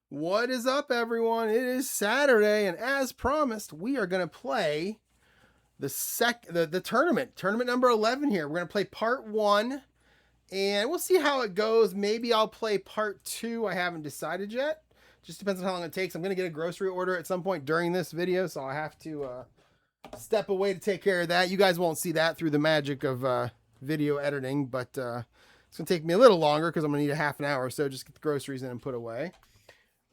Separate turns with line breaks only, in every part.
What is up, everyone? It is Saturday, and as promised, we are going to play the tournament number 11 here. We're going to play part 1, and we'll see how it goes. Maybe I'll play part 2. I haven't decided yet. Just depends on how long it takes. I'm going to get a grocery order at some point during this video, so I have to step away to take care of that. You guys won't see that through the magic of video editing, but it's going to take me a little longer because I'm going to need a half an hour or so just to get the groceries in and put away.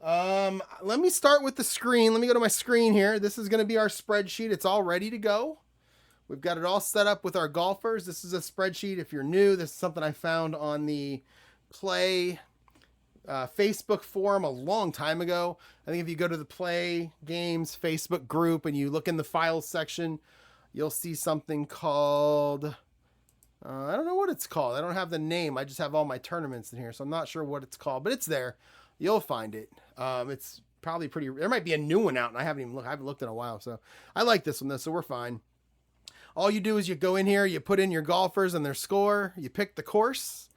Let me start with the screen. Let me go to my screen here. This is going to be our spreadsheet. It's all ready to go. We've got it all set up with our golfers. This is a spreadsheet. If you're new, this is something I found on the Play Facebook forum a long time ago. I think if you go to the Play Games Facebook group and you look in the files section, you'll see something called, I don't know what it's called. I don't have the name. I just have all my tournaments in here, so I'm not sure what it's called, but it's there. You'll find it. It's probably pretty. There might be a new one out, and I haven't looked in a while. So I like this one, though, so we're fine. All you do is you go in here, you put in your golfers and their score, you pick the course,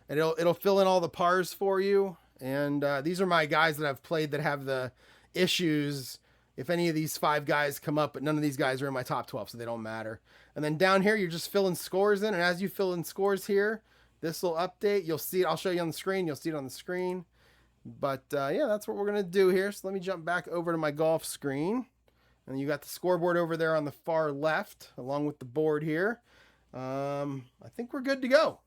and it'll fill in all the pars for you. And these are my guys that I've played that have the issues. If any of these 5 guys come up, but none of these guys are in my top 12, so they don't matter. And then down here, you're just filling scores in, and as you fill in scores here, this will update. You'll see it. I'll show you on the screen. You'll see it on the screen. But yeah, that's what we're going to do here. So let me jump back over to my golf screen. And you got the scoreboard over there on the far left, along with the board here. I think we're good to go.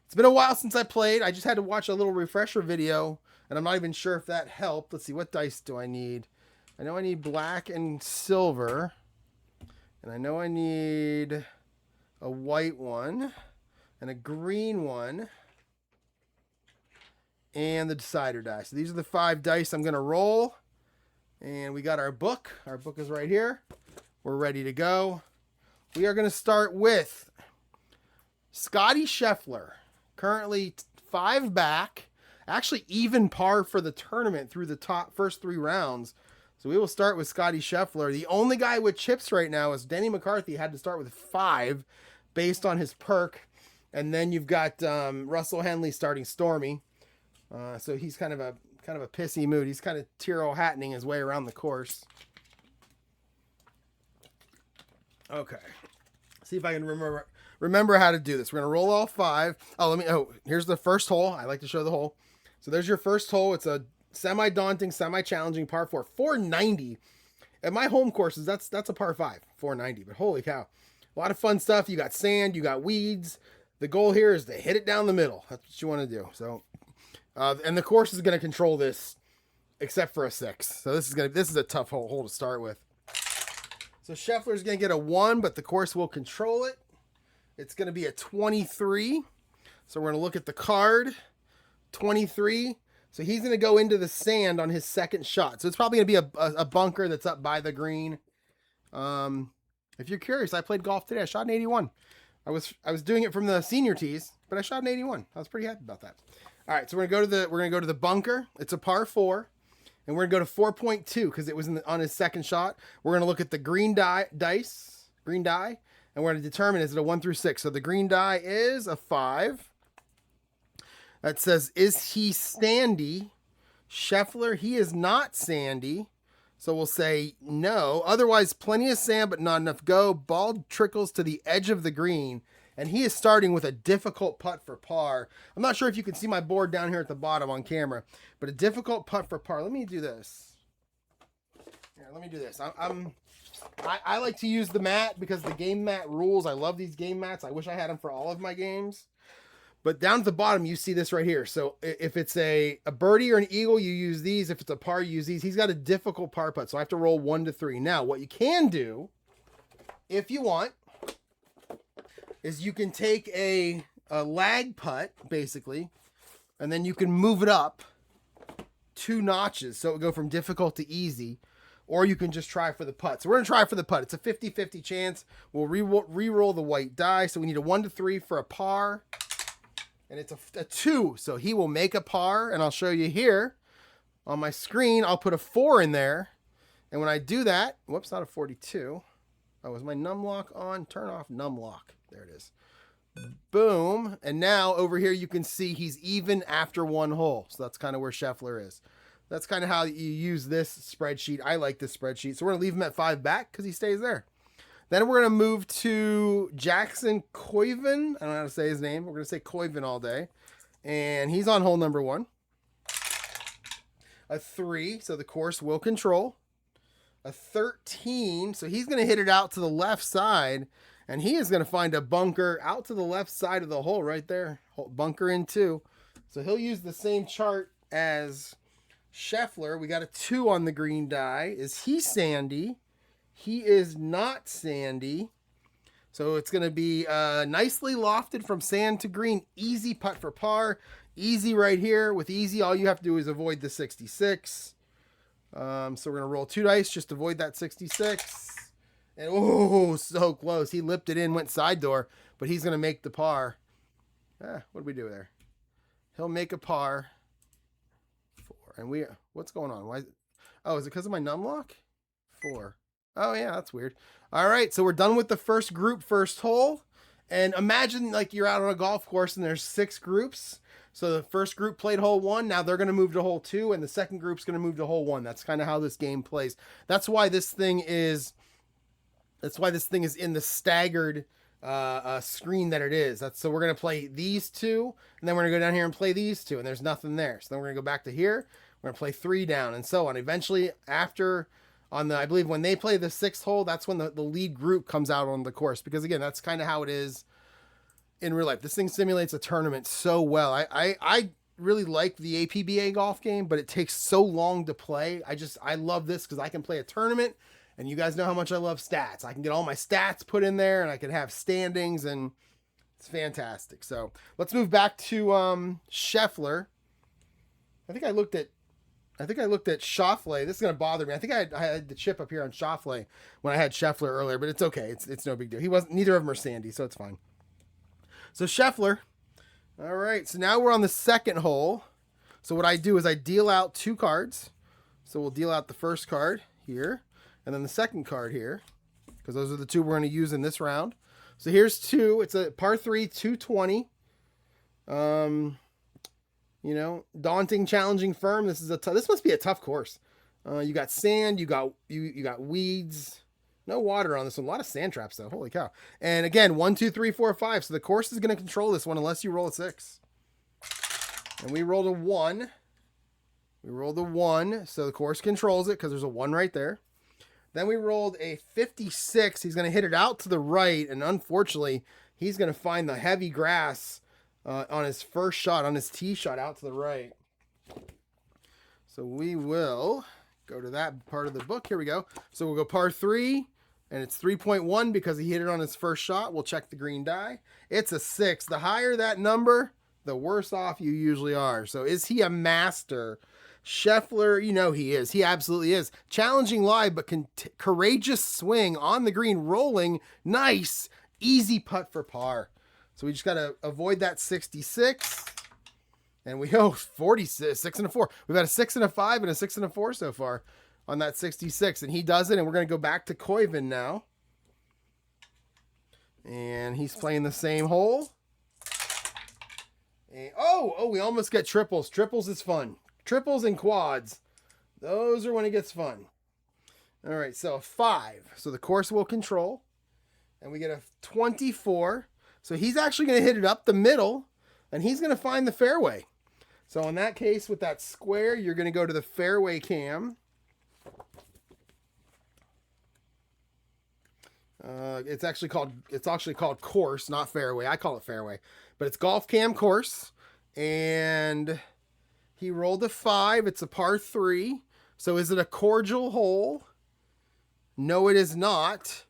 It's been a while since I played. I just had to watch a little refresher video, and I'm not even sure if that helped. Let's see, what dice do I need? I know I need black and silver. And I know I need a white one and a green one. And the decider die. So these are the 5 dice I'm going to roll. And we got our book. Our book is right here. We're ready to go. We are going to start with Scotty Scheffler. Currently 5 back. Actually even par for the tournament through the first 3 rounds. So we will start with Scotty Scheffler. The only guy with chips right now is Denny McCarthy. Had to start with 5 based on his perk. And then you've got Russell Henley starting Stormy. So he's kind of a pissy mood. He's kind of Tyrrell Hattoning his way around the course. Okay. See if I can remember how to do this. We're gonna roll all 5. Here's the first hole. I like to show the hole. So there's your first hole. It's a semi-daunting, semi-challenging par 4. 490. At my home courses, that's a par 5. 490. But holy cow. A lot of fun stuff. You got sand, you got weeds. The goal here is to hit it down the middle. That's what you want to do. So and the course is going to control this, except for a 6. So this is a tough hole to start with. So Scheffler's going to get a 1, but the course will control it. It's going to be a 23. So we're going to look at the card. 23. So he's going to go into the sand on his second shot. So it's probably going to be a bunker that's up by the green. If you're curious, I played golf today. I shot an 81. I was doing it from the senior tees, but I shot an 81. I was pretty happy about that. All right, so we're gonna go to the bunker. It's a par 4, and we're gonna go to 4.2 because it was on his second shot. We're gonna look at the green die, and we're gonna determine is it a 1 through 6. So the green die is a 5. That says, is he sandy? Scheffler, he is not sandy. So we'll say no. Otherwise, plenty of sand, but not enough go. Ball trickles to the edge of the green. And he is starting with a difficult putt for par. I'm not sure if you can see my board down here at the bottom on camera, but a difficult putt for par. Let me do this. Here, let me do this. I like to use the mat because the game mat rules. I love these game mats. I wish I had them for all of my games. But down at the bottom, you see this right here. So if it's a birdie or an eagle, you use these. If it's a par, you use these. He's got a difficult par putt, so I have to roll 1 to 3. Now, what you can do, if you want, is you can take a lag putt, basically, and then you can move it up 2 notches. So it will go from difficult to easy. Or you can just try for the putt. So we're going to try for the putt. It's a 50-50 chance. We'll re-roll the white die. So we need a 1 to 3 for a par. And it's a 2. So he will make a par. And I'll show you here on my screen. I'll put a 4 in there. And when I do that, whoops, not a 42. Oh, is my num lock on? Turn off num lock. There it is. Boom. And now over here you can see he's even after 1 hole. So that's kind of where Scheffler is. That's kind of how you use this spreadsheet. I like this spreadsheet. So we're going to leave him at 5 back because he stays there. Then we're going to move to Jackson Koiven. I don't know how to say his name. We're going to say Koiven all day. And he's on hole number 1. A 3, so the course will control. A 13, so he's going to hit it out to the left side. And he is going to find a bunker out to the left side of the hole right there. Bunker in 2. So he'll use the same chart as Scheffler. We got a 2 on the green die. Is he sandy? He is not sandy. So it's going to be nicely lofted from sand to green. Easy putt for par. Easy right here. With easy, all you have to do is avoid the 66. So we're going to roll 2 dice. Just avoid that 66. And oh, so close. He lipped it in, went side door. But he's going to make the par. What did we do there? He'll make a par. 4. And what's going on? Why? Oh, is it because of my num lock? 4. Oh, yeah, that's weird. All right, so we're done with the first group, first hole. And imagine like you're out on a golf course and there's 6 groups. So the first group played hole 1. Now they're going to move to hole 2, and the second group's going to move to hole 1. That's kind of how this game plays. That's why this thing is in the staggered screen that it is. So we're going to play these 2, and then we're going to go down here and play these 2, and there's nothing there. So then we're going to go back to here. We're going to play 3 down, and so on. Eventually, after I believe when they play the 6th hole, that's when the lead group comes out on the course. Because again, that's kind of how it is in real life. This thing simulates a tournament so well. I really like the APBA golf game, but it takes so long to play. I love this because I can play a tournament, and you guys know how much I love stats. I can get all my stats put in there, and I can have standings, and it's fantastic. So let's move back to Scheffler. I think I looked at Schauffele. This is going to bother me. I think I had the chip up here on Schauffele when I had Scheffler earlier, but it's okay. It's no big deal. Neither of them are sandy, so it's fine. So Scheffler. All right, so now we're on the second hole. So what I do is I deal out 2 cards. So we'll deal out the first card here, and then the second card here, because those are the 2 we're going to use in this round. So here's 2. It's a par 3, 220. Daunting, challenging, firm. This must be a tough course. You got sand, you got weeds, no water on this one. A lot of sand traps though. Holy cow! And again, 1, 2, 3, 4, 5. So the course is going to control this one unless you roll a 6. And we rolled a 1. We rolled a 1, so the course controls it because there's a 1 right there. Then we rolled a 56. He's going to hit it out to the right, and unfortunately, he's going to find the heavy grass on his first shot, on his tee shot out to the right. So we will go to that part of the book. Here we go. So we'll go par 3, and it's 3.1 because he hit it on his first shot. We'll check the green die. It's a 6. The higher that number, the worse off you usually are. So is he a master? Scheffler, he is. He absolutely is. Challenging lie, but courageous swing on the green, rolling. Nice. Easy putt for par. So we just got to avoid that 66. And we go 46, 6 and a 4. We've got a 6 and a 5 and a 6 and a 4 so far on that 66. And he does it. And we're going to go back to Koiven now. And he's playing the same hole. And, we almost get triples. Triples is fun. Triples and quads. Those are when it gets fun. All right, so a 5. So the course will control. And we get a 24. So he's actually going to hit it up the middle, and he's going to find the fairway. So in that case, with that square, you're going to go to the fairway cam. It's actually called course, not fairway. I call it fairway, but it's golf cam course. And he rolled a 5. It's a par 3. So is it a cordial hole? No, it is not.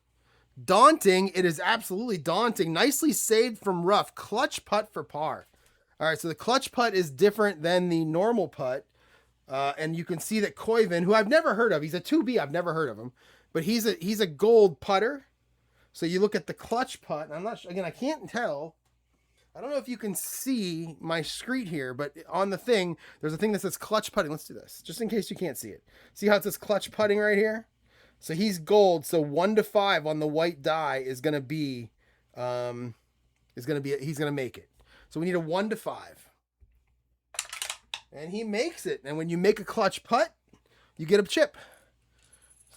Daunting. It is absolutely daunting. Nicely saved from rough. Clutch putt for par. All right, so the clutch putt is different than the normal putt. And you can see that Koiven, who I've never heard of, he's a 2B. I've never heard of him. But he's a gold putter. So you look at the clutch putt. And I'm not sure. Again, I can't tell. I don't know if you can see my screen here, but on the thing, there's a thing that says clutch putting. Let's do this, just in case you can't see it. See how it says clutch putting right here? So he's gold. So 1 to 5 on the white die is going to be, he's going to make it. So we need a 1 to 5. And he makes it. And when you make a clutch putt, you get a chip.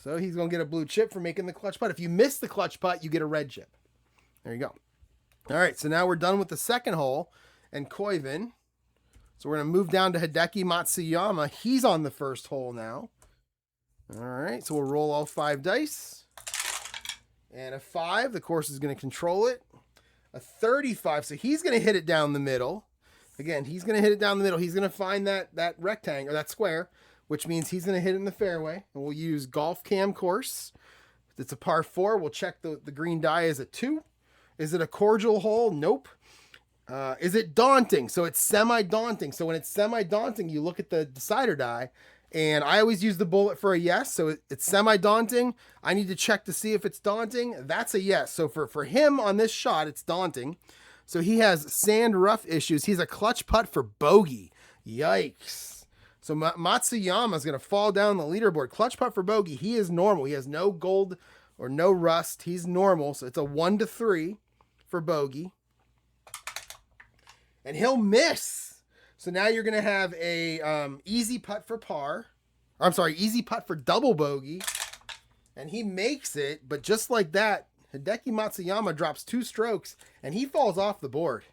So he's going to get a blue chip for making the clutch putt. If you miss the clutch putt, you get a red chip. There you go. All right, so now we're done with the second hole. And Koiven. So we're going to move down to Hideki Matsuyama. He's on the first hole now. All right, so we'll roll all 5 dice. And a 5. The course is going to control it. A 35. So he's going to hit it down the middle. Again, he's going to hit it down the middle. He's going to find that rectangle, or that square, which means he's going to hit it in the fairway. And we'll use Golf Cam course. If it's a par 4, we'll check the green die. Is it 2? Is it a cordial hole? Nope. Is it daunting? So it's semi-daunting. So when it's semi-daunting, you look at the decider die. And I always use the bullet for a yes. So it's semi-daunting. I need to check to see if it's daunting. That's a yes. So for him on this shot, it's daunting. So he has sand rough issues. He's a clutch putt for bogey. Yikes. So Matsuyama is going to fall down the leaderboard. Clutch putt for bogey. He is normal. He has no gold or no rust. He's normal. So it's a 1 to 3 for bogey. And he'll miss. So now you're going to have a easy putt for par. I'm sorry, easy putt for double bogey. And he makes it, but just like that, Hideki Matsuyama drops 2 strokes, and he falls off the board.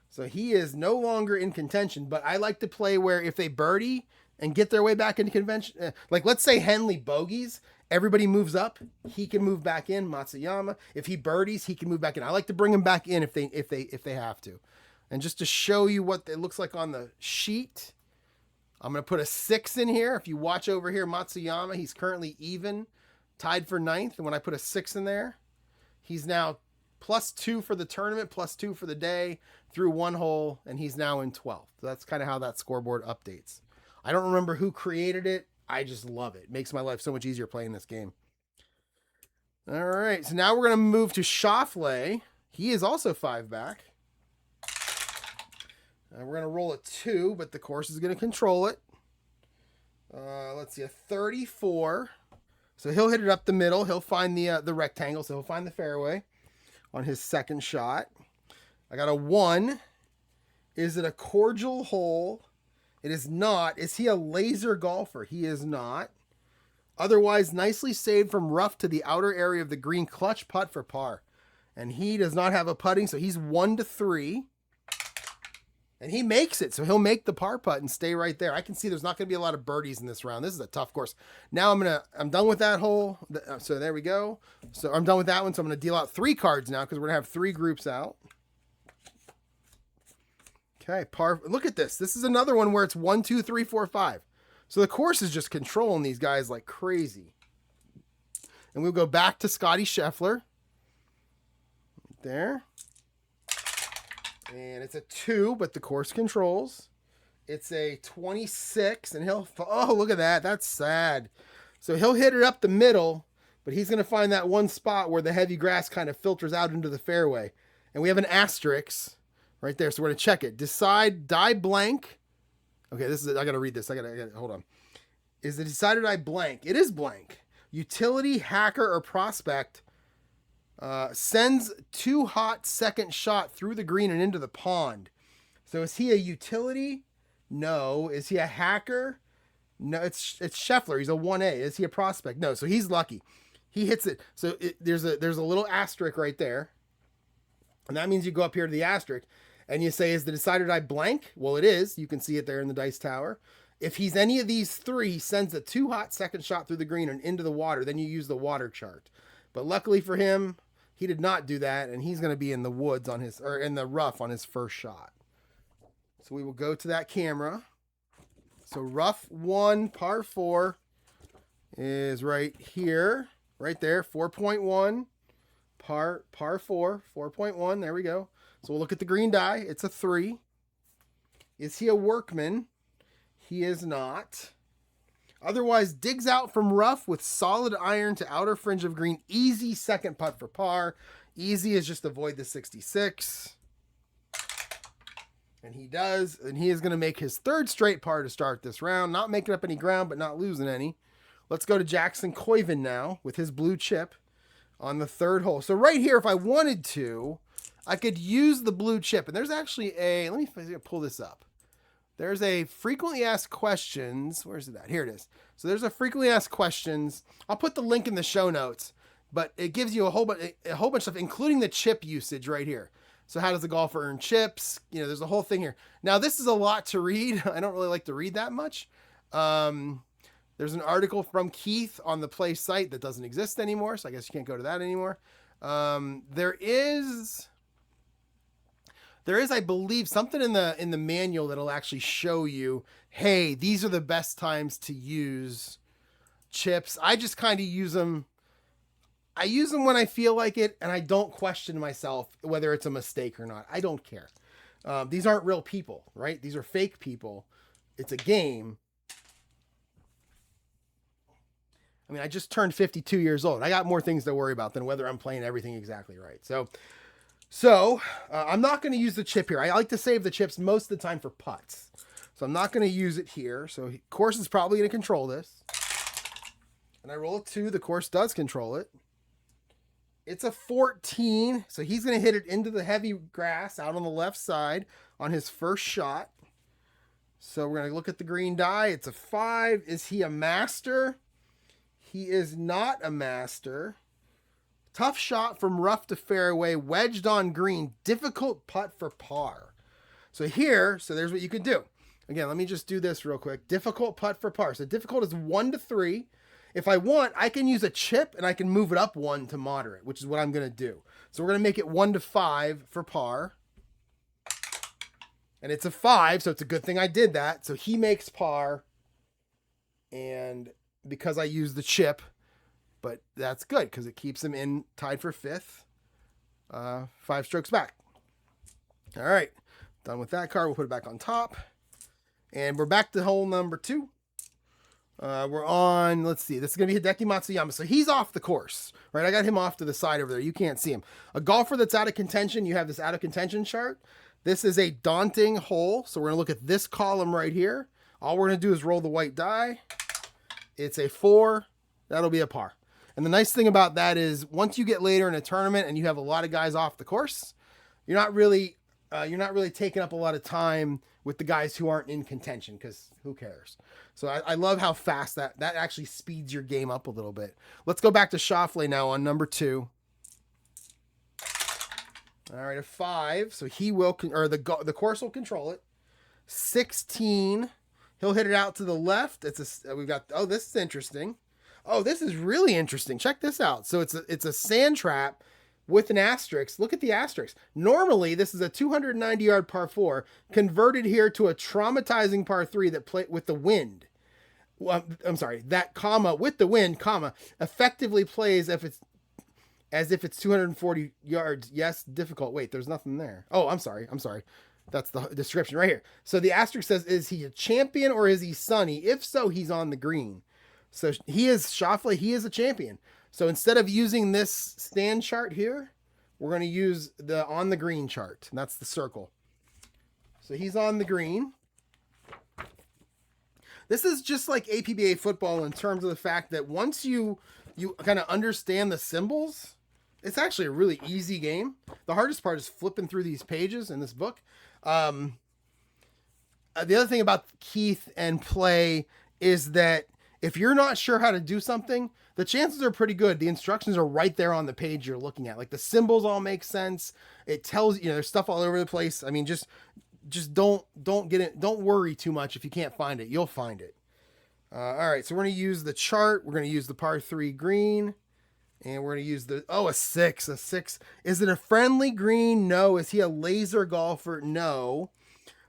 So he is no longer in contention, but I like to play where if they birdie and get their way back into convention, like let's say Henley bogeys, everybody moves up, he can move back in, Matsuyama. If he birdies, he can move back in. I like to bring him back in if they have to. And just to show you what it looks like on the sheet, I'm going to put a 6 in here. If you watch over here, Matsuyama, he's currently even, tied for 9th. And when I put a 6 in there, he's now +2 for the tournament, +2 for the day, through 1 hole, and he's now in 12th. So that's kind of how that scoreboard updates. I don't remember who created it. I just love it. It makes my life so much easier playing this game. All right, so now we're going to move to Schauffele. He is also 5 back. We're going to roll a 2, but the course is going to control it. Let's see, a 34. So he'll hit it up the middle. He'll find the rectangle, so he'll find the fairway on his second shot. I got a 1. Is it a cordial hole? It is not. Is he a laser golfer? He is not. Otherwise, nicely saved from rough to the outer area of the green, clutch putt for par. And he does not have a putting, so he's 1 to 3. And he makes it, so he'll make the par putt and stay right there. I can see there's not going to be a lot of birdies in this round. This is a tough course. Now I'm done with that hole. So there we go. So I'm done with that one. So I'm going to deal out 3 cards now because we're going to have 3 groups out. Okay, par. Look at this. This is another one where it's 1, 2, 3, 4, 5. So the course is just controlling these guys like crazy. And we'll go back to Scotty Scheffler. There. And it's a 2, but the course controls. It's a 26, and oh, look at that. That's sad. So he'll hit it up the middle, but he's going to find that one spot where the heavy grass kind of filters out into the fairway. And we have an asterisk right there, so we're going to check it. Die blank. Okay, I got to read this. I got to hold on. Is the decider die blank? It is blank. Utility, hacker, or prospect sends too hot second shot through the green and into the pond. So is he a utility? No. Is he a hacker? No, it's Scheffler. He's a 1A. Is he a prospect? No. So he's lucky. He hits it. So there's a little asterisk right there. And that means you go up here to the asterisk and you say, is the decider die blank? Well, it is. You can see it there in the dice tower. If he's any of these 3, he sends a too hot second shot through the green and into the water. Then you use the water chart. But luckily for him, he did not do that, and he's going to be in the woods in the rough on his first shot. So we will go to that camera. So rough 1, par 4 is right here, right there, 4.1, par 4, 4.1. There we go. So we'll look at the green die. It's a 3. Is he a workman? He is not. Otherwise, digs out from rough with solid iron to outer fringe of green. Easy second putt for par. Easy is just avoid the 66. And he does. And he is going to make his 3rd straight par to start this round. Not making up any ground, but not losing any. Let's go to Jackson Koiven now with his blue chip on the 3rd hole. So right here, if I wanted to, I could use the blue chip. And there's actually let me pull this up. There's a frequently asked questions. Where's it at? Here it is. So there's a frequently asked questions. I'll put the link in the show notes, but it gives you a whole bunch of stuff, including the chip usage right here. So how does the golfer earn chips? You know, there's a whole thing here. Now this is a lot to read. I don't really like to read that much. There's an article from Keith on the Play site that doesn't exist anymore, so I guess you can't go to that anymore. There is, I believe, something in the manual that'll actually show you, hey, these are the best times to use chips. I just kind of use them. I use them when I feel like it, and I don't question myself whether it's a mistake or not. I don't care. These aren't real people, right? These are fake people. It's a game. I mean, I just turned 52 years old. I got more things to worry about than whether I'm playing everything exactly right. So I'm not going to use the chip here. I like to save the chips most of the time for putts. So I'm not going to use it here. So course is probably going to control this. And I roll a 2. The course does control it. It's a 14. So he's going to hit it into the heavy grass out on the left side on his first shot. So we're going to look at the green die. It's a 5. Is he a master? He is not a master. Tough shot from rough to fairway, wedged on green, difficult putt for par. So there's what you could do. Again, let me just do this real quick. Difficult putt for par. So difficult is 1 to 3. If I want, I can use a chip and I can move it up 1 to moderate, which is what I'm going to do. So we're going to make it 1 to 5 for par. And it's a 5, so it's a good thing I did that. So he makes par. And because I used the chip, but that's good because it keeps him in tied for 5th. 5 strokes back. All right. Done with that card. We'll put it back on top. And we're back to hole number 2. We're on, let's see, this is going to be Hideki Matsuyama. So he's off the course, right? I got him off to the side over there. You can't see him. A golfer that's out of contention, you have this out of contention chart. This is a daunting hole. So we're going to look at this column right here. All we're going to do is roll the white die. It's a 4. That'll be a par. And the nice thing about that is once you get later in a tournament and you have a lot of guys off the course, you're not really taking up a lot of time with the guys who aren't in contention because who cares? So I love how fast that actually speeds your game up a little bit. Let's go back to Schauffele now on number 2. All right, a 5. So he will, the course will control it. 16. He'll hit it out to the left. We've got, oh, this is interesting. Oh, this is really interesting. Check this out. So it's a sand trap with an asterisk. Look at the asterisk. Normally, this is a 290-yard par 4 converted here to a traumatizing par 3 that play with the wind. Well, I'm sorry, that comma with the wind, comma, effectively plays as if it's 240 yards. Yes, difficult. Wait, there's nothing there. Oh, I'm sorry. That's the description right here. So the asterisk says, is he a champion or is he sunny? If so, he's on the green. So he is Schauffele. He is a champion. So instead of using this stand chart here, we're going to use the on the green chart. And that's the circle. So he's on the green. This is just like APBA football in terms of the fact that once you kind of understand the symbols, it's actually a really easy game. The hardest part is flipping through these pages in this book. The other thing about Keith and Play is that if you're not sure how to do something, the chances are pretty good. The instructions are right there on the page you're looking at. Like the symbols all make sense. It tells you, there's stuff all over the place. I mean, just don't get it. Don't worry too much if you can't find it. You'll find it. All right. So we're going to use the chart. We're going to use the par 3 green. And we're going to use a 6. A 6. Is it a friendly green? No. Is he a laser golfer? No.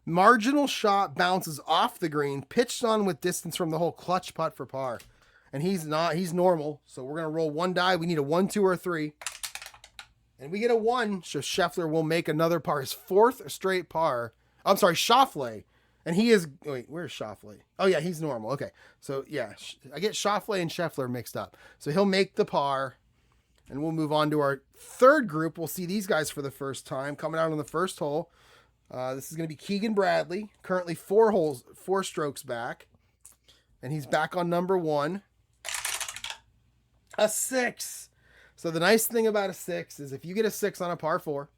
Marginal shot bounces off the green, pitched on with distance from the hole, clutch putt for par. And he's not, he's normal. So we're going to roll 1 die. We need a 1, 2, or 3. And we get a 1. So Scheffler will make another par. His 4th straight par. I'm sorry, Schauffele. And he is, wait, where's Schauffele? Oh yeah, he's normal. Okay. So yeah, I get Schauffele and Scheffler mixed up. So he'll make the par. And we'll move on to our 3rd group. We'll see these guys for the first time coming out on the first hole. This is going to be Keegan Bradley, currently 4 strokes back. And he's back on number 1. A 6. So the nice thing about a 6 is if you get a 6 on a par 4,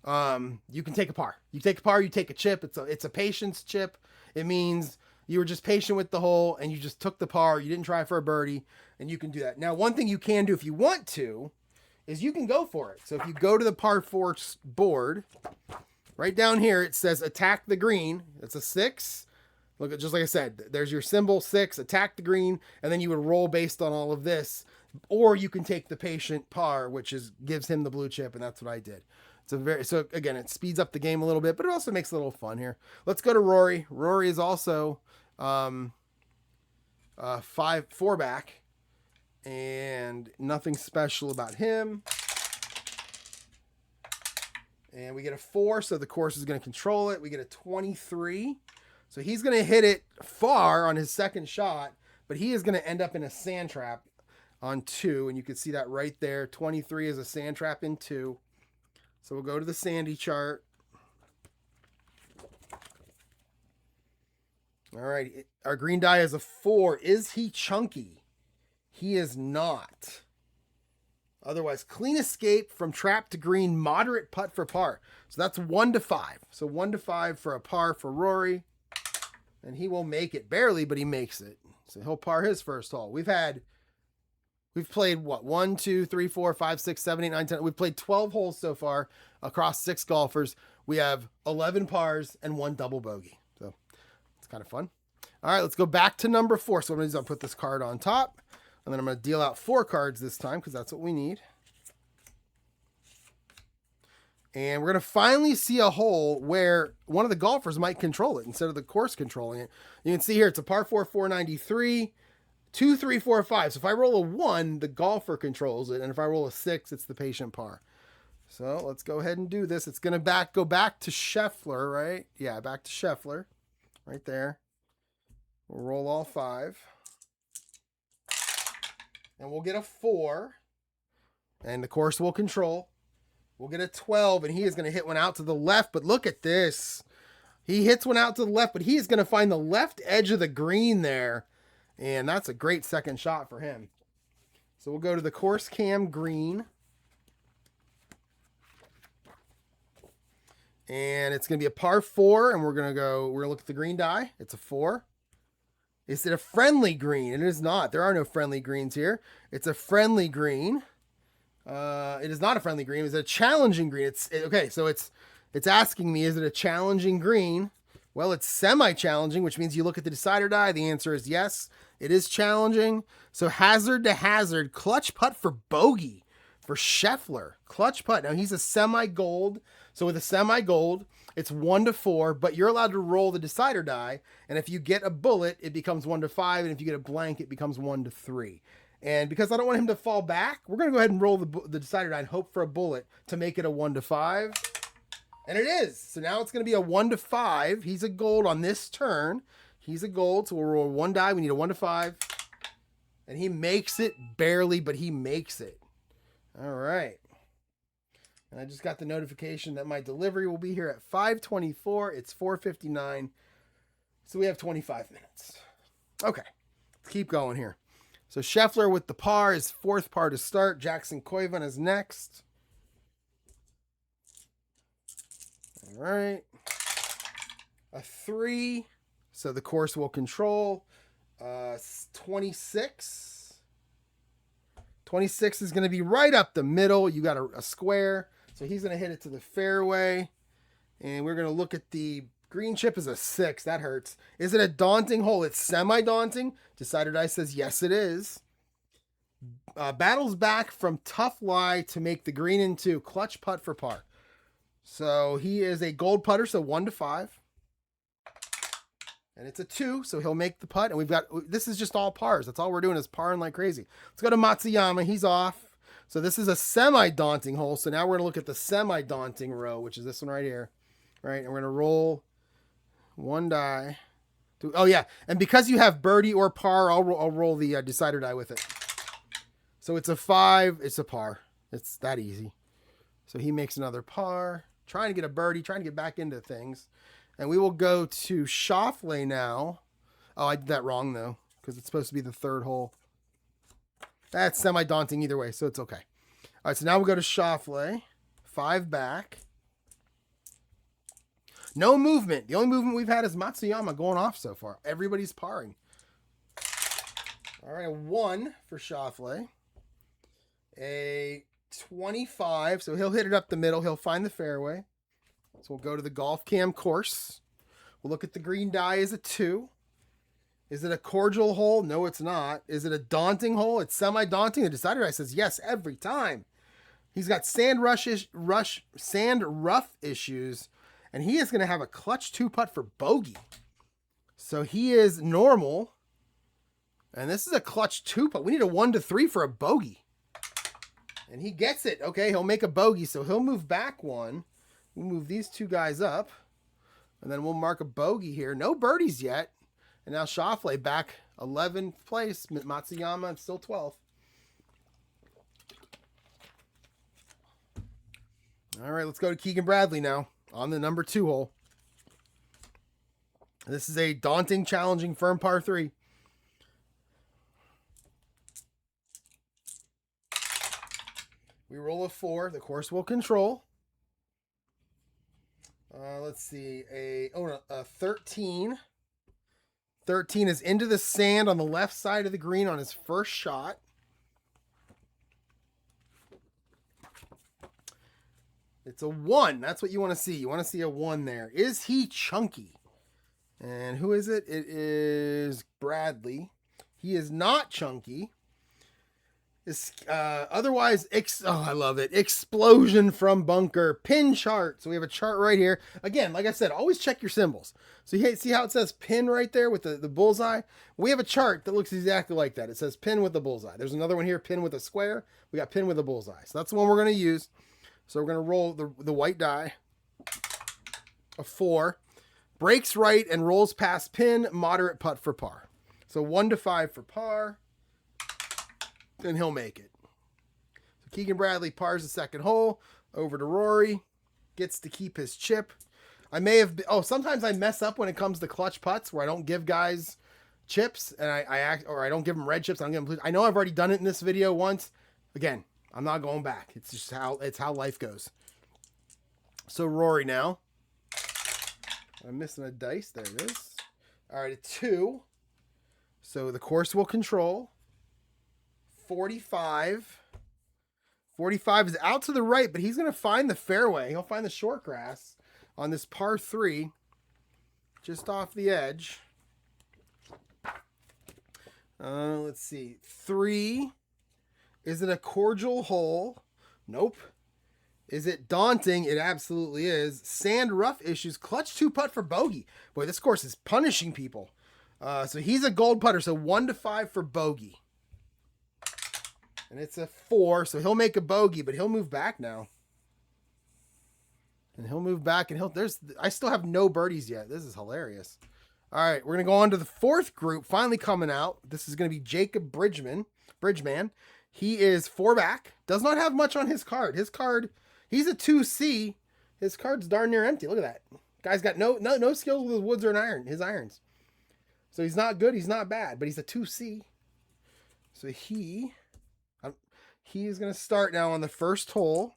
you can take a par. You take a par, you take a chip. It's a patience chip. It means you were just patient with the hole and you just took the par. You didn't try for a birdie, and you can do that. Now, one thing you can do if you want to is you can go for it. So if you go to the par 4 board, right down here it says attack the green. It's a 6. Look at, just like I said, there's your symbol 6, attack the green, and then you would roll based on all of this. Or you can take the patient par, which gives him the blue chip, and that's what I did. So again, it speeds up the game a little bit, but it also makes it a little fun here. Let's go to Rory. Rory is also 4 back, and nothing special about him. And we get a 4, so the course is going to control it. We get a 23. So he's going to hit it far on his second shot, but he is going to end up in a sand trap on 2, and you can see that right there. 23 is a sand trap in 2. So we'll go to the sandy chart. All right, our green die is a 4. Is he chunky? He is not. Otherwise, clean escape from trap to green, moderate putt for par. So that's 1 to 5. So 1 to 5 for a par for Rory. And he will make it barely, but he makes it. So he'll par his first hole. We've played what? 1, 2, 3, 4, 5, 6, 7, 8, 9, 10. We've played 12 holes so far across 6 golfers. We have 11 pars and 1 double bogey. So it's kind of fun. All right, let's go back to number 4. So what I'm going to do is I'll put this card on top, and then I'm going to deal out 4 cards this time because that's what we need. And we're going to finally see a hole where one of the golfers might control it instead of the course controlling it. You can see here it's a par 4, 493, 2, 3, 4, 5. So if I roll a 1, the golfer controls it. And if I roll a 6, it's the patient par. So let's go ahead and do this. It's going to go back to Scheffler, right? Yeah, back to Scheffler right there. We'll roll all 5. And we'll get a 4. And the course will control. We'll get a 12, and he is going to hit one out to the left. But look at this. He hits one out to the left, but he is going to find the left edge of the green there. And that's a great second shot for him. So we'll go to the course cam green. And it's going to be a par 4, and we're going to look at the green die. It's a 4. Is it a friendly green? It is not. There are no friendly greens here. It's a friendly green. It is not a friendly green. It's a challenging green. Okay, so it's asking me, is it a challenging green? Well, it's semi-challenging, which means you look at the decider die. The answer is yes, it is challenging. So hazard to hazard, clutch putt for bogey for Scheffler. Clutch putt. Now he's a semi-gold. So with a semi-gold, it's 1 to 4, but you're allowed to roll the decider die. And if you get a bullet, it becomes 1 to 5. And if you get a blank, it becomes 1 to 3. And because I don't want him to fall back, we're going to go ahead and roll the decider die and hope for a bullet to make it a 1 to 5. And it is. So now it's going to be a 1 to 5. He's a gold on this turn. He's a gold. So we'll roll 1 die. We need a 1 to 5. And he makes it barely, but he makes it. All right. And I just got the notification that my delivery will be here at 5:24. It's 4:59. So we have 25 minutes. Okay. Let's keep going here. So Scheffler with the par, his 4th par to start. Jackson Koivan is next. All right. A 3. So the course will control. 26. 26 is going to be right up the middle. You got a square. So he's going to hit it to the fairway. And we're going to look at the green chip as a 6. That hurts. Is it a daunting hole? It's semi-daunting. Decider die says yes, it is. Battles back from tough lie to make the green into clutch putt for par. So he is a gold putter, so 1 to 5. And it's a 2, so he'll make the putt. And this is just all pars. That's all we're doing is parring like crazy. Let's go to Matsuyama. He's off. So this is a semi-daunting hole. So now we're going to look at the semi-daunting row, which is this one right here. Right, and we're going to roll 1 die. Oh, yeah. And because you have birdie or par, I'll roll the decider die with it. So it's a 5. It's a par. It's that easy. So he makes another par. Trying to get a birdie. Trying to get back into things. And we will go to Schauffele now. Oh, I did that wrong, though, because it's supposed to be the 3rd hole. That's semi-daunting either way, so it's okay. All right, so now we'll go to Schauffele. 5 back. No movement. The only movement we've had is Matsuyama going off so far. Everybody's parring. All right, a 1 for Schauffele. A 25, so he'll hit it up the middle. He'll find the fairway. So we'll go to the golf cam course. We'll look at the green die as a 2. Is it a cordial hole? No, it's not. Is it a daunting hole? It's semi-daunting. The decider die says yes every time. He's got sand rough issues, and he is going to have a clutch 2-putt for bogey. So he is normal, and this is a clutch 2-putt. We need a 1 to 3 for a bogey. And he gets it. Okay, he'll make a bogey, so he'll move back 1. We'll move these 2 guys up, and then we'll mark a bogey here. No birdies yet. And now Schauffele back 11th place. Matsuyama still 12th. All right, let's go to Keegan Bradley now on the number 2 hole. This is a daunting, challenging, firm par 3. We roll a 4. The course will control. Let's see. A 13. 13 is into the sand on the left side of the green on his first shot. It's a 1. That's what you want to see. You want to see a 1 there. Is he chunky? And who is it? It is Bradley. He is not chunky. Otherwise, I love it. Explosion from bunker. Pin chart. So we have a chart right here. Again, like I said, always check your symbols. So you see how it says pin right there with the bullseye? We have a chart that looks exactly like that. It says pin with the bullseye. There's another one here, pin with a square. We got pin with a bullseye. So that's the one we're going to use. So we're going to roll the white die. A 4. Breaks right and rolls past pin. Moderate putt for par. So 1 to 5 for par. And he'll make it. So Keegan Bradley pars the second hole. Over to Rory. Gets to keep his chip. I may have... sometimes I mess up when it comes to clutch putts where I don't give guys chips. And I don't give them red chips. I don't give them blue. I know I've already done it in this video once. Again, I'm not going back. It's just how life goes. So Rory now. I'm missing a dice. There it is. All right, a 2. So the course will control. 45. 45 is out to the right, but he's going to find the fairway. He'll find the short grass on this par 3, just off the edge. Let's see. 3. Is it a cordial hole? Nope. Is it daunting? It absolutely is. Sand rough issues. Clutch 2-putt for bogey. Boy, this course is punishing people. So he's a gold putter. So 1 to 5 for bogey. And it's a 4, so he'll make a bogey, but he'll move back now. And he'll move back, and I still have no birdies yet. This is hilarious. All right, we're going to go on to the 4th group, finally coming out. This is going to be Jacob Bridgman. He is 4 back. Does not have much on his card. He's a 2C. His card's darn near empty. Look at that. Guy's got no skills with his woods or his irons. So he's not good, he's not bad, but he's a 2C. So he is going to start now on the first hole.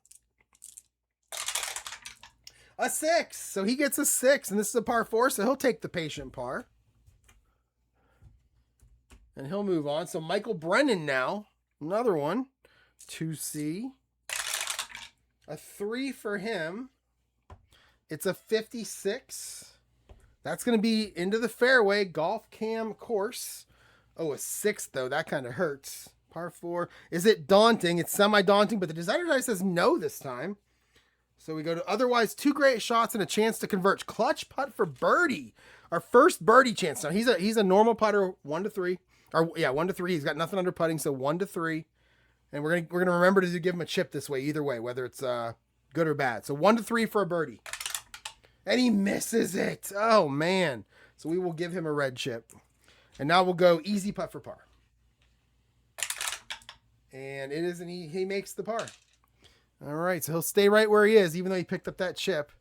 A 6. So he gets a 6, and this is a par 4, so he'll take the patient par. And he'll move on. So Michael Brennan now. Another one. 2C. A 3 for him. It's a 56. That's going to be into the fairway. Golf cam course. Oh, a 6, though. That kind of hurts. Par 4. Is it daunting? It's semi-daunting, but the decider die says no this time. So we go to otherwise 2 great shots and a chance to convert. Clutch putt for birdie. Our first birdie chance. Now he's a normal putter, 1 to 3. 1 to 3. He's got nothing under putting, so 1 to 3. And we're gonna remember to give him a chip this way, either way, whether it's good or bad. So 1 to 3 for a birdie. And he misses it. Oh man. So we will give him a red chip. And now we'll go easy putt for par. And it is, and he makes the par. All right, so he'll stay right where he is, even though he picked up that chip.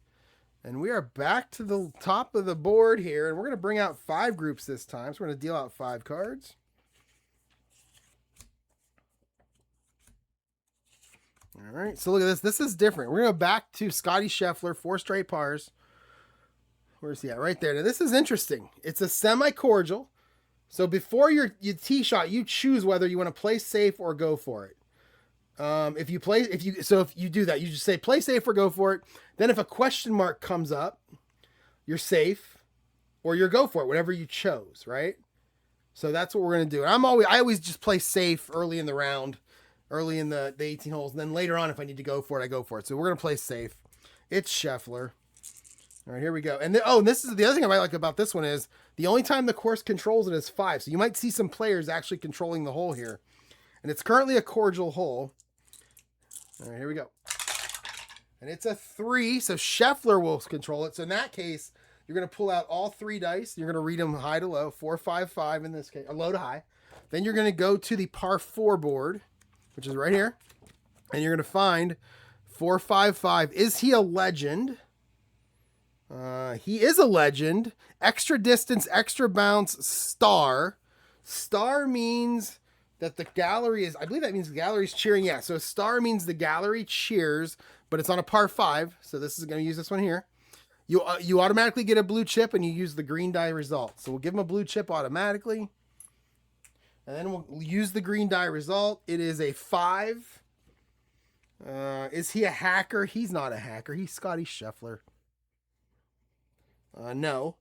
And we are back to the top of the board here, and we're going to bring out 5 groups this time. So we're going to deal out 5 cards. All right, so look at this. This is different. We're going to go back to Scotty Scheffler, 4 straight pars. Where's he at? Right there. Now this is interesting. It's a semi-cordial. So before your tee shot, you choose whether you want to play safe or go for it. If you do that, you just say play safe or go for it. Then if a question mark comes up, you're safe or you're go for it, whatever you chose, right? So that's what we're going to do. And I always just play safe early in the round, early in the 18 holes. And then later on, if I need to go for it, I go for it. So we're going to play safe. It's Scheffler. All right, here we go. And this is the other thing I might like about this one is the only time the course controls it is 5. So you might see some players actually controlling the hole here. And it's currently a cordial hole. All right, here we go. And it's a 3, so Scheffler will control it. So in that case, you're going to pull out all 3 dice. You're going to read them high to low, 4, 5, 5 in this case, or low to high. Then you're going to go to the par 4 board, which is right here. And you're going to find 4, 5, 5. Is he a legend? He is a legend. Extra distance, extra bounce, star. Star means that the gallery is, I believe that means the gallery's cheering. Yeah, so a star means the gallery cheers, but it's on a par 5. So this is going to use this one here. You automatically get a blue chip and you use the green die result. So we'll give him a blue chip automatically. And then we'll use the green die result. It is a 5. Is he a hacker? He's not a hacker. He's Scotty Scheffler. No.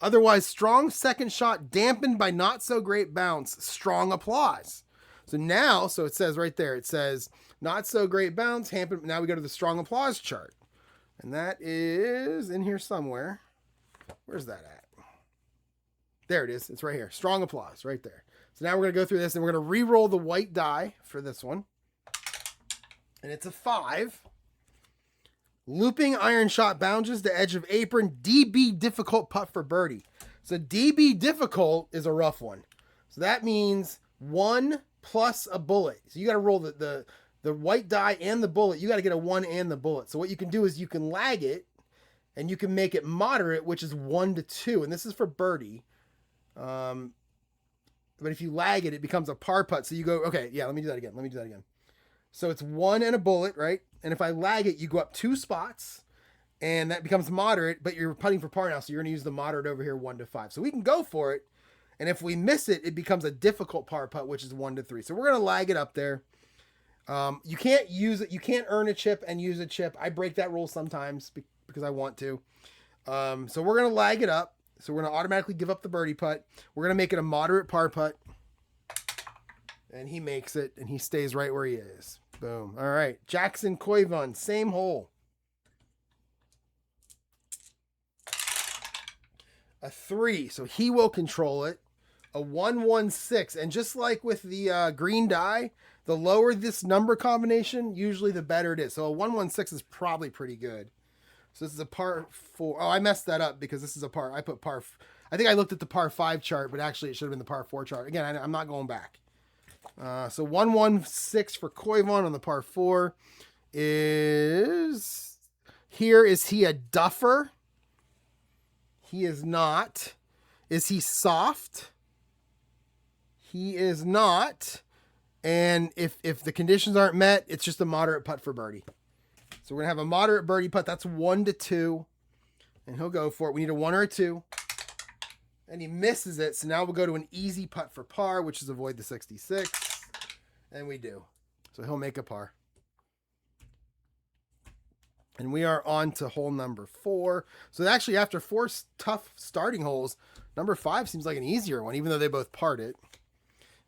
Otherwise, strong second shot dampened by not so great bounce. Strong applause. So now, so it says right there, it says not so great bounce. Now we go to the strong applause chart. And that is in here somewhere. Where's that at? There it is. It's right here. Strong applause right there. So now we're going to go through this and we're going to re-roll the white die for this one. And it's a 5. Looping iron shot bounces to edge of apron. DB difficult putt for birdie. So DB difficult is a rough one. So that means 1 plus a bullet. So you got to roll the white die and the bullet. You got to get a 1 and the bullet. So what you can do is you can lag it and you can make it moderate, which is 1 to 2. And this is for birdie. But if you lag it, it becomes a par putt. So you go, okay, yeah, let me do that again. So it's 1 and a bullet, right? And if I lag it, you go up 2 spots and that becomes moderate, but you're putting for par now. So you're going to use the moderate over here, 1 to 5. So we can go for it. And if we miss it, it becomes a difficult par putt, which is 1 to 3. So we're going to lag it up there. You can't use it. You can't earn a chip and use a chip. I break that rule sometimes because I want to. So we're going to lag it up. So we're going to automatically give up the birdie putt. We're going to make it a moderate par putt. And he makes it and he stays right where he is. Boom. All right. Jackson Koivun, same hole. A 3. So he will control it. A 1-1-6. And just like with the green die, the lower this number combination, usually the better it is. So a 1-1-6 is probably pretty good. So this is a par 4. Oh, I messed that up because this is a par. I put par. I think I looked at the par 5 chart, but actually it should have been the par 4 chart. Again, I'm not going back. So 1-1-6 for Koivun on the par 4 is here. Is he a duffer? He is not. Is he soft? He is not. And if the conditions aren't met, it's just a moderate putt for birdie. So we're going to have a moderate birdie putt. That's 1 to 2. And he'll go for it. We need a 1 or a 2. And he misses it. So now we'll go to an easy putt for par, which is avoid the 66. And we do. So he'll make a par. And we are on to hole number 4. So actually, after 4 tough starting holes, number 5 seems like an easier one, even though they both parred it.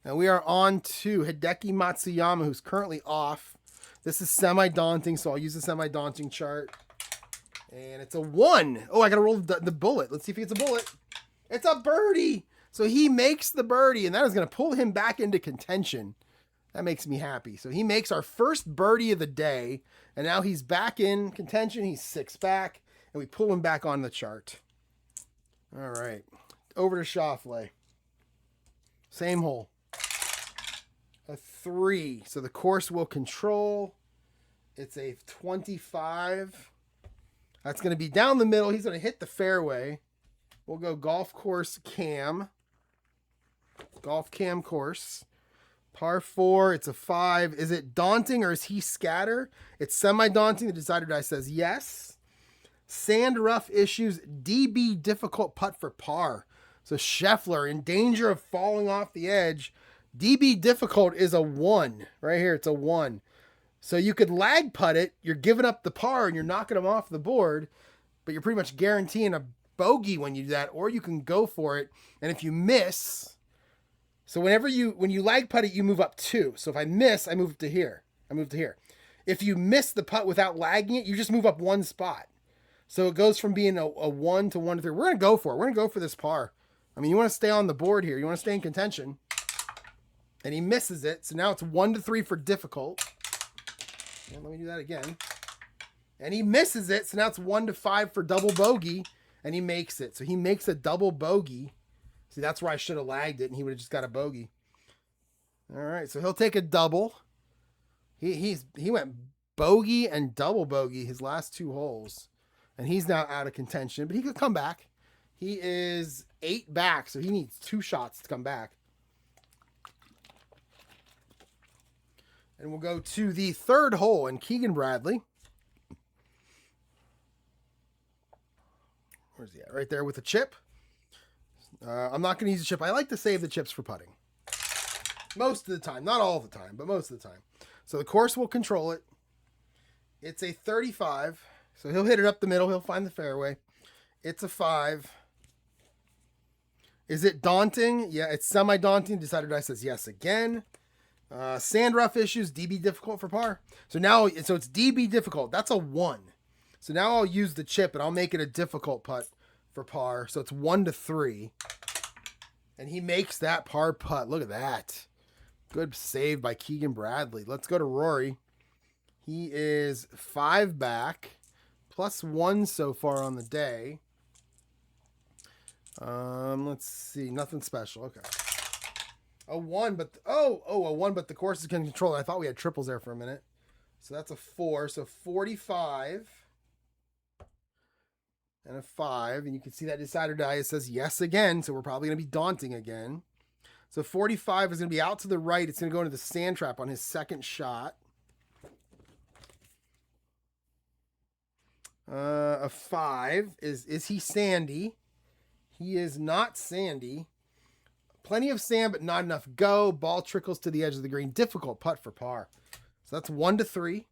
And we are on to Hideki Matsuyama, who's currently off. This is semi-daunting, so I'll use the semi-daunting chart. And it's a 1. Oh, I got to roll the bullet. Let's see if he gets a bullet. It's a birdie. So he makes the birdie, and that is going to pull him back into contention. That makes me happy. So he makes our first birdie of the day, and now he's back in contention. He's 6 back, and we pull him back on the chart. All right. Over to Schauffele. Same hole. A 3. So the course will control. It's a 25. That's going to be down the middle. He's going to hit the fairway. We'll go golf course cam. Golf cam course. Par 4, it's a 5. Is it daunting or is he scatter? It's semi-daunting. The decider die says yes. Sand rough issues, DB difficult putt for par. So Scheffler in danger of falling off the edge. DB difficult is a 1. Right here, it's a 1. So you could lag putt it. You're giving up the par and you're knocking them off the board, but you're pretty much guaranteeing a bogey when you do that, or you can go for it. And if you miss, so when you lag putt it, you move up 2. So if I miss, I move to here. I move to here. If you miss the putt without lagging it, you just move up 1 spot. So it goes from being a 1 to 1 to 3. We're going to go for it. We're going to go for this par. I mean, you want to stay on the board here. You want to stay in contention. And he misses it. So now it's 1 to 3 for difficult. And let me do that again. And he misses it. So now it's 1 to 5 for double bogey. And he makes it. So he makes a double bogey. See, that's where I should have lagged it. And he would have just got a bogey. All right. So he'll take a double. He went bogey and double bogey his last 2 holes. And he's now out of contention. But he could come back. He is 8 back. So he needs 2 shots to come back. And we'll go to the 3rd hole in Keegan Bradley. Where's he at? Right there with a chip. I'm not going to use a chip. I like to save the chips for putting. Most of the time. Not all the time, but most of the time. So the course will control it. It's a 35. So he'll hit it up the middle. He'll find the fairway. It's a 5. Is it daunting? Yeah, it's semi-daunting. Decided I says yes again. Sand rough issues, DB difficult for par. So it's DB difficult. That's a 1. So now I'll use the chip and I'll make it a difficult putt for par. So it's 1 to 3. And he makes that par putt. Look at that. Good save by Keegan Bradley. Let's go to Rory. He is 5 back. +1 so far on the day. Let's see. Nothing special. Okay. A 1, but a 1, but the course is going to control it. I thought we had triples there for a minute. So that's a 4. So 45 and a 5. And you can see that decider die. It says yes again. So we're probably going to be daunting again. So 45 is going to be out to the right. It's going to go into the sand trap on his 2nd shot. A 5 is he sandy? He is not sandy. Plenty of sand, but not enough go. Ball trickles to the edge of the green. Difficult putt for par. So that's 1 to 3.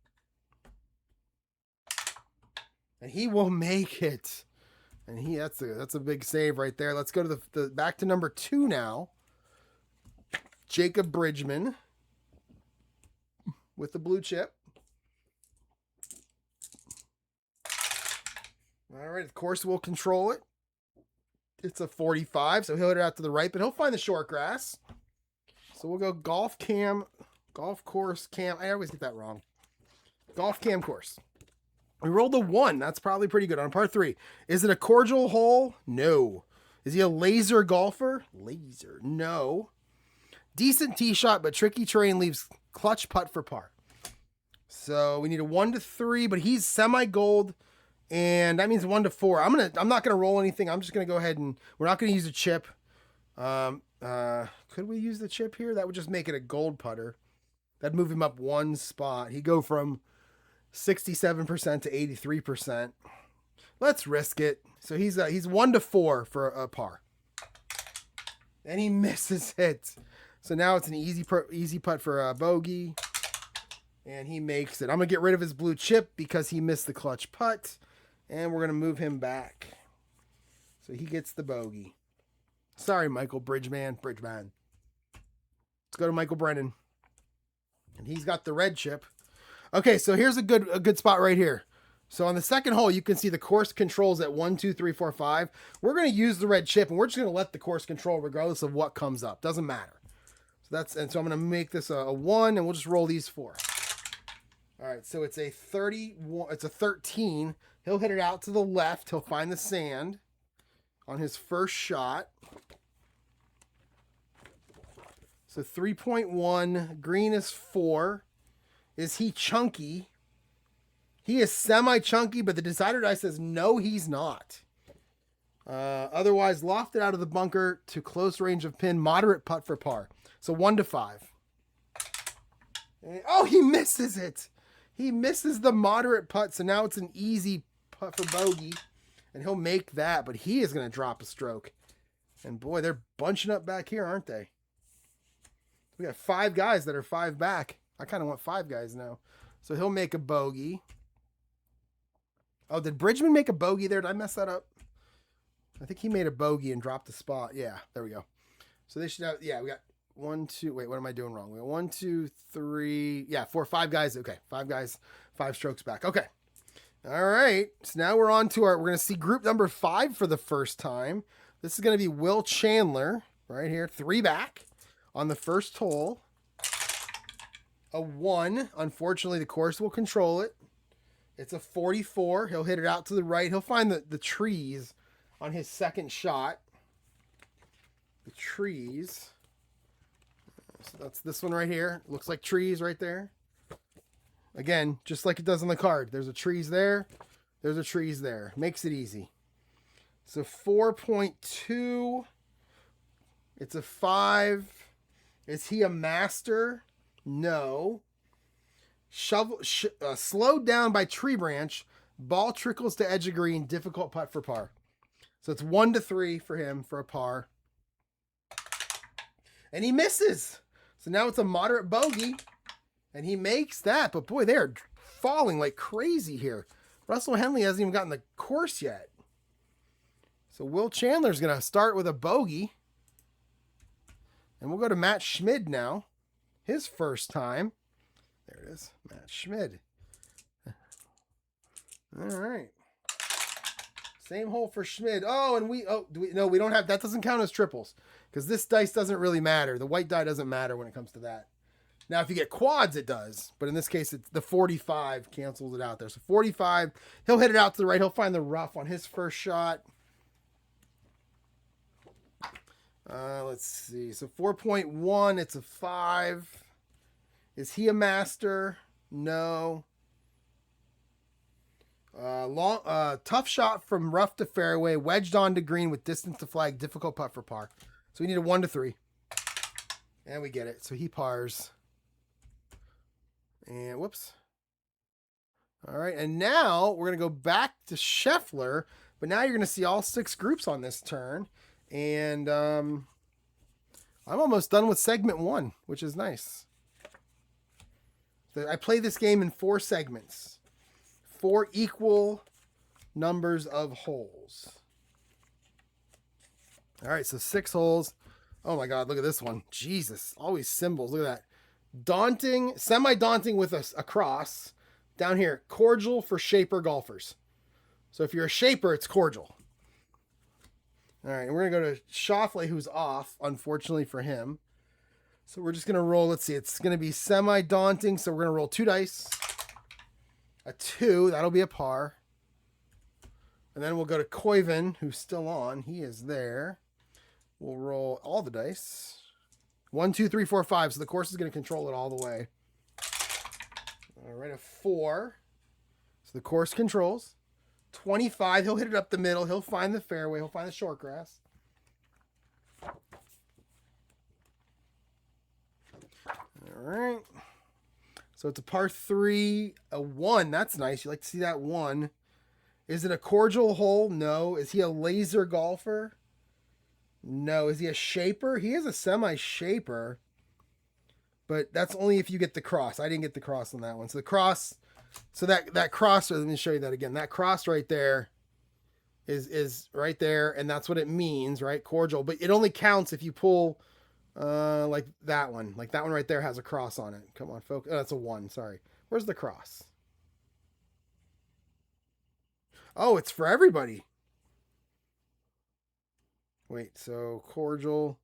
And he will make it. And that's a big save right there. Let's go to the back to number 2 now. Jacob Bridgman with the blue chip. All right, of course we'll control it. It's a 45, so he'll hit it out to the right, but he'll find the short grass. So we'll go golf course cam. I always get that wrong. Golf cam course. We rolled a 1. That's probably pretty good on par 3. Is it a cordial hole? No. Is he a laser golfer? Laser. No. Decent tee shot, but tricky terrain leaves clutch putt for par. So we need a 1 to 3, but he's semi-gold. And that means 1 to 4. I'm not gonna roll anything. I'm just gonna go ahead and we're not gonna use a chip. Could we use the chip here? That would just make it a gold putter. That'd move him up 1 spot. He'd go from 67% to 83%. Let's risk it. So he's 1 to 4 for a par. And he misses it. So now it's an easy putt for a bogey. And he makes it. I'm gonna get rid of his blue chip because he missed the clutch putt. And we're going to move him back. So he gets the bogey. Sorry, Michael Bridgman. Let's go to Michael Brennan. And he's got the red chip. Okay, so here's a good spot right here. So on the 2nd hole, you can see the course controls at 1, 2, 3, 4, 5. We're going to use the red chip, and we're just going to let the course control regardless of what comes up. Doesn't matter. So I'm going to make this a 1, and we'll just roll these 4. All right, so it's a 31. It's a 13. He'll hit it out to the left. He'll find the sand on his first shot. So 3.1. Green is 4. Is he chunky? He is semi-chunky, but the decider die says no, he's not. Otherwise, lofted out of the bunker to close range of pin. Moderate putt for par. So 1 to 5. And, he misses it. He misses the moderate putt, so now it's an easy putt for bogey, and he'll make that, but he is going to drop a stroke. And boy, they're bunching up back here, aren't they? We got 5 guys that are 5 back. I kind of want 5 guys now. So he'll make a bogey. Oh, did Bridgman make a bogey there? Did I mess that up? I think he made a bogey and dropped the spot. Yeah, there we go. So they should have, yeah, we got 1, 2, wait, what am I doing wrong? We got 1, 2, 3, yeah, 4, 5 guys. Okay, 5 guys, 5 strokes back. Okay. All right. So now we're on to we're going to see group number 5 for the first time. This is going to be Will Chandler right here, 3 back on the first hole. A 1. Unfortunately, the course will control it. It's a 44. He'll hit it out to the right. He'll find the trees on his second shot. The trees. So that's this one right here. Looks like trees right there. Again, just like it does on the card. There's a trees there. There's a trees there. Makes it easy. So 4.2. It's a 5. Is he a master? No. Slowed down by tree branch. Ball trickles to edge of green. Difficult putt for par. So it's 1 to 3 for him for a par. And he misses. So now it's a moderate bogey. And he makes that. But boy, they're falling like crazy here. Russell Henley hasn't even gotten the course yet. So Will Chandler's going to start with a bogey. And we'll go to Matt Schmid now. His first time. There it is. Matt Schmid. All right. Same hole for Schmid. Oh, and we don't have, that doesn't count as triples. Because this dice doesn't really matter. The white die doesn't matter when it comes to that. Now, if you get quads, it does. But in this case, it's the 45 cancels it out there. So 45, he'll hit it out to the right. He'll find the rough on his first shot. Let's see. So 4.1, it's a 5. Is he a master? No. Tough shot from rough to fairway, wedged on to green with distance to flag, difficult putt for par. So we need a 1 to 3. And we get it. So he pars. And whoops. All right. And now we're going to go back to Scheffler. But now you're going to see all 6 groups on this turn. And I'm almost done with segment 1, which is nice. I play this game in 4 segments. 4 equal numbers of holes. All right, so 6 holes. Oh my God, look at this one. Jesus, always symbols. Look at that. Daunting, semi-daunting with a cross. Down here, cordial for shaper golfers. So if you're a shaper, it's cordial. All right, and we're going to go to Schauffele, who's off, unfortunately for him. So we're just going to roll. Let's see. It's going to be semi-daunting. So we're going to roll 2 dice. A 2. That'll be a par. And then we'll go to Koiven, who's still on. He is there. We'll roll all the dice. 1, 2, 3, 4, 5. So the course is going to control it all the way. All right, a 4. So the course controls. 25. He'll hit it up the middle. He'll find the fairway. He'll find the short grass. All right. So it's a par 3, a 1. That's nice. You like to see that 1. Is it a cordial hole? No. Is he a laser golfer? No. Is he a shaper? He is a semi-shaper. But that's only if you get the cross. I didn't get the cross on that one. So the cross, so that cross, let me show you that again. That cross right there is right there. And that's what it means, right? Cordial. But it only counts if you pull... like that one. Like that one right there has a cross on it. Come on, folks. Oh, that's a 1. Sorry. Where's the cross? Oh, it's for everybody. Wait, so cordial.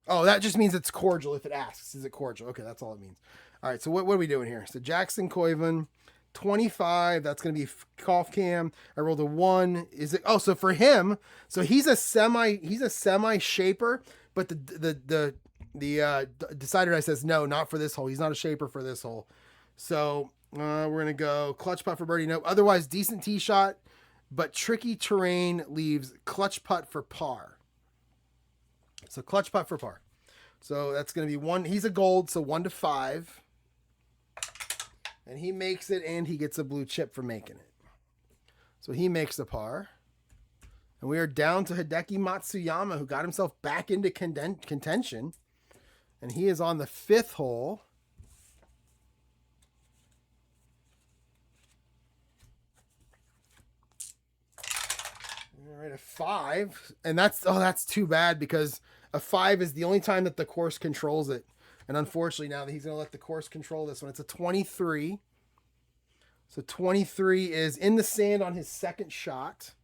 Oh, that just means it's cordial if it asks. Is it cordial? Okay, that's all it means. All right, so what are we doing here? So Jackson Koiven, 25. That's going to be golf cam. I rolled a 1. Is it? Oh, so for him, so he's a semi shaper. But the decider die says no, not for this hole. He's not a shaper for this hole. So we're going to go clutch putt for birdie. No, otherwise decent tee shot, but tricky terrain leaves clutch putt for par. So clutch putt for par. So that's going to be 1. He's a gold, so 1 to 5. And he makes it, and he gets a blue chip for making it. So he makes the par. And we are down to Hideki Matsuyama, who got himself back into contention. And he is on the 5th hole. All right, a 5. And that's too bad because a 5 is the only time that the course controls it. And unfortunately, now that he's going to let the course control this one, it's a 23. So 23 is in the sand on his second shot.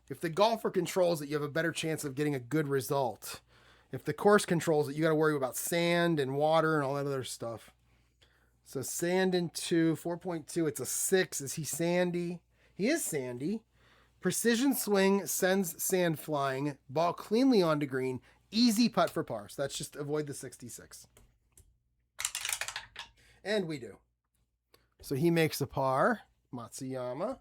If the golfer controls it, you have a better chance of getting a good result. If the course controls it, you got to worry about sand and water and all that other stuff. So sand in 2, 4.2. It's a 6. Is he sandy? He is sandy. Precision swing sends sand flying. Ball cleanly onto green. Easy putt for par. So that's just avoid the 66. And we do. So he makes a par. Matsuyama.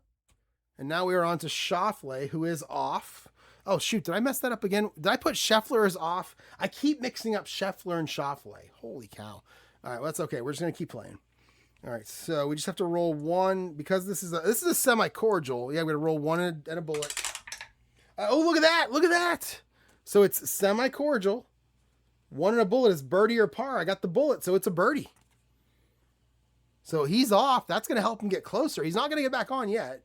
And now we are on to Schauffele, who is off. Oh, shoot. Did I mess that up again? Did I put Scheffler as off? I keep mixing up Scheffler and Schauffele. Holy cow. All right, well, that's okay. We're just going to keep playing. All right, so we just have to roll one. Because this is a semi-cordial. Yeah, we're going to roll one and a bullet. Oh, look at that. Look at that. So it's semi-cordial. 1 and a bullet is birdie or par. I got the bullet, so it's a birdie. So he's off. That's going to help him get closer. He's not going to get back on yet.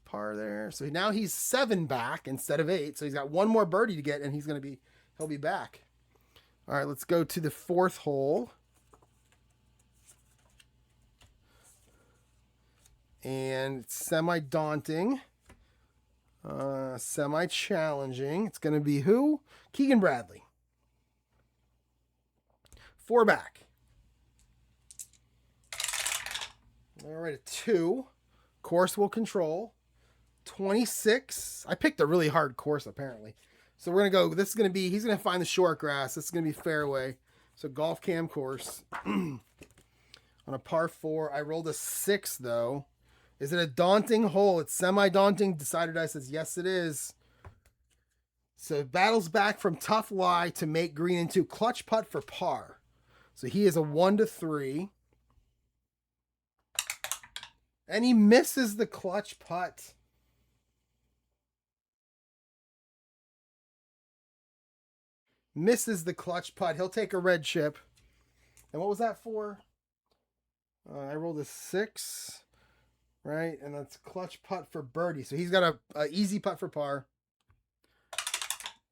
Par there. So now he's 7 back instead of 8. So he's got 1 more birdie to get and he'll be back. All right, let's go to the 4th hole. And it's semi-daunting. Semi-challenging. It's going to be who? Keegan Bradley. 4 back. All right, a 2. Course will control. 26. I picked a really hard course, apparently. So we're going to go, he's going to find the short grass. This is going to be fairway. So golf cam course. On a par 4. I rolled a 6, though. Is it a daunting hole? It's semi-daunting. Decided I says, yes, it is. So battles back from tough lie to make green into clutch putt for par. So he is a 1-3. And he misses the clutch putt. Misses the clutch putt. He'll take a red chip. And what was that for? I rolled a 6. Right? And that's clutch putt for birdie. So he's got a easy putt for par.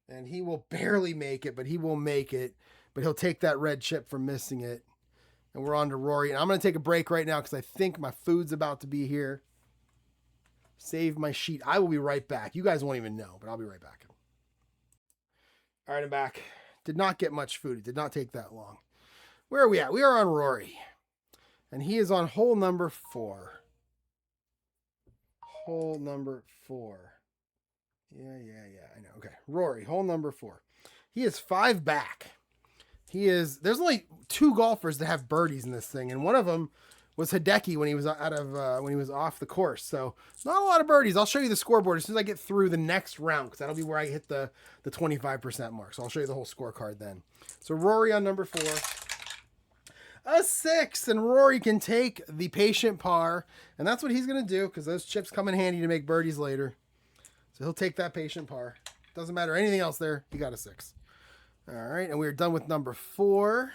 And he will barely make it, but he will make it. But he'll take that red chip for missing it. And we're on to Rory. And I'm going to take a break right now because I think my food's about to be here. Save my sheet. I will be right back. You guys won't even know, but I'll be right back. All right, I'm back. Did not get much food. It did not take that long. Where are we at? We are on Rory. And he is on hole number 4. Hole number 4. Yeah, I know. Okay, Rory, hole number 4. He is 5 back. There's only 2 golfers that have birdies in this thing, and one of them was Hideki when he was when he was off the course. So not a lot of birdies. I'll show you the scoreboard as soon as I get through the next round, because that'll be where I hit the 25% mark. So I'll show you the whole scorecard then. So Rory on number 4. A 6, and Rory can take the patient par, and that's what he's going to do, because those chips come in handy to make birdies later. So he'll take that patient par. Doesn't matter anything else there. He got a 6. All right, and we're done with number 4.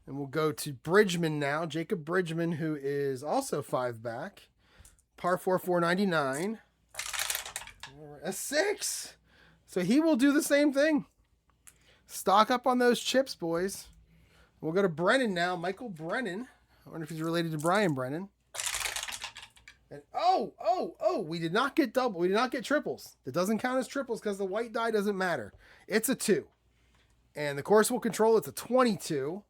And we'll go to Bridgman now. Jacob Bridgman, who is also 5 back. Par 4, 499. A 6. So he will do the same thing. Stock up on those chips, boys. We'll go to Brennan now. Michael Brennan. I wonder if he's related to Brian Brennan. And we did not get double. We did not get triples. It doesn't count as triples because the white die doesn't matter. It's a 2. And the course will control. It's a 22.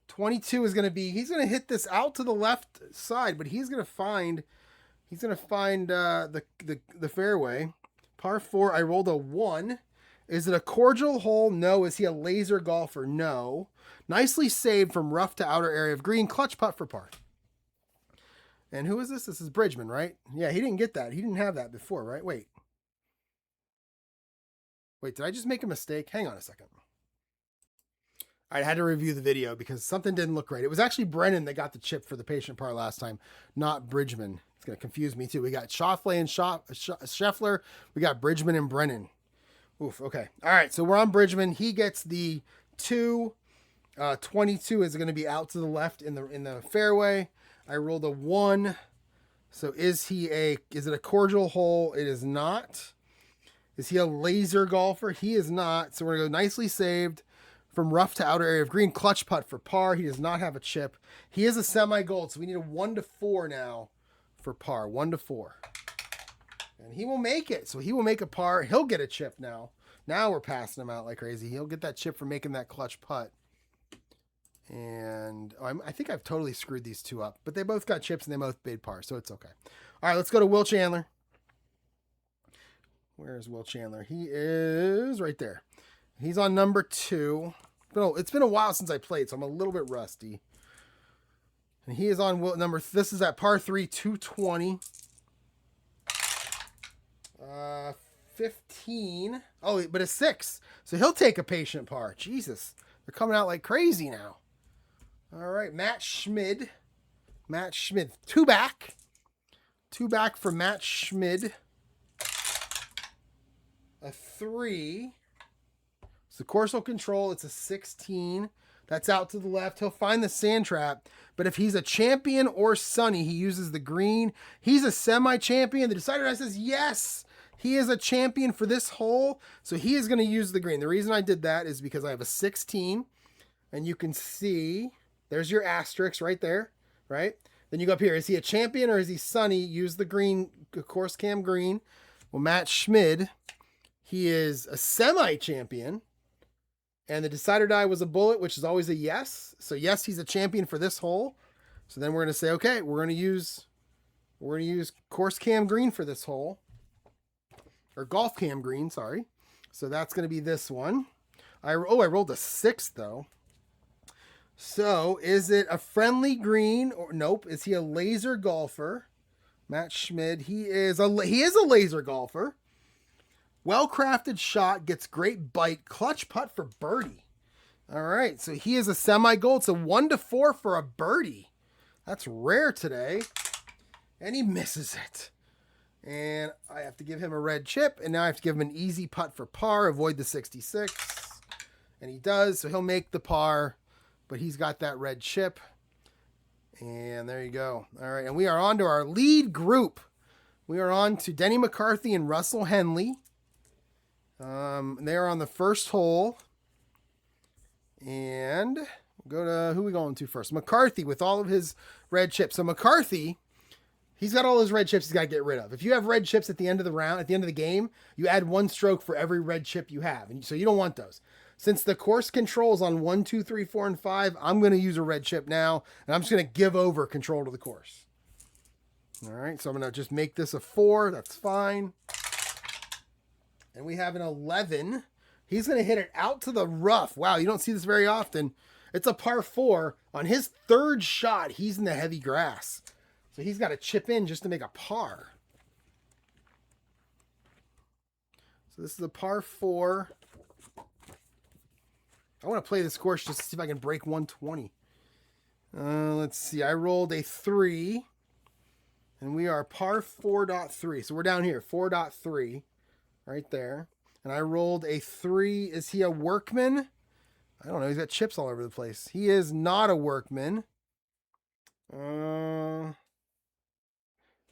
22 is going to be, he's going to hit this out to the left side, but he's going to find the fairway. Par 4, I rolled a 1. Is it a cordial hole? No. Is he a laser golfer? No. Nicely saved from rough to outer area of green. Clutch putt for par. And who is this? This is Bridgman, right? Yeah, he didn't get that. He didn't have that before, right? Wait, did I just make a mistake? Hang on a second. I had to review the video because something didn't look right. It was actually Brennan that got the chip for the patient par last time, not Bridgman. It's going to confuse me too. We got Schauffele and Scheffler. We got Bridgman and Brennan. Oof, okay. All right, so we're on Bridgman. He gets the 2. 22 is going to be out to the left in the fairway. I rolled a 1. So is it a cordial hole? It is not. Is he a laser golfer? He is not. So we're going to go nicely saved from rough to outer area of green. Clutch putt for par. He does not have a chip. He is a semi-gold. So we need a 1 to 4 now for par. 1 to 4. And he will make it. So he will make a par. He'll get a chip now. Now we're passing him out like crazy. He'll get that chip for making that clutch putt. And I think I've totally screwed these two up. But they both got chips and they both made par. So it's okay. All right, let's go to Will Chandler. Where's Will Chandler? He is right there. He's on number 2. It's been a while since I played, so I'm a little bit rusty. And he is on this is at par 3, 220. 15. Oh, but a 6. So he'll take a patient par. Jesus. They're coming out like crazy now. All right, Matt Schmid. 2 back. 2 back for Matt Schmid. A 3. So course will control. It's a 16. That's out to the left. He'll find the sand trap. But if he's a champion or sunny, he uses the green. He's a semi-champion. The decider says yes. He is a champion for this hole. So he is going to use the green. The reason I did that is because I have a 16. And you can see, there's your asterisk right there, right? Then you go up here. Is he a champion or is he sunny? Use the green, course cam green. Well, Matt Schmid, he is a semi-champion. And the decider die was a bullet, which is always a yes. So yes, he's a champion for this hole. So then we're going to say, okay, we're going to use course cam green for this hole. Or golf cam green, sorry. So that's going to be this one. I rolled a 6 though. So is it a friendly green or nope? Is he a laser golfer? Matt Schmid, he is a laser golfer. Well-crafted shot, gets great bite, clutch putt for birdie. All right, so he is a semi-gold. So 1 to 4 for a birdie. That's rare today. And he misses it. And I have to give him a red chip, and now I have to give him an easy putt for par, avoid the 66. And he does, so he'll make the par, but he's got that red chip. And there you go. All right, and we are on to our lead group. We are on to Denny McCarthy and Russell Henley. They are on the first hole. And we'll go to, who are we going to first? McCarthy with all of his red chips. So McCarthy, he's got all his red chips he's got to get rid of. If you have red chips at the end of the round, at the end of the game, you add 1 stroke for every red chip you have. And so you don't want those. Since the course controls on 1, 2, 3, 4, and 5, I'm going to use a red chip now. And I'm just going to give over control to the course. All right, so I'm going to just make this a 4. That's fine. And we have an 11. He's going to hit it out to the rough. Wow, you don't see this very often. It's a par 4. On his 3rd shot, he's in the heavy grass. So he's got to chip in just to make a par. So this is a par 4. I want to play this course just to see if I can break 120. Let's see. I rolled a 3. And we are par 4.3. So we're down here, 4.3. Right there. And I rolled a 3. Is he a workman? I don't know. He's got chips all over the place. He is not a workman.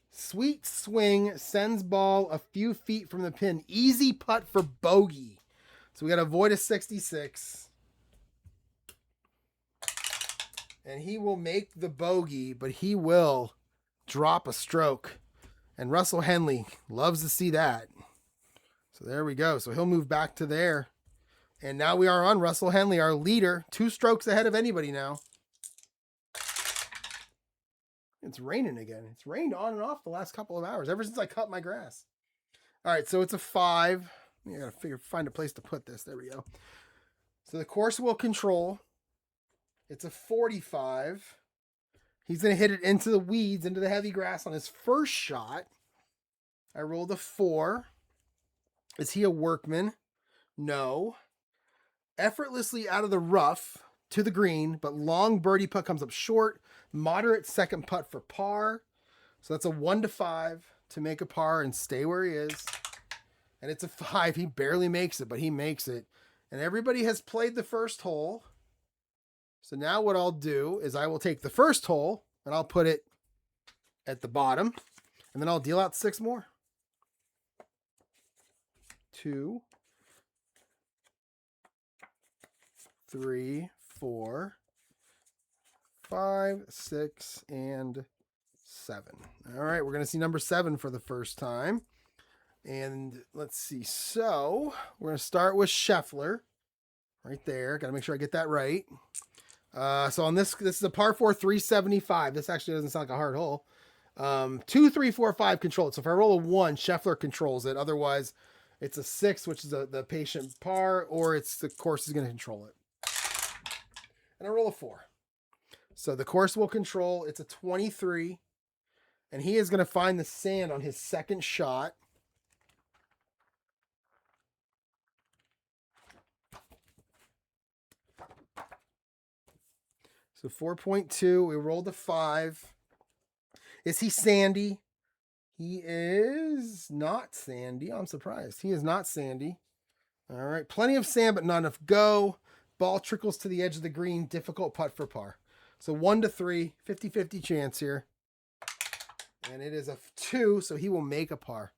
Sweet swing, sends ball a few feet from the pin. Easy putt for bogey. So we got to avoid a 66. And he will make the bogey, but he will drop a stroke. And Russell Henley loves to see that. So there we go. So he'll move back to there. And now we are on Russell Henley, our leader. 2 strokes ahead of anybody now. It's raining again. It's rained on and off the last couple of hours, ever since I cut my grass. All right, so it's a 5. I got to find a place to put this. There we go. So the course will control. It's a 45. He's going to hit it into the weeds, into the heavy grass on his first shot. I rolled a 4. Is he a workman? No. Effortlessly out of the rough. to the green, but long birdie putt comes up short. Moderate second putt for par. So that's a 1 to 5 to make a par and stay where he is. And it's a 5. He barely makes it, but he makes it. And everybody has played the first hole. So now what I'll do is I will take the first hole and I'll put it at the bottom. And then I'll deal out 6 more. 2, 3, 4, 5, 6, and 7. All right, we're going to see number 7 for the first time. And let's see. So we're going to start with Scheffler right there. Got to make sure I get that right. So on this is a par 4, 375. This actually doesn't sound like a hard hole. 2, 3, 4, 5 control it. So if I roll a 1, Scheffler controls it. Otherwise, it's a 6, which is the patient par, or it's the course is going to control it. And I roll a 4. So the course will control. It's a 23. And he is going to find the sand on his second shot. So 4.2, we rolled a 5. Is he sandy? He is not sandy. I'm surprised. He is not sandy. All right, plenty of sand, but not enough go. Ball trickles to the edge of the green. Difficult putt for par. So 1 to 3, 50-50 chance here. And it is a 2, so he will make a par.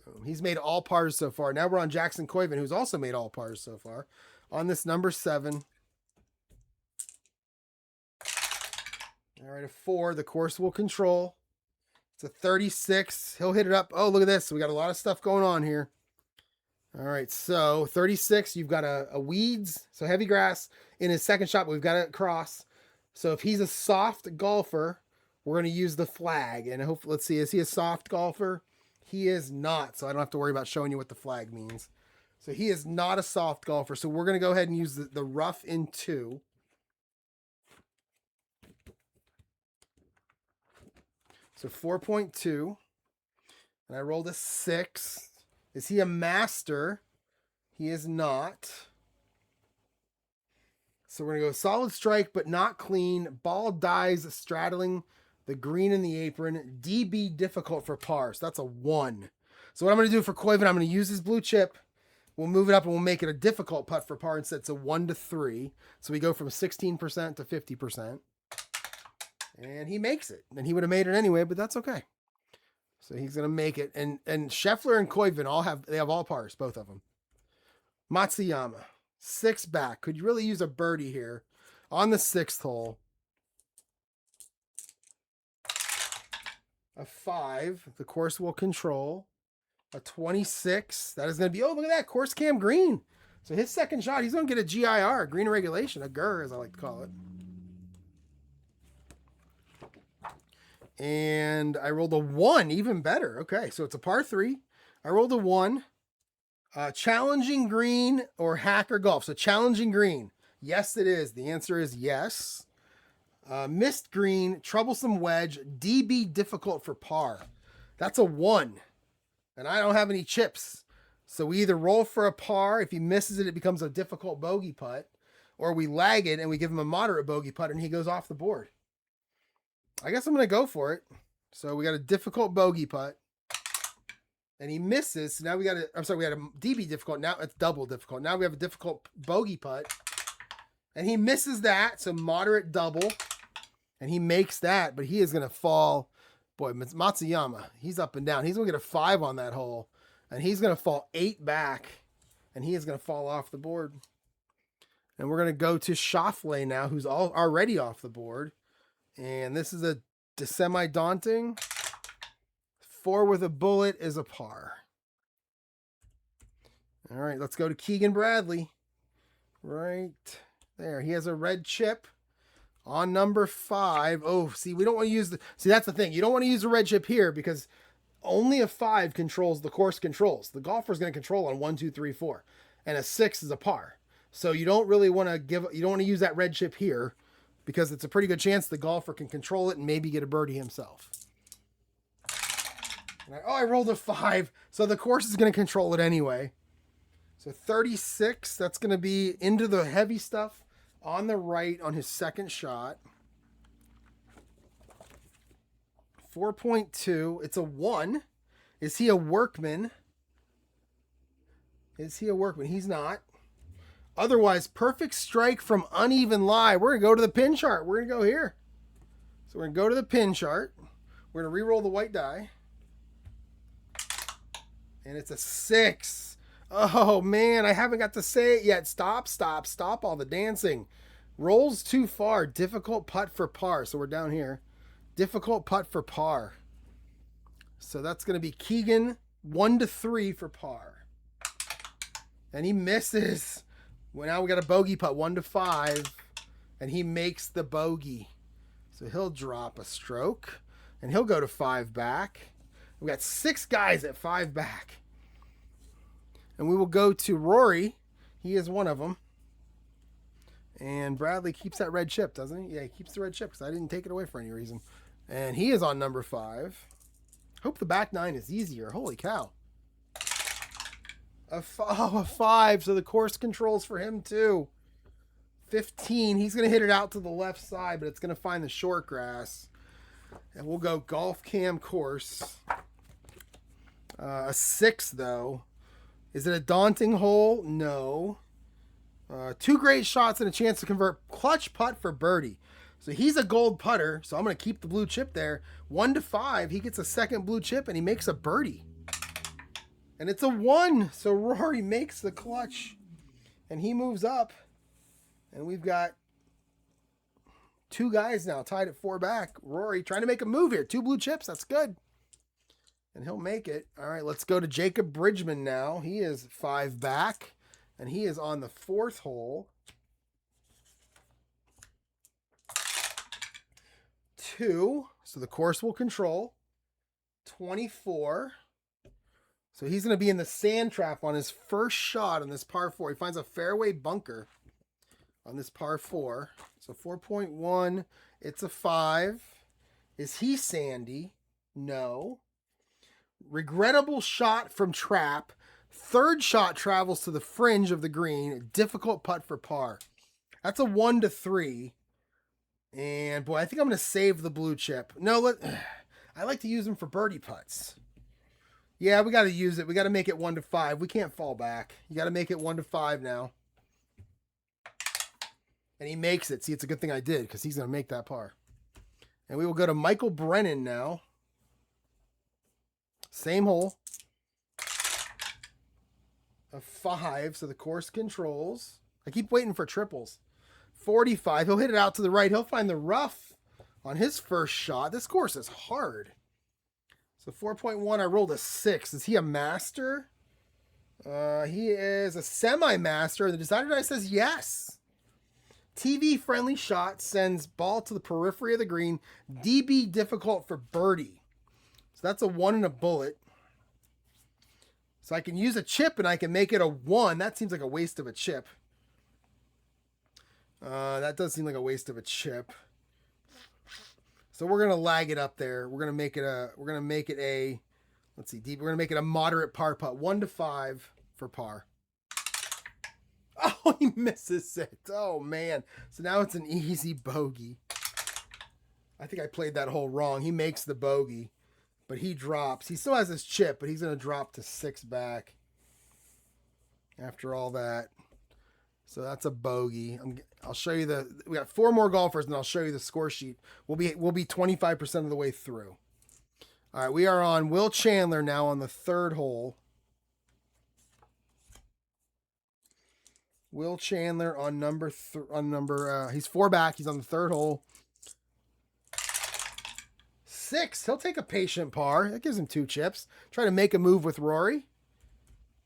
Boom. He's made all pars so far. Now we're on Jackson Koiven, who's also made all pars so far. On this number 7. All right, a 4. The course will control. It's a 36. He'll hit it up. Oh, look at this. We got a lot of stuff going on here. All right, so 36. You've got a weeds, so heavy grass in his second shot, but we've got it cross. So if he's a soft golfer, we're going to use the flag. And hopefully, let's see, is he a soft golfer? He is not, so I don't have to worry about showing you what the flag means. So he is not a soft golfer. So we're going to go ahead and use the rough in 2. So 4.2, and I rolled a 6. Is he a master? He is not. So we're going to go solid strike, but not clean. Ball dies straddling the green in the apron. DB difficult for par. So that's a 1. So what I'm going to do for Koiven, I'm going to use his blue chip. We'll move it up and we'll make it a difficult putt for par instead. It's a 1 to 3. So we go from 16% to 50%. And he makes it. And he would have made it anyway, but that's okay. So he's going to make it. And Scheffler and Koiven they have all pars, both of them. Matsuyama, 6 back. Could you really use a birdie here on the 6th hole? A 5. The course will control. A 26. That is going to be, oh, look at that. Course cam green. So his second shot, he's going to get a GIR, green regulation, a GIR, as I like to call it. And I rolled a 1, even better. Okay, so it's a par 3. I rolled a 1. Challenging green or hacker golf. So challenging green. Yes, it is. The answer is yes. Missed green, troublesome wedge, DB difficult for par. That's a 1. And I don't have any chips. So we either roll for a par. If he misses it, it becomes a difficult bogey putt. Or we lag it and we give him a moderate bogey putt and he goes off the board. I guess I'm going to go for it. So we got a difficult bogey putt. And he misses. So now we had a DB difficult. Now it's double difficult. Now we have a difficult bogey putt. And he misses that. So moderate double. And he makes that. But he is going to fall. Boy, Matsuyama, he's up and down. He's going to get a 5 on that hole. And he's going to fall 8 back. And he is going to fall off the board. And we're going to go to Schauffele now, who's already off the board. And this is a semi-daunting. 4 with a bullet is a par. All right, let's go to Keegan Bradley. Right there. He has a red chip on number 5. Oh, see, we don't want to use see, that's the thing. You don't want to use the red chip here because only a 5 controls the course controls. The golfer is going to control on 1, 2, 3, 4. And a 6 is a par. So you don't really want to use that red chip here, because it's a pretty good chance the golfer can control it and maybe get a birdie himself. I rolled a 5. So the course is going to control it anyway. So 36, that's going to be into the heavy stuff. on the right on his second shot. 4.2. It's a 1. Is he a workman? Is he a workman? He's not. Otherwise, perfect strike from uneven lie. We're going to go to the pin chart. We're going to go here. So we're going to go to the pin chart. We're going to re-roll the white die. And it's a 6. Oh, man. I haven't got to say it yet. Stop, stop, stop all the dancing. Rolls too far. Difficult putt for par. So we're down here. Difficult putt for par. So that's going to be Keegan 1-3 for par. And he misses. Well, now we got a bogey putt 1-5. And he makes the bogey. So he'll drop a stroke. And he'll go to 5 back. We got 6 guys at 5 back. And we will go to Rory. He is one of them. And Bradley keeps that red chip, doesn't he? Yeah, he keeps the red chip because I didn't take it away for any reason. And he is on number 5. Hope the back 9 is easier. Holy cow. A 5. So the course controls for him too. 15. He's going to hit it out to the left side, but it's going to find the short grass. And we'll go golf cam course. A 6 though. Is it a daunting hole? No. 2 great shots and a chance to convert. Clutch putt for birdie. So he's a gold putter, so I'm going to keep the blue chip there. 1-5, he gets a second blue chip, and he makes a birdie. And it's a 1, so Rory makes the clutch. And he moves up. And we've got 2 guys now tied at 4 back. Rory trying to make a move here. 2 blue chips, that's good. And he'll make it. All right, let's go to Jacob Bridgman now. He is 5 back. And he is on the 4th hole. 2. So the course will control. 24. So he's going to be in the sand trap on his first shot on this par 4. He finds a fairway bunker on this par 4. So 4.1. It's a 5. Is he sandy? No. Regrettable shot from trap. 3rd shot travels to the fringe of the green. Difficult putt for par. That's a 1-3. And boy, I think I'm going to save the blue chip. No, I like to use them for birdie putts. Yeah, we got to use it. We got to make it 1-5. We can't fall back. You got to make it 1-5 now. And he makes it. See, it's a good thing I did because he's going to make that par. And we will go to Michael Brennan now. Same hole. A 5, so the course controls. I keep waiting for triples. 45, he'll hit it out to the right. He'll find the rough on his first shot. This course is hard. So 4.1, I rolled a 6. Is he a master? He is a semi-master. The designer die says yes. TV-friendly shot sends ball to the periphery of the green. DB difficult for birdie. So that's a 1 and a bullet. So I can use a chip and I can make it a 1. That seems like a waste of a chip. That does seem like a waste of a chip. So we're gonna lag it up there. We're gonna make it a let's see, deep. We're gonna make it a moderate par putt. 1-5 for par. Oh, he misses it. Oh man. So now it's an easy bogey. I think I played that hole wrong. He makes the bogey, but he drops. He still has his chip, but he's gonna drop to 6 back after all that. So that's a bogey. I'll show you we got 4 more golfers and I'll show you the score sheet. We'll be 25% of the way through. All right, we are on Will Chandler now on the 3rd hole. Will Chandler on he's 4 back. He's on the 3rd hole. 6. He'll take a patient par. That gives him 2 chips. Try to make a move with Rory.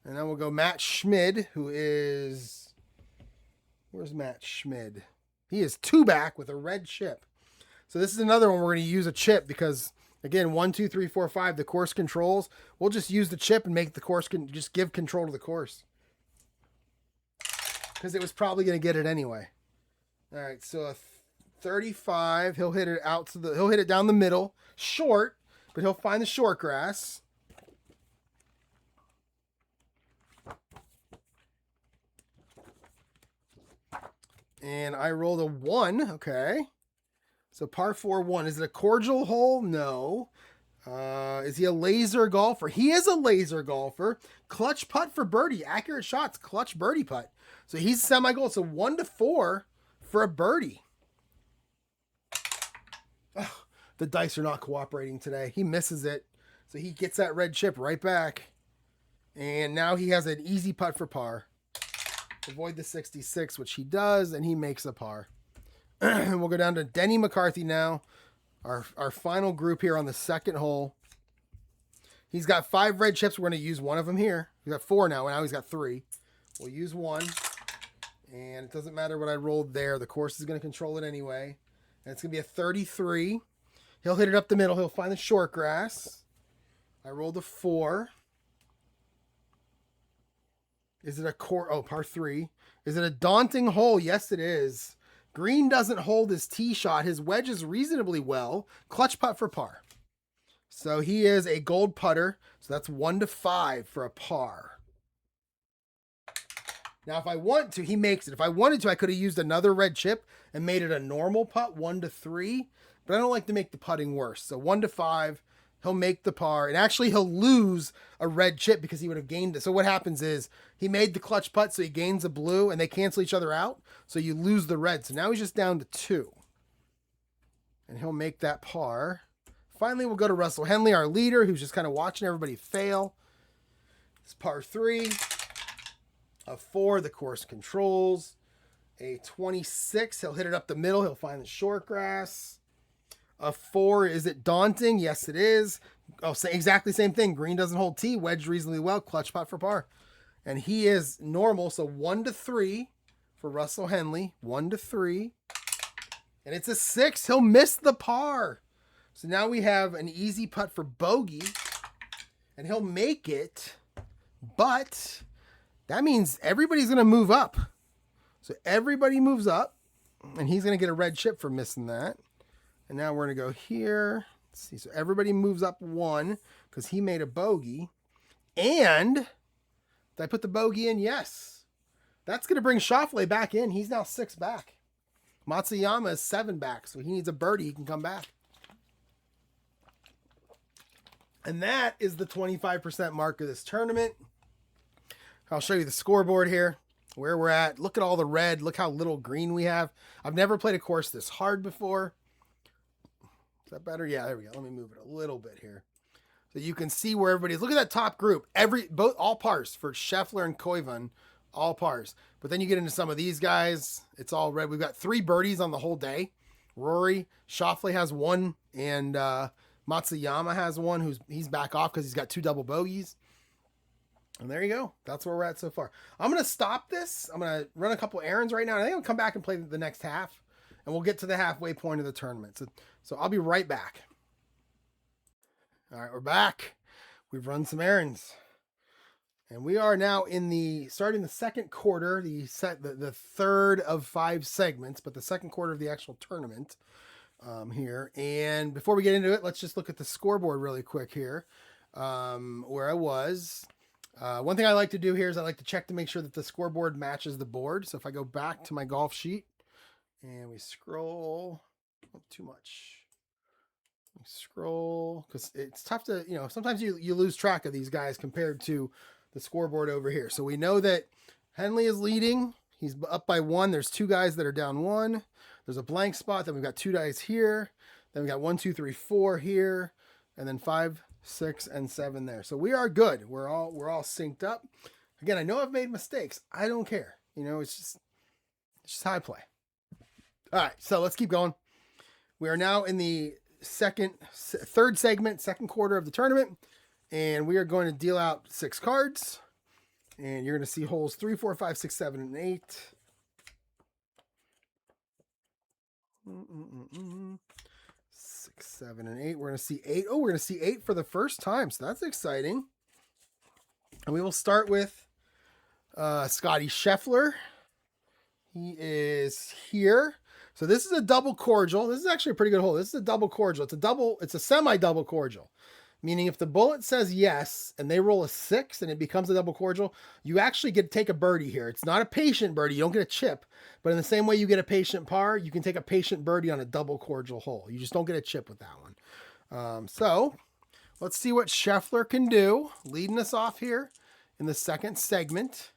And then we'll go Matt Schmid, who is... Where's Matt Schmid? He is 2 back with a red chip. So this is another one we're going to use a chip because, again, 1, 2, 3, 4, 5, the course controls. We'll just use the chip and make the course, just give control to the course. Because it was probably going to get it anyway. All right, so a 35. He'll hit it down the middle. Short, but he'll find the short grass. And I rolled a 1. Okay. So par 4, 1. Is it a cordial hole? No. Is he a laser golfer? He is a laser golfer. Clutch putt for birdie. Accurate shots. Clutch birdie putt. So he's semi-gold. So 1 to 4 for a birdie. Ugh, the dice are not cooperating today. He misses it. So he gets that red chip right back. And now he has an easy putt for par. Avoid the 66, which he does, and he makes a par. We'll go down to Denny McCarthy now. Our final group here on the second hole. He's got 5 red chips. We're going to use one of them here. He's got 4 now. Now he's got 3. We'll use 1. And it doesn't matter what I rolled there. The course is going to control it anyway. And it's going to be a 33. He'll hit it up the middle. He'll find the short grass. I rolled a 4. Is it a par 3? Is it a daunting hole? Yes, it is. Green doesn't hold his tee shot. His wedge is reasonably well. Clutch putt for par. So he is a gold putter. So that's 1 to 5 for a par. Now, if I want to, he makes it. If I wanted to, I could have used another red chip and made it a normal putt, 1 to 3. But I don't like to make the putting worse. So 1 to 5. He'll make the par, and actually he'll lose a red chip because he would have gained it. So what happens is he made the clutch putt, so he gains a blue, and they cancel each other out. So you lose the red. So now he's just down to 2. And he'll make that par. Finally, we'll go to Russell Henley, our leader, who's just kind of watching everybody fail. It's par 3. A 4, the course controls. A 26, he'll hit it up the middle. He'll find the short grass. A 4, is it daunting? Yes, it is. Oh, say exactly the same thing. Green doesn't hold tee. Wedge reasonably well. Clutch putt for par. And he is normal. So 1 to 3 for Russell Henley. 1 to 3. And it's a 6. He'll miss the par. So now we have an easy putt for bogey. And he'll make it. But that means everybody's going to move up. So everybody moves up. And he's going to get a red chip for missing that. And now we're going to go here. Let's see. So everybody moves up 1 because he made a bogey. And did I put the bogey in? Yes. That's going to bring Schauffele back in. He's now 6 back. Matsuyama is 7 back. So he needs a birdie. He can come back. And that is the 25% mark of this tournament. I'll show you the scoreboard here, where we're at. Look at all the red. Look how little green we have. I've never played a course this hard before. Is that better? Yeah, there we go. Let me move it a little bit here. So you can see where everybody is. Look at that top group. All pars for Scheffler and Koivu, all pars. But then you get into some of these guys. It's all red. We've got 3 birdies on the whole day. Rory, Schauffele has 1, and Matsuyama has 1. He's back off because he's got 2 double bogeys. And there you go. That's where we're at so far. I'm going to stop this. I'm going to run a couple errands right now. And I think I'll come back and play the next half. And we'll get to the halfway point of the tournament. So I'll be right back. All right, we're back. We've run some errands. And we are now starting the second quarter, the third of 5 segments, but the second quarter of the actual tournament here. And before we get into it, let's just look at the scoreboard really quick here, where I was. One thing I like to do here is I like to check to make sure that the scoreboard matches the board. So if I go back to my golf sheet and we scroll, not too much. We scroll, because it's tough to, sometimes you lose track of these guys compared to the scoreboard over here. So we know that Henley is leading. He's up by 1. There's 2 guys that are down 1. There's a blank spot. Then we've got 2 guys here. Then we got 1, 2, 3, 4 here. And then 5, 6, and 7 there. So we are good. We're all synced up. Again, I know I've made mistakes. I don't care. It's just how I play. All right, so let's keep going. We are now in the third segment, second quarter of the tournament, and we are going to deal out 6 cards. And you're going to see holes 3, 4, 5, 6, 7, and 8. 6, 7, and 8. We're going to see 8. Oh, we're going to see 8 for the first time, so that's exciting. And we will start with Scotty Scheffler. He is here. So this is a double cordial. This is actually a pretty good hole. This is a double cordial. It's a semi-double cordial. Meaning if the bullet says yes and they roll a 6 and it becomes a double cordial, you actually get to take a birdie here. It's not a patient birdie. You don't get a chip. But in the same way you get a patient par, you can take a patient birdie on a double cordial hole. You just don't get a chip with that one. So let's see what Scheffler can do. Leading us off here in the second segment.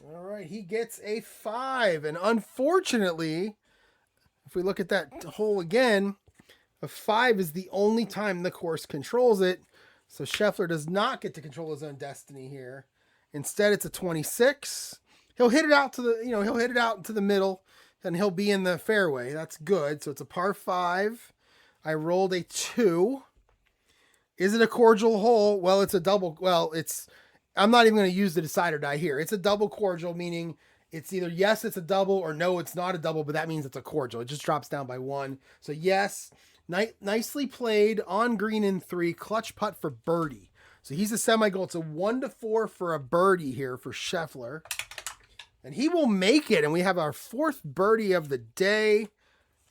All right, he gets a 5. And unfortunately, if we look at that hole again, a 5 is the only time the course controls it. So Scheffler does not get to control his own destiny here. Instead, it's a 26. He'll hit it out to the, he'll hit it out into the middle and he'll be in the fairway. That's good. So it's a par 5. I rolled a 2. Is it a cordial hole? Well, it's a double. Well, I'm not even going to use the decide or die here. It's a double cordial, meaning it's either yes, it's a double, or no, it's not a double, but that means it's a cordial. It just drops down by 1. So yes, nicely played on green in 3, clutch putt for birdie. So he's a semi-goal. It's a 1-4 for a birdie here for Scheffler. And he will make it. And we have our 4th birdie of the day.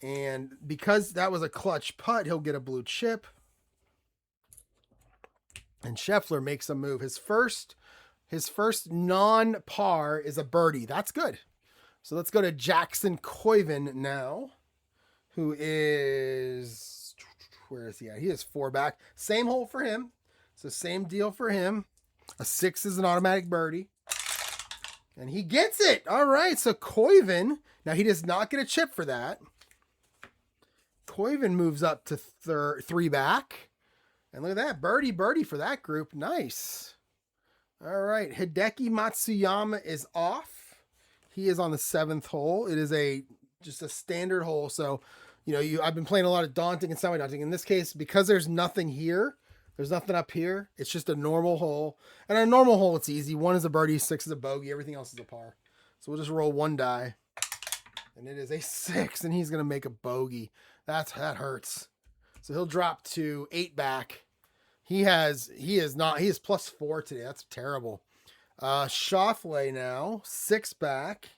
And because that was a clutch putt, he'll get a blue chip. And Scheffler makes a move. His first non-par is a birdie. That's good. So let's go to Jackson Koiven now, who is, where is he at? He is 4 back. Same hole for him. So same deal for him. A 6 is an automatic birdie. And he gets it. All right. So Koiven, now he does not get a chip for that. Koiven moves up to 3 back. And look at that. Birdie for that group. Nice. All right. Hideki Matsuyama is off. He is on the 7th hole. It is just a standard hole. So, I've been playing a lot of daunting and semi-daunting. In this case, because there's nothing here, there's nothing up here. It's just a normal hole. And a normal hole, it's easy. 1 is a birdie, 6 is a bogey. Everything else is a par. So we'll just roll 1 die. And it is a 6, and he's going to make a bogey. That hurts. So he'll drop to 8 back. He is +4 today. That's terrible. Schauffele now, 6 back.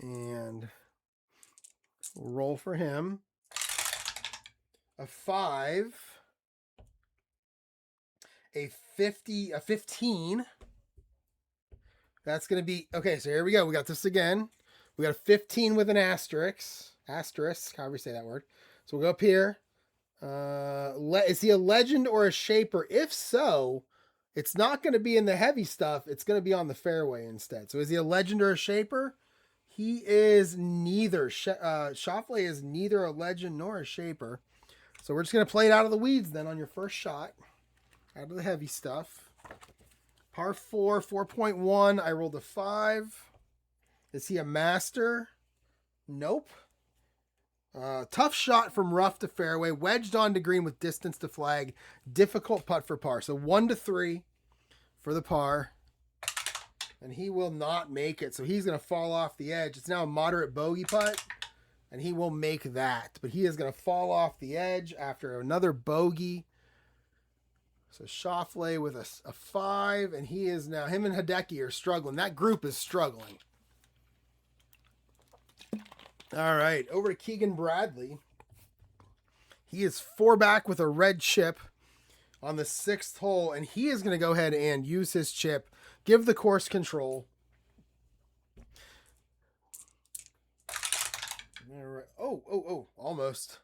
And we'll roll for him. A 5. A 15. That's going to be, okay, so here we go. We got this again. We got a 15 with an asterisk, however you say that word. So we'll go up here. Is he a legend or a shaper? If so, it's not going to be in the heavy stuff. It's going to be on the fairway instead. So is he a legend or a shaper? He is neither. Schauffele is neither a legend nor a shaper. So we're just going to play it out of the weeds then on your first shot. Out of the heavy stuff. Par 4, 4.1. I rolled a 5. Is he a master? Nope. Tough shot from rough to fairway. Wedged onto green with distance to flag. Difficult putt for par. So 1-3 for the par. And he will not make it. So he's going to fall off the edge. It's now a moderate bogey putt. And he will make that. But he is going to fall off the edge after another bogey. So Schauffele with a 5, and he is now, him and Hideki are struggling. That group is struggling. All right, over to Keegan Bradley. He is 4 back with a red chip on the 6th hole, and he is going to go ahead and use his chip, give the course control. All right. Oh, almost.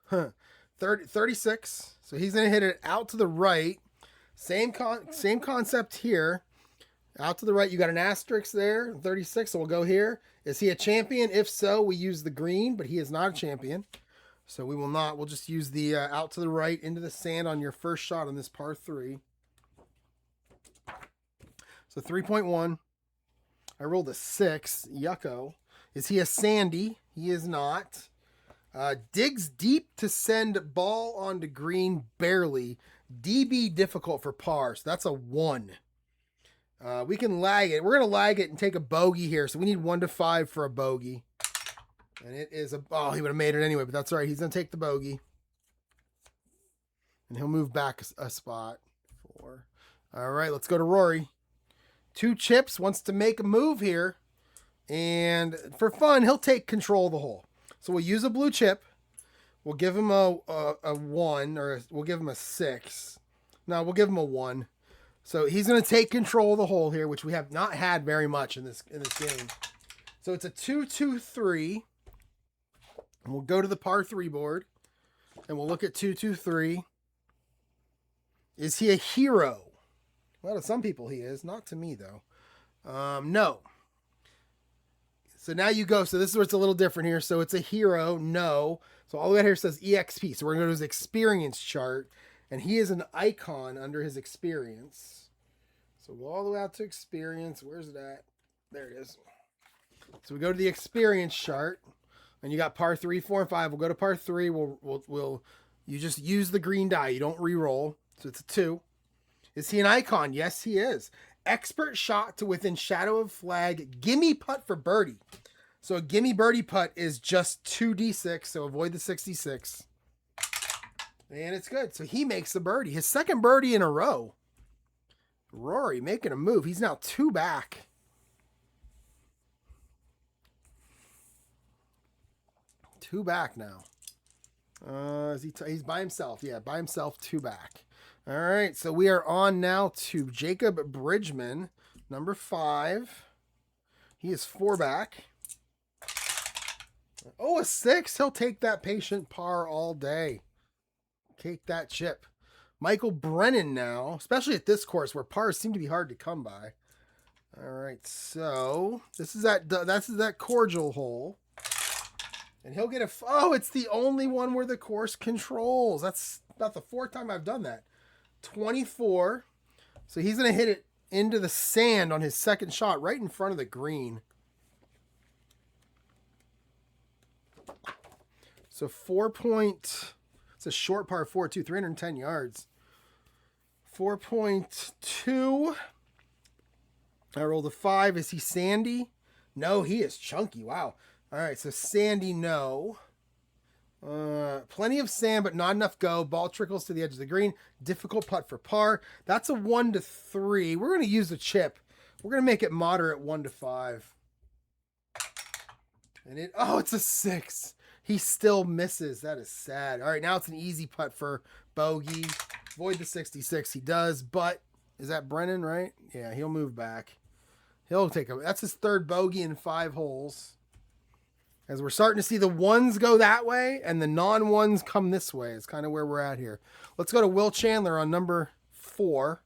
36. So he's going to hit it out to the right. Same concept here. Out to the right, you got an asterisk there, 36, so we'll go here. Is he a champion? If so, we use the green, but he is not a champion. So we will not. We'll just use the out to the right into the sand on your first shot on this par 3. So 3.1. I rolled a 6. Yucko. Is he a sandy? He is not. Digs deep to send ball onto green barely. DB difficult for par, so that's a 1. We can lag it. We're going to lag it and take a bogey here. So we need 1-5 for a bogey. And it is he would have made it anyway, but that's all right. He's going to take the bogey. And he'll move back a spot. 4. All right, let's go to Rory. 2 chips, wants to make a move here. And for fun, he'll take control of the hole. So we'll use a blue chip. We'll give him a 1, or we'll give him a 6. No, we'll give him a 1. So he's going to take control of the hole here, which we have not had very much in this game. So it's a 2-2-3. And we'll go to the par 3 board. And we'll look at 2-2-3. Is he a hero? Well, to some people he is. Not to me, though. No. So now you go. So this is where it's a little different here. So it's a hero. No. So all the way out here says EXP. So we're going to go to his experience chart. And he is an icon under his experience. So we'll all the way out to experience. Where's it at? There it is. So we go to the experience chart. And you got par 3, 4, and 5. We'll go to par 3. You just use the green die. You don't re-roll. So it's a 2. Is he an icon? Yes, he is. Expert shot to within shadow of flag. Gimme putt for birdie. So a gimme birdie putt is just 2d6. So avoid the 66. And it's good. So he makes the birdie. His second birdie in a row. Rory making a move. He's now 2 back. Two back now. He's by himself. Yeah, by himself, 2 back. All right, so we are on now to Jacob Bridgman, number 5. He is 4 back. Oh, a 6. He'll take that patient par all day. Take that chip. Michael Brennan now, especially at this course where pars seem to be hard to come by. All right, so this is that cordial hole. And he'll get oh, it's the only one where the course controls. That's about the 4th time I've done that. 24. So he's going to hit it into the sand on his second shot right in front of the green. So it's a short par 4 too, 310 yards. 4.2. I rolled a 5. Is he sandy? No, he is chunky. Wow. All right, so sandy, no. Plenty of sand, but not enough go. Ball trickles to the edge of the green. Difficult putt for par. That's a 1-3. We're going to use a chip. We're going to make it moderate 1-5. And it's a 6. He still misses. That is sad. All right, now it's an easy putt for bogey. Avoid the 66. He does, but is that Brennan, right? Yeah, he'll move back. That's his 3rd bogey in 5 holes. As we're starting to see the ones go that way and the non-ones come this way. It's kind of where we're at here. Let's go to Will Chandler on number 4.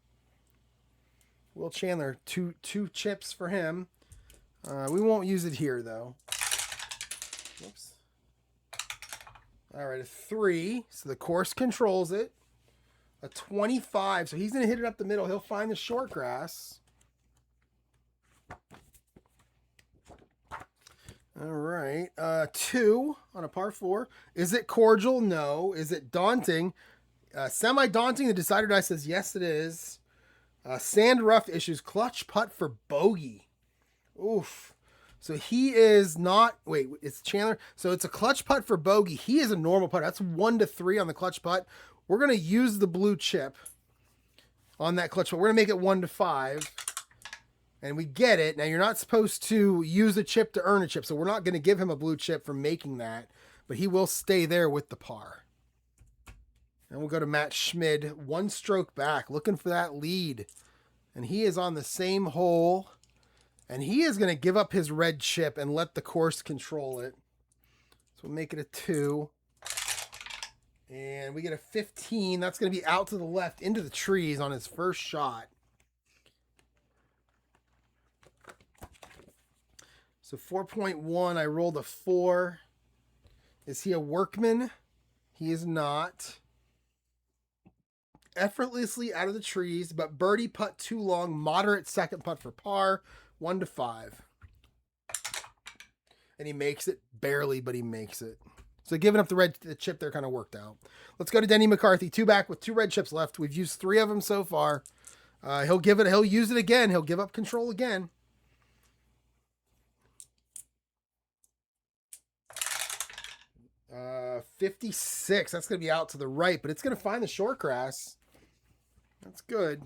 Will Chandler, two chips for him. We won't use it here, though. Whoops. All right, a 3. So the course controls it. A 25. So he's going to hit it up the middle. He'll find the short grass. All right. 2 on a par 4. Is it cordial? No. Is it daunting? Semi-daunting. The decider die says yes, it is. Sand rough issues. Clutch putt for bogey. Oof. So he is not. Wait, it's Chandler. So it's a clutch putt for bogey. He is a normal putt. That's 1-3 on the clutch putt. We're going to use the blue chip on that clutch putt. We're going to make it 1-5. And we get it. Now, you're not supposed to use a chip to earn a chip, so we're not going to give him a blue chip for making that, but he will stay there with the par. And we'll go to Matt Schmid, 1 stroke back, looking for that lead. And he is on the same hole, and he is going to give up his red chip and let the course control it. So we'll make it a 2. And we get a 15. That's going to be out to the left into the trees on his first shot. So 4.1, I rolled a 4. Is he a workman? He is not. Effortlessly out of the trees, but birdie putt too long. Moderate second putt for par. 1-5. And he makes it barely, but he makes it. So giving up the chip there kind of worked out. Let's go to Denny McCarthy. 2 back with 2 red chips left. We've used 3 of them so far. He'll use it again. He'll give up control again. 56. That's going to be out to the right, but it's going to find the short grass. That's good.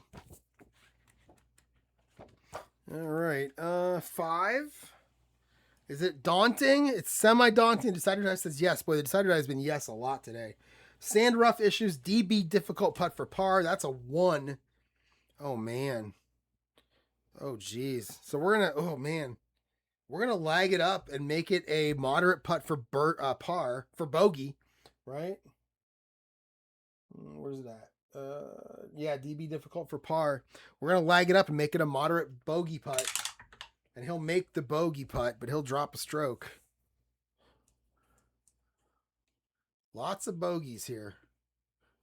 All right. 5. Is it daunting? It's semi-daunting. The decider die says yes. Boy, the decider die has been yes a lot today. Sand rough issues, DB difficult putt for par. That's a 1. Oh, man. Oh, geez. So we're going to, oh, man. We're going to lag it up and make it a moderate putt for par, for bogey, right? Where's it at? Yeah, DB difficult for par. We're going to lag it up and make it a moderate bogey putt. And he'll make the bogey putt, but he'll drop a stroke. Lots of bogeys here.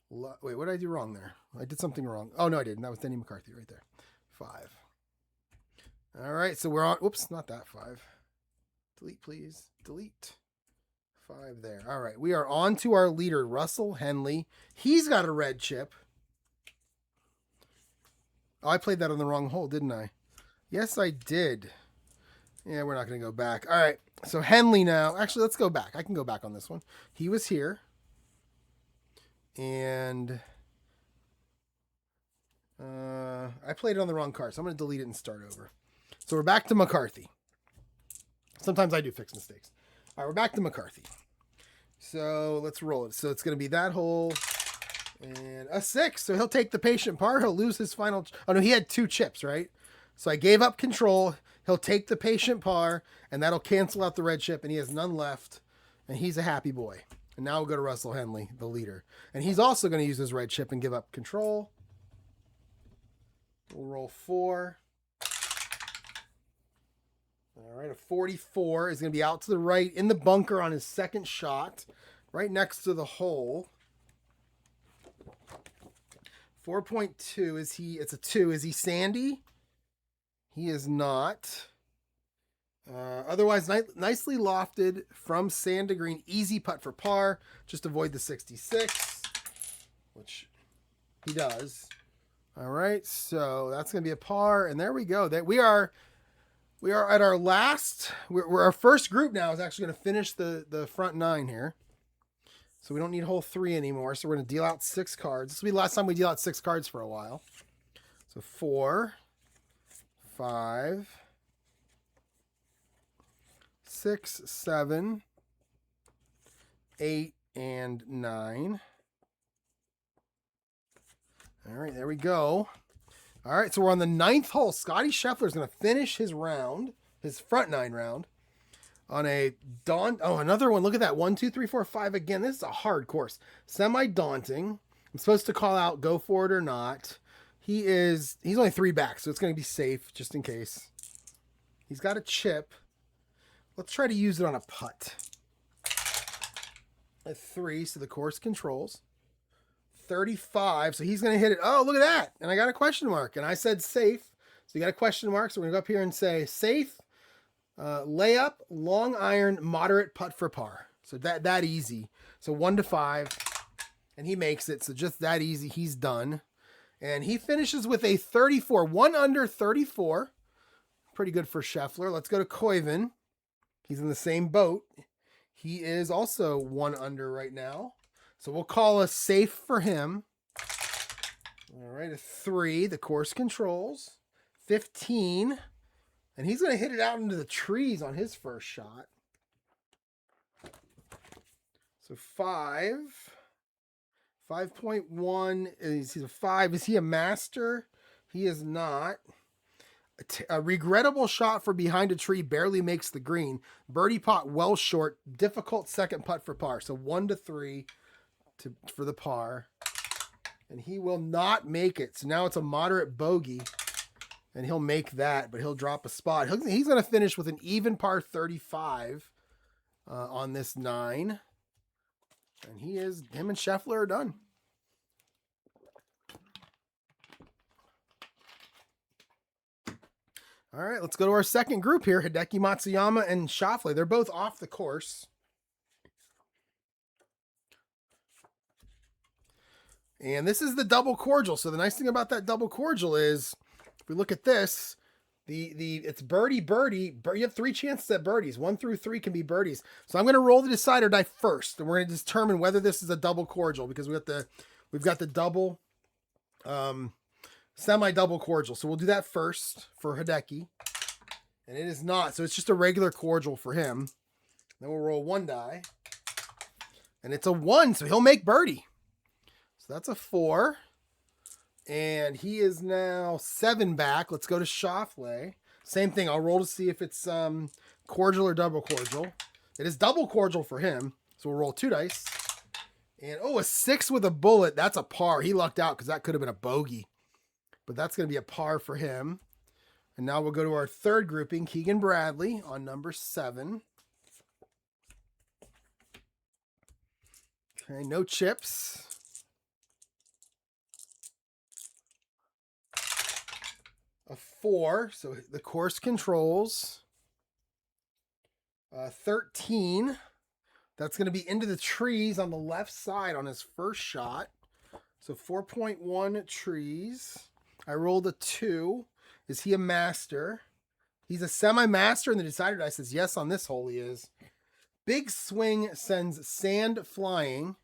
Wait, what did I do wrong there? I did something wrong. Oh, no, I didn't. That was Denny McCarthy right there. 5. All right, so we're on. Oops, not that 5. Delete, please. Delete. 5 there. All right, we are on to our leader, Russell Henley. He's got a red chip. Oh, I played that on the wrong hole, didn't I? Yes, I did. Yeah, we're not going to go back. All right, so Henley now. Actually, let's go back. I can go back on this one. He was here. And I played it on the wrong card, so I'm going to delete it and start over. So we're back to McCarthy. Sometimes I do fix mistakes. All right, we're back to McCarthy. So let's roll it. So it's going to be that hole and a 6. So he'll take the patient par. He'll lose his final. Oh, no, he had 2 chips, right? So I gave up control. He'll take the patient par, and that'll cancel out the red chip, and he has none left. And he's a happy boy. And now we'll go to Russell Henley, the leader. And he's also going to use his red chip and give up control. We'll roll 4. All right, a 44 is going to be out to the right in the bunker on his second shot, right next to the hole. 4.2, is he? It's a 2. Is he sandy? He is not. Otherwise, nicely lofted from sand to green. Easy putt for par. Just avoid the 66, which he does. All right, so that's going to be a par, and there we go. We are at our last. Our first group now is actually going to finish the front 9 here. So we don't need hole 3 anymore. So we're going to deal out 6 cards. This will be the last time we deal out 6 cards for a while. So 4, 5, 6, 7, 8, and 9. All right, there we go. All right, so we're on the 9th hole. Scotty Scheffler is going to finish his round, his front 9 round, on a another one. Look at that. 1, 2, 3, 4, 5 again. This is a hard course. Semi-daunting. I'm supposed to call out go for it or not. He's only 3 back, so it's going to be safe just in case. He's got a chip. Let's try to use it on a putt. A 3, so the course controls. 35, so he's going to hit it. Oh, look at that. And I got a question mark, and I said safe. So you got a question mark, so we're going to go up here and say safe, layup, long iron, moderate putt for par. So that easy. So 1 to 5, and he makes it. So just that easy, he's done. And he finishes with a 34, 1 under 34. Pretty good for Scheffler. Let's go to Koiven. He's in the same boat. He is also 1 under right now. So we'll call a safe for him. All right, a 3. The course controls. 15. And he's going to hit it out into the trees on his first shot. So 5. 5.1. He's a 5. Is he a master? He is not. A regrettable shot for behind a tree, barely makes the green. Birdie pot well short. Difficult second putt for par. So 1 to 3. For the par, and he will not make it. So now it's a moderate bogey, and he'll make that, but he'll drop a spot. He's going to finish with an even par 35 on this 9, and him and Scheffler are done. All right, let's go to our second group here. Hideki Matsuyama and Schauffele. They're both off the course. And this is the double cordial. So the nice thing about that double cordial is, if we look at this, it's birdie. You have 3 chances at birdies. 1 through 3 can be birdies. So I'm going to roll the decider die first, and we're going to determine whether this is a double cordial, because we've got the double, semi-double cordial. So we'll do that first for Hideki, and it is not. So it's just a regular cordial for him. Then we'll roll 1 die, and it's a 1. So he'll make birdie. So that's a 4. And he is now 7 back. Let's go to Shoffley. Same thing. I'll roll to see if it's cordial or double cordial. It is double cordial for him. So we'll roll 2 dice. And, oh, a 6 with a bullet. That's a par. He lucked out because that could have been a bogey. But that's going to be a par for him. And now we'll go to our third grouping, Keegan Bradley on number 7. Okay, no chips. A 4, so the course controls. 13. That's going to be into the trees on the left side on his first shot. So 4.1 trees. I rolled a 2. Is he a master? He's a semi-master, and the decider die says yes on this hole he is. Big swing sends sand flying.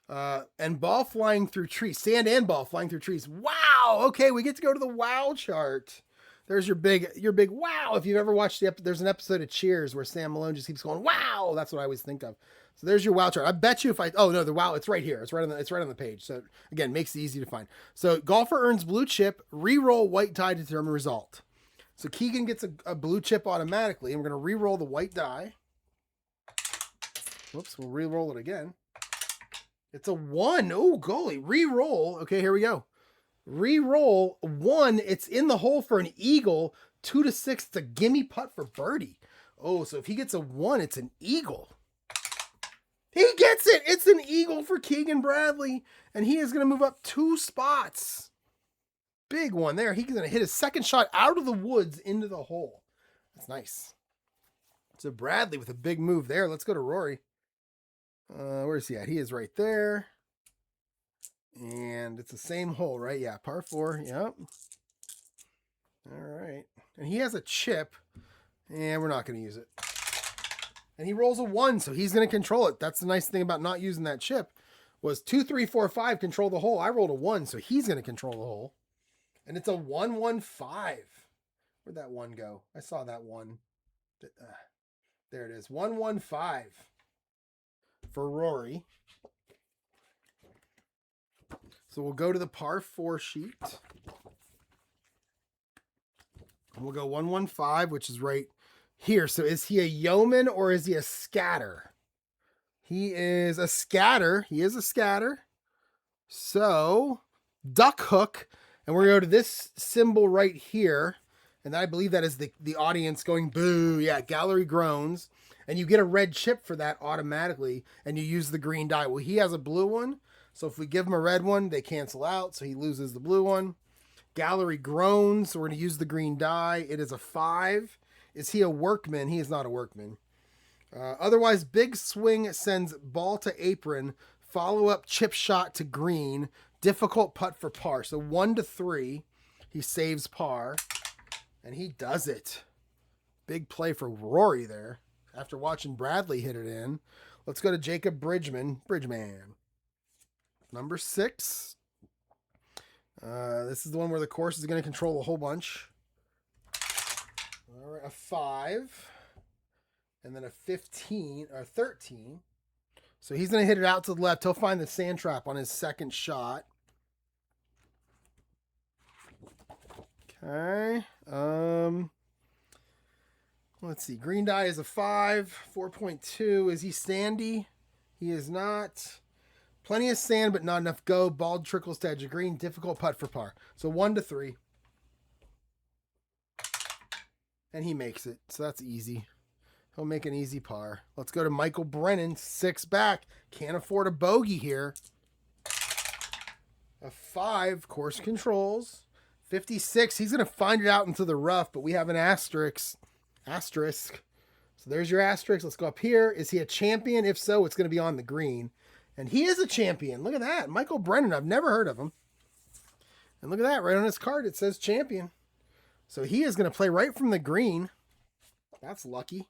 And ball flying through trees. Sand and ball flying through trees. Wow! Okay, we get to go to the wow chart. There's your big wow. If you've ever watched there's an episode of Cheers where Sam Malone just keeps going, wow! That's what I always think of. So there's your wow chart. I bet you the wow, it's right here. It's right on the page. So again, makes it easy to find. So golfer earns blue chip, re-roll white die to determine result. So Keegan gets a blue chip automatically, and we're going to re-roll the white die. Whoops, we'll re-roll it again. It's a 1. Oh, golly. Re-roll. Okay, here we go. Re-roll 1. It's in the hole for an eagle. 2 to 6. It's a gimme putt for birdie. Oh, so if he gets a 1, it's an eagle. He gets it. It's an eagle for Keegan Bradley. And he is going to move up 2 spots. Big one there. He's going to hit his second shot out of the woods into the hole. That's nice. So Bradley with a big move there. Let's go to Rory. Where is he at? He is right there. And it's the same hole, right? Yeah, par 4. Yep. All right. And he has a chip. And we're not going to use it. And he rolls a 1, so he's going to control it. That's the nice thing about not using that chip. Was 2, 3, 4, 5 control the hole. I rolled a 1, so he's going to control the hole. And it's a 1-1-5. Where'd that 1 go? I saw that 1. There it is. 1-1-5. For Rory. So we'll go to the par 4 sheet. And we'll go 1-1-5, which is right here. So is he a yeoman or is he a scatter? He is a scatter. He is a scatter. So duck hook. And we're going to go to this symbol right here. And I believe that is the audience going boo. Yeah, gallery groans. And you get a red chip for that automatically, and you use the green die. Well, he has a blue one, so if we give him a red one, they cancel out, so he loses the blue one. Gallery groans, so we're going to use the green die. It is a 5. Is he a workman? He is not a workman. Otherwise, big swing sends ball to apron, follow-up chip shot to green, difficult putt for par. So 1 to 3, he saves par, and he does it. Big play for Rory there. After watching Bradley hit it in. Let's go to Jacob Bridgman. Number 6. This is the one where the course is going to control a whole bunch. All right, a 5. And then a 15 or 13. So he's going to hit it out to the left. He'll find the sand trap on his second shot. Okay. Let's see. Green die is a 5. 4.2. Is he sandy? He is not. Plenty of sand, but not enough go. Ball trickles to edge of green. Difficult putt for par. So 1 to 3. And he makes it. So that's easy. He'll make an easy par. Let's go to Michael Brennan. 6 back. Can't afford a bogey here. A 5. Course controls. 56. He's going to find it out into the rough, but we have an asterisk. So there's your asterisk. Let's go up here. Is he a champion? If so, it's going to be on the green. And he is a champion. Look at that. Michael Brennan. I've never heard of him. And look at that. Right on his card, it says champion. So he is going to play right from the green. That's lucky.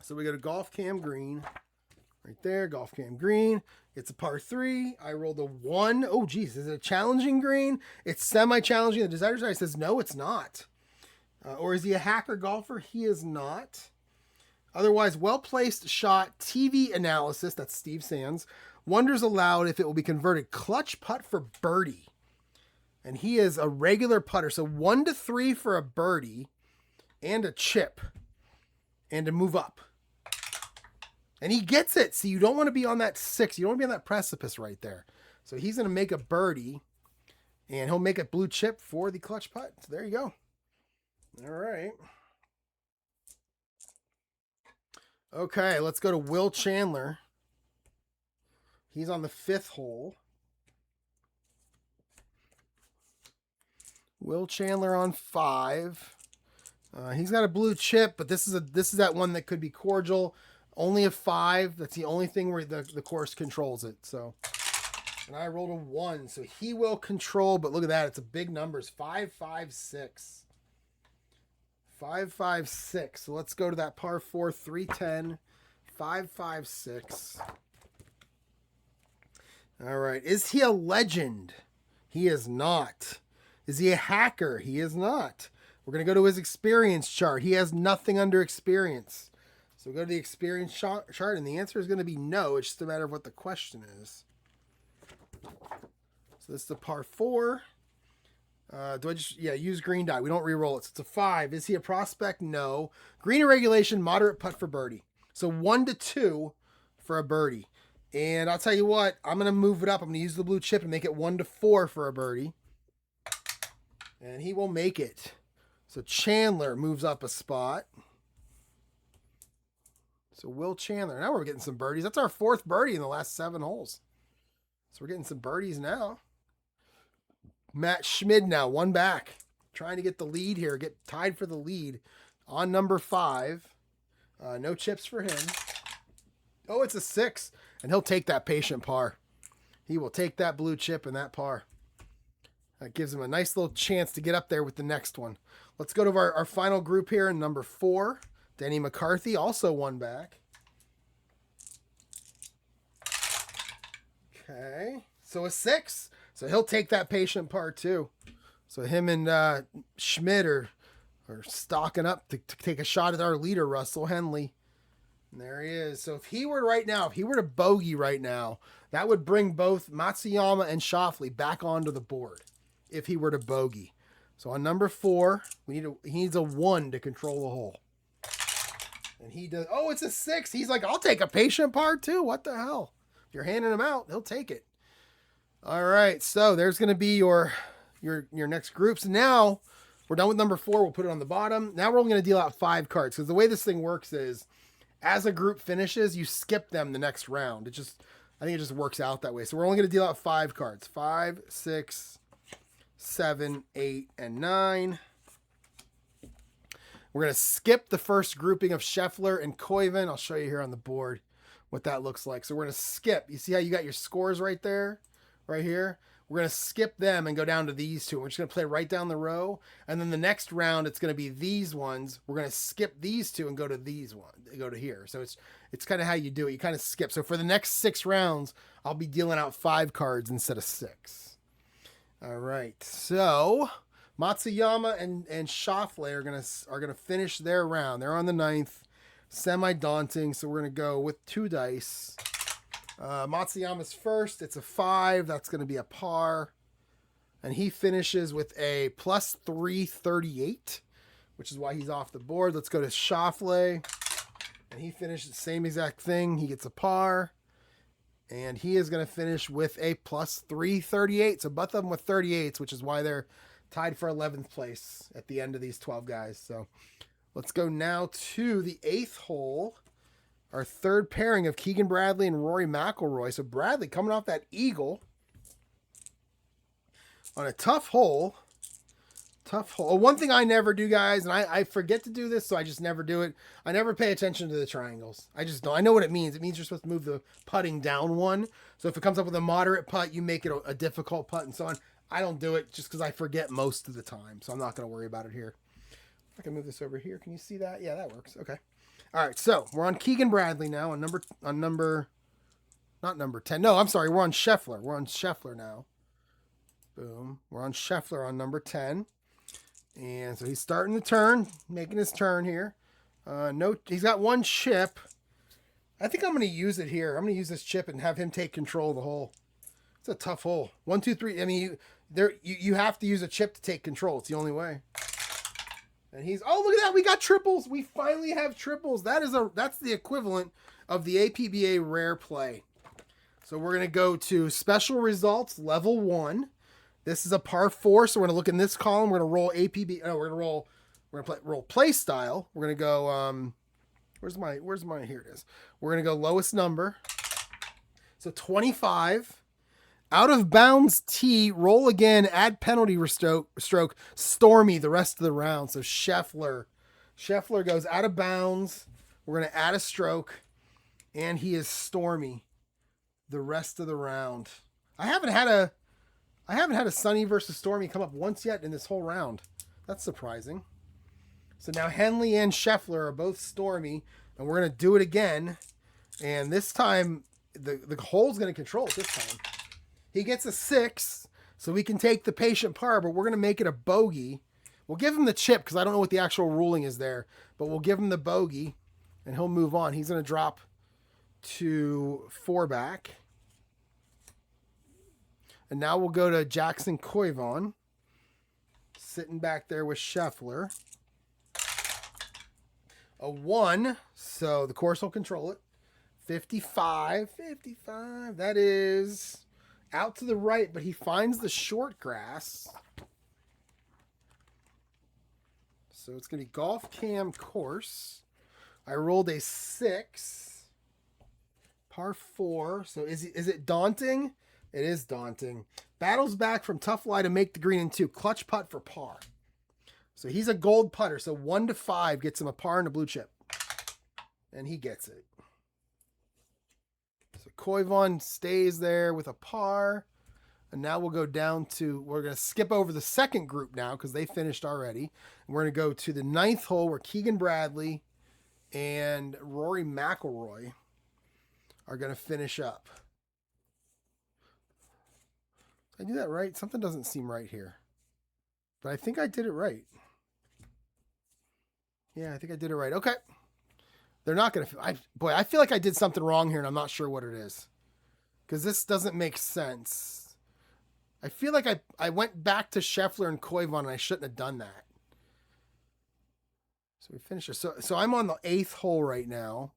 So we go to Golf Cam Green. Right there, Golf Cam Green. It's a par 3. I rolled a 1. Oh, geez. Is it a challenging green? It's semi-challenging. The decider side says, no, it's not. Or is he a hacker golfer? He is not. Otherwise, well-placed shot TV analysis, that's Steve Sands, wonders aloud if it will be converted clutch putt for birdie. And he is a regular putter. So 1 to 3 for a birdie and a chip and to move up. And he gets it. See, you don't want to be on that 6. You don't want to be on that precipice right there. So he's going to make a birdie and he'll make a blue chip for the clutch putt. So there you go. All right. Okay, let's go to Will Chandler. He's on the 5th hole. Will Chandler on 5. He's got a blue chip, but this is that one that could be cordial. Only a 5. That's the only thing where the course controls it. So, and I rolled a 1, so he will control. But look at that; it's a big numbers. 5, 5, 6. 5, 5, 6. So let's go to that par 4, 310, 5, 5, 6. All right. Is he a legend? He is not. Is he a hacker? He is not. We're going to go to his experience chart. He has nothing under experience. So go to the experience chart, and the answer is going to be no. It's just a matter of what the question is. So this is the par 4. Do I just, use green dye. We don't re-roll it. So it's a 5. Is he a prospect? No. Green irregulation, moderate putt for birdie. So 1 to 2 for a birdie. And I'll tell you what, I'm going to move it up. I'm going to use the blue chip and make it 1 to 4 for a birdie. And he will make it. So Chandler moves up a spot. So Will Chandler. Now we're getting some birdies. That's our 4th birdie in the last 7 holes. So we're getting some birdies now. Matt Schmid now, 1 back. Trying to get the lead here. Get tied for the lead on number 5. No chips for him. Oh, it's a 6. And he'll take that patient par. He will take that blue chip and that par. That gives him a nice little chance to get up there with the next one. Let's go to our final group here in number 4. Denny McCarthy, also 1 back. Okay. So a 6. So he'll take that patient par too. So him and Schmidt are stocking up to take a shot at our leader, Russell Henley. And there he is. So if he were to bogey right now, that would bring both Matsuyama and Schauffele back onto the board. If he were to bogey. So on number 4, he needs a 1 to control the hole. And he does. Oh, it's a 6. He's like, I'll take a patient par too. What the hell? If you're handing him out, he'll take it. All right. So there's going to be your next groups. Now we're done with number 4. We'll put it on the bottom. Now we're only going to deal out 5 cards because the way this thing works is as a group finishes, you skip them the next round. I think it just works out that way. So we're only going to deal out 5 cards. 5, 6, 7, 8, and 9. We're going to skip the first grouping of Scheffler and Koiven. I'll show you here on the board what that looks like. So we're going to skip. You see how you got your scores right there? Right here? We're going to skip them and go down to these 2. We're just going to play right down the row. And then the next round, it's going to be these ones. We're going to skip these 2 and go to these ones. Go to here. So it's kind of how you do it. You kind of skip. So for the next 6 rounds, I'll be dealing out 5 cards instead of 6. All right. So Matsuyama and Schauffele are gonna finish their round. They're on the 9th. Semi-daunting. So we're going to go with 2 dice. Matsuyama's first. It's a 5. That's going to be a par. And he finishes with a plus 338, which is why he's off the board. Let's go to Schauffele. And he finishes the same exact thing. He gets a par. And he is going to finish with a plus 338. So both of them with 38s, which is why they're tied for 11th place at the end of these 12 guys. So let's go now to the 8th hole. Our 3rd pairing of Keegan Bradley and Rory McIlroy. So Bradley coming off that eagle on a tough hole. Tough hole. Oh, one thing I never do, guys, and I forget to do this, so I just never do it. I never pay attention to the triangles. I just don't. I know what it means. It means you're supposed to move the putting down 1. So if it comes up with a moderate putt, you make it a difficult putt and so on. I don't do it just because I forget most of the time. So I'm not going to worry about it here. If I can move this over here. Can you see that? Yeah, that works. Okay. All right. So we're on Keegan Bradley now not number 10. No, I'm sorry. We're on Scheffler. We're on Scheffler now. Boom. We're on Scheffler on number 10. And so he's starting the turn, making his turn here. No, he's got one chip. I think I'm going to use it here. I'm going to use this chip and have him take control of the hole. It's a tough hole. 1, 2, 3. I mean, you have to use a chip to take control. It's the only way. And he's, oh, look at that. We got triples. We finally have triples. That's the equivalent of the APBA rare play. So we're going to go to special results, level 1. This is a par 4, so we're going to look in this column. We're going to roll APB. No, we're going to roll play style. We're going to go, where's my, here it is. We're going to go lowest number. So 25. Out of bounds tee, roll again, add penalty stroke, Stormy the rest of the round. So Scheffler goes out of bounds. We're going to add a stroke, and he is Stormy the rest of the round. I haven't had a Sunny versus Stormy come up once yet in this whole round. That's surprising. So now Henley and Scheffler are both Stormy, and we're going to do it again. And this time, the hole's going to control it this time. He gets a 6, so we can take the patient par, but we're going to make it a bogey. We'll give him the chip because I don't know what the actual ruling is there, but we'll give him the bogey, and he'll move on. He's going to drop to 4 back. And now we'll go to Jackson Koivon, sitting back there with Scheffler. A 1, so the course will control it. 55. That is out to the right, but he finds the short grass. So it's going to be golf cam course. I rolled a 6. Par 4. So is it daunting? It is daunting. Battles back from tough lie to make the green in 2. Clutch putt for par. So he's a gold putter. So 1 to 5 gets him a par and a blue chip. And he gets it. So Koivon stays there with a par. And now we'll go down to, we're going to skip over the second group now because they finished already. And we're going to go to the 9th hole where Keegan Bradley and Rory McIlroy are going to finish up. Did I do that right? Something doesn't seem right here. But I think I did it right. Yeah, I think I did it right. Okay. They're not going to... I feel like I did something wrong here, and I'm not sure what it is. Because this doesn't make sense. I feel like I went back to Scheffler and Koivon, and I shouldn't have done that. So we finished it. So I'm on the 8th hole right now.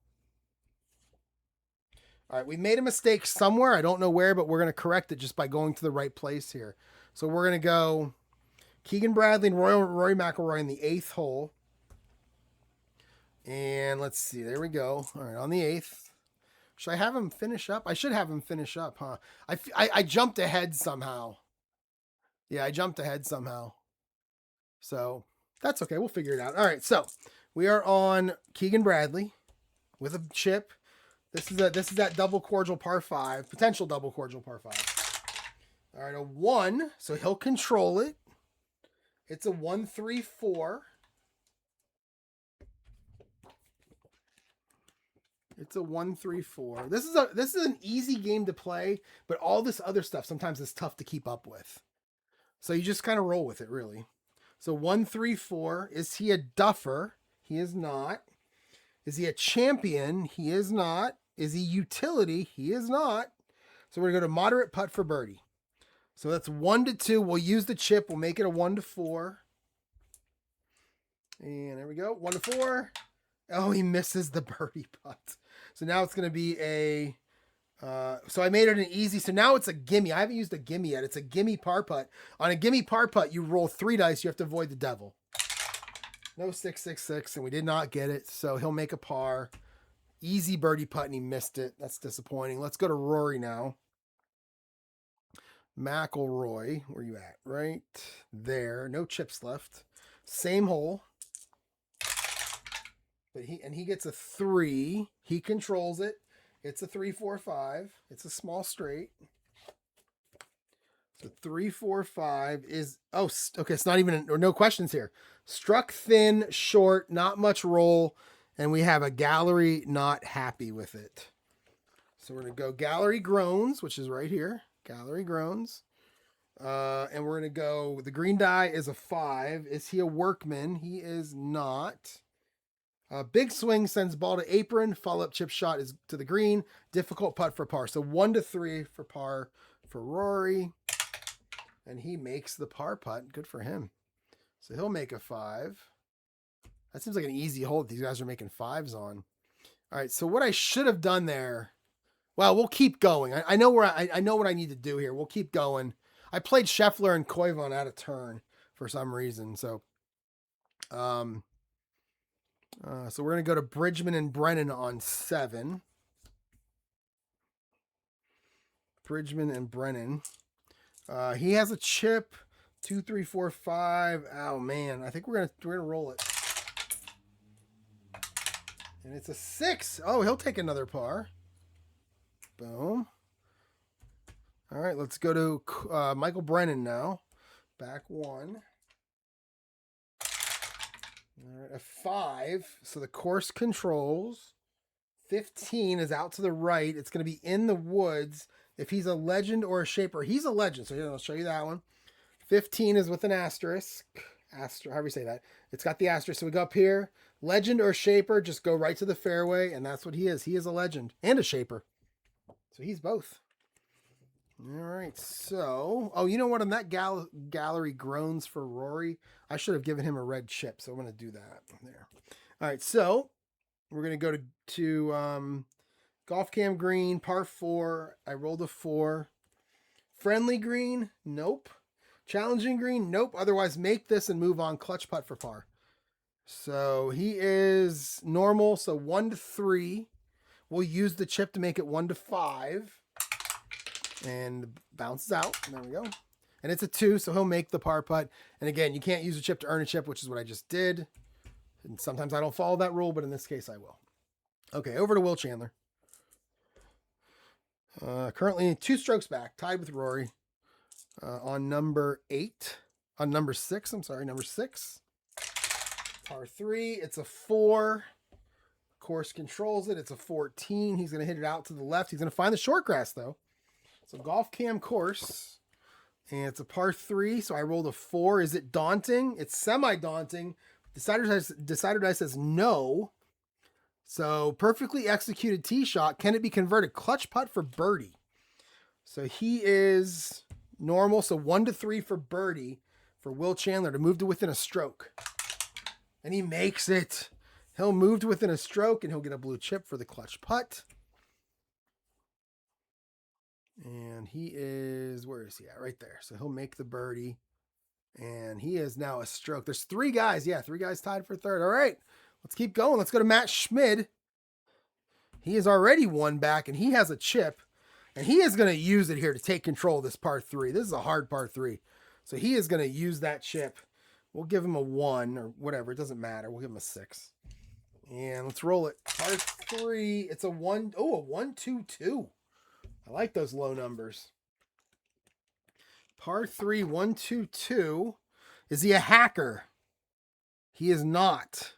All right, we made a mistake somewhere. I don't know where, but we're going to correct it just by going to the right place here. So we're going to go Keegan Bradley and Rory McIlroy in the 8th hole. And let's see. There we go. All right, on the 8th. Should I have him finish up? I should have him finish up, huh? I jumped ahead somehow. Yeah, I jumped ahead somehow. So that's okay. We'll figure it out. All right, so we are on Keegan Bradley with a chip. This is that double cordial par 5, potential double cordial par 5. All right, a 1, so he'll control it. It's a 1-3-4. It's a 1-3-4. This is an easy game to play, but all this other stuff sometimes is tough to keep up with. So you just kind of roll with it, really. So 1-3-4. Is he a duffer? He is not. Is he a champion? He is not. Is he utility? He is not. So we're going to go to moderate putt for birdie. So that's 1 to 2. We'll use the chip. We'll make it a 1 to 4. And there we go. 1 to 4. Oh, he misses the birdie putt. So now it's going to be a... so I made it an easy. So now it's a gimme. I haven't used a gimme yet. It's a gimme par putt. On a gimme par putt, you roll 3 dice. You have to avoid the devil. No 666, and we did not get it. So he'll make a par. Easy birdie putt, and he missed it. That's disappointing. Let's go to Rory now. McIlroy, where you at? Right there. No chips left. Same hole. But he gets a 3. He controls it. It's a 3-4-5. It's a small straight. So 3-4-5 is... Oh, okay. It's not even... Or no questions here. Struck thin, short, not much roll. And we have a gallery not happy with it. So we're going to go gallery groans, which is right here. Gallery groans. And we're going to go... The green die is a 5. Is he a workman? He is not. Big swing sends ball to apron. Follow-up chip shot is to the green. Difficult putt for par. So 1-3 for par for Rory. And he makes the par putt. Good for him. So he'll make a 5. That seems like an easy hole that these guys are making 5s on. All right, so what I should have done there, well, we'll keep going. I know where I know what I need to do here. We'll keep going. I played Scheffler and Koivu out of turn for some reason. So so we're going to go to Bridgman and Brennan on 7. Bridgman and Brennan. He has a chip. 2, 3, 4, 5. Oh man, I think we're gonna roll it. And it's a 6. Oh, he'll take another par. Boom. All right, let's go to Michael Brennan now. Back 1. All right, a 5. So the course controls. 15 is out to the right. It's going to be in the woods. If he's a legend or a shaper, he's a legend. So here, I'll show you that one. 15 is with an asterisk. However you say that. It's got the asterisk. So we go up here. Legend or shaper, just go right to the fairway, and that's what he is. He is a legend and a shaper. So he's both. All right, so, oh, you know what? On that gallery groans for Rory, I should have given him a red chip, so I'm going to do that there. All right, so we're going to go to Golf Cam Green, par 4. I rolled a 4. Friendly green, nope. Challenging green, nope. Otherwise, make this and move on. Clutch putt for par. So he is normal, so 1-3. We'll use the chip to make it 1-5. And bounces out. There we go. And it's a 2, so he'll make the par putt. And again, you can't use a chip to earn a chip, which is what I just did. And sometimes I don't follow that rule, but in this case I will. Okay, over to Will Chandler. Currently 2 strokes back, tied with Rory. On number 8. On number 6, I'm sorry, number 6. Par 3, it's a 4. Course controls it. It's a 14. He's going to hit it out to the left. He's going to find the short grass, though. So Golf Cam course. And it's a par 3, so I rolled a 4. Is it daunting? It's semi-daunting. Decider die says no. So perfectly executed tee shot. Can it be converted? Clutch putt for birdie. So he is normal. So 1-3 for birdie for Will Chandler to move to within a stroke. And he makes it. He'll move to within a stroke and he'll get a blue chip for the clutch putt. And he is, where is he at? Right there. So he'll make the birdie. And he is now a stroke. There's 3 guys. Yeah, 3 guys tied for third. All right, let's keep going. Let's go to Matt Schmid. He is already 1 back, and he has a chip. And he is going to use it here to take control of this par 3. This is a hard par 3. So he is going to use that chip. We'll give him a 1 or whatever. It doesn't matter. We'll give him a 6. And let's roll it. Par 3. It's a 1. Oh, a 1-2-2. I like those low numbers. Par 3, 1-2-2. Is he a hacker? He is not.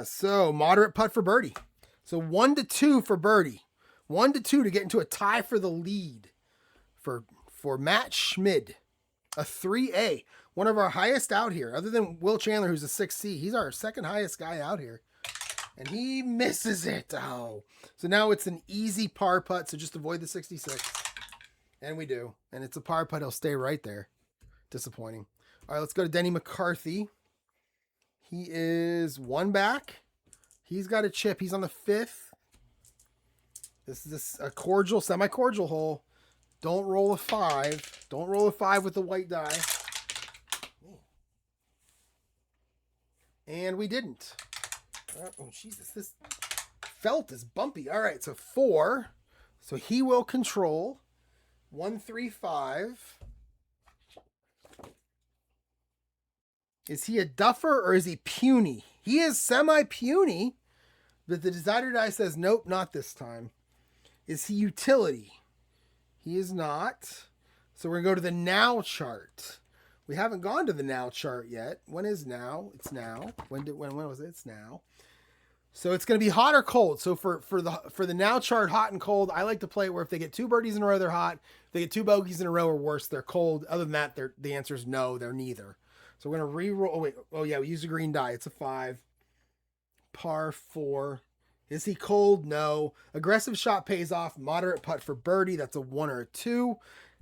So moderate putt for birdie. So 1-2 for birdie. 1-2 to get into a tie for the lead for Matt Schmid. A 3A. One of our highest out here. Other than Will Chandler, who's a 6C. He's our second highest guy out here. And he misses it. Oh. So now it's an easy par putt. So just avoid the 66. And we do. And it's a par putt. He'll stay right there. Disappointing. All right, let's go to Denny McCarthy. He is 1 back. He's got a chip. He's on the 5th. This is a cordial, semi-cordial hole. Don't roll a 5. Don't roll a 5 with the white die. And we didn't. Oh, Jesus. This felt is bumpy. All right, so 4. So he will control. 1-3-5. Is he a duffer or is he puny? He is semi-puny, but the decider die says, nope, not this time. Is he utility? He is not. So we're going to go to the now chart. We haven't gone to the now chart yet. When is now? It's now. When was it? It's now. So it's going to be hot or cold. So for the now chart, hot and cold, I like to play it where if they get 2 birdies in a row, they're hot. If they get 2 bogeys in a row or worse, they're cold. Other than that, the answer is no, they're neither. So we're going to re-roll. Oh, wait. Oh, yeah, we used a green die. It's a 5. par 4. Is he cold? No. Aggressive shot pays off. Moderate putt for birdie. That's a 1 or a 2.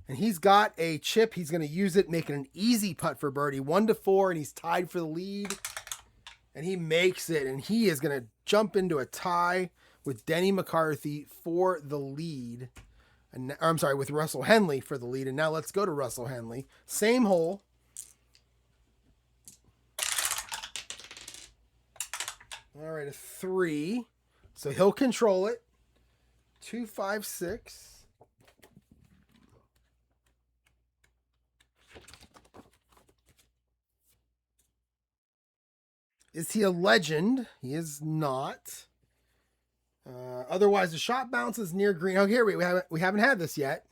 And he's got a chip. He's going to use it, making an easy putt for birdie. 1 to 4, and he's tied for the lead. And he makes it, and he is going to jump into a tie with Denny McCarthy for the lead. And, or I'm sorry, with Russell Henley for the lead. And now let's go to Russell Henley. Same hole. All right, a 3. So he'll control it. 2, 5, 6. Is he a legend? He is not. Otherwise, the shot bounces near green. Oh, here we haven't had this yet.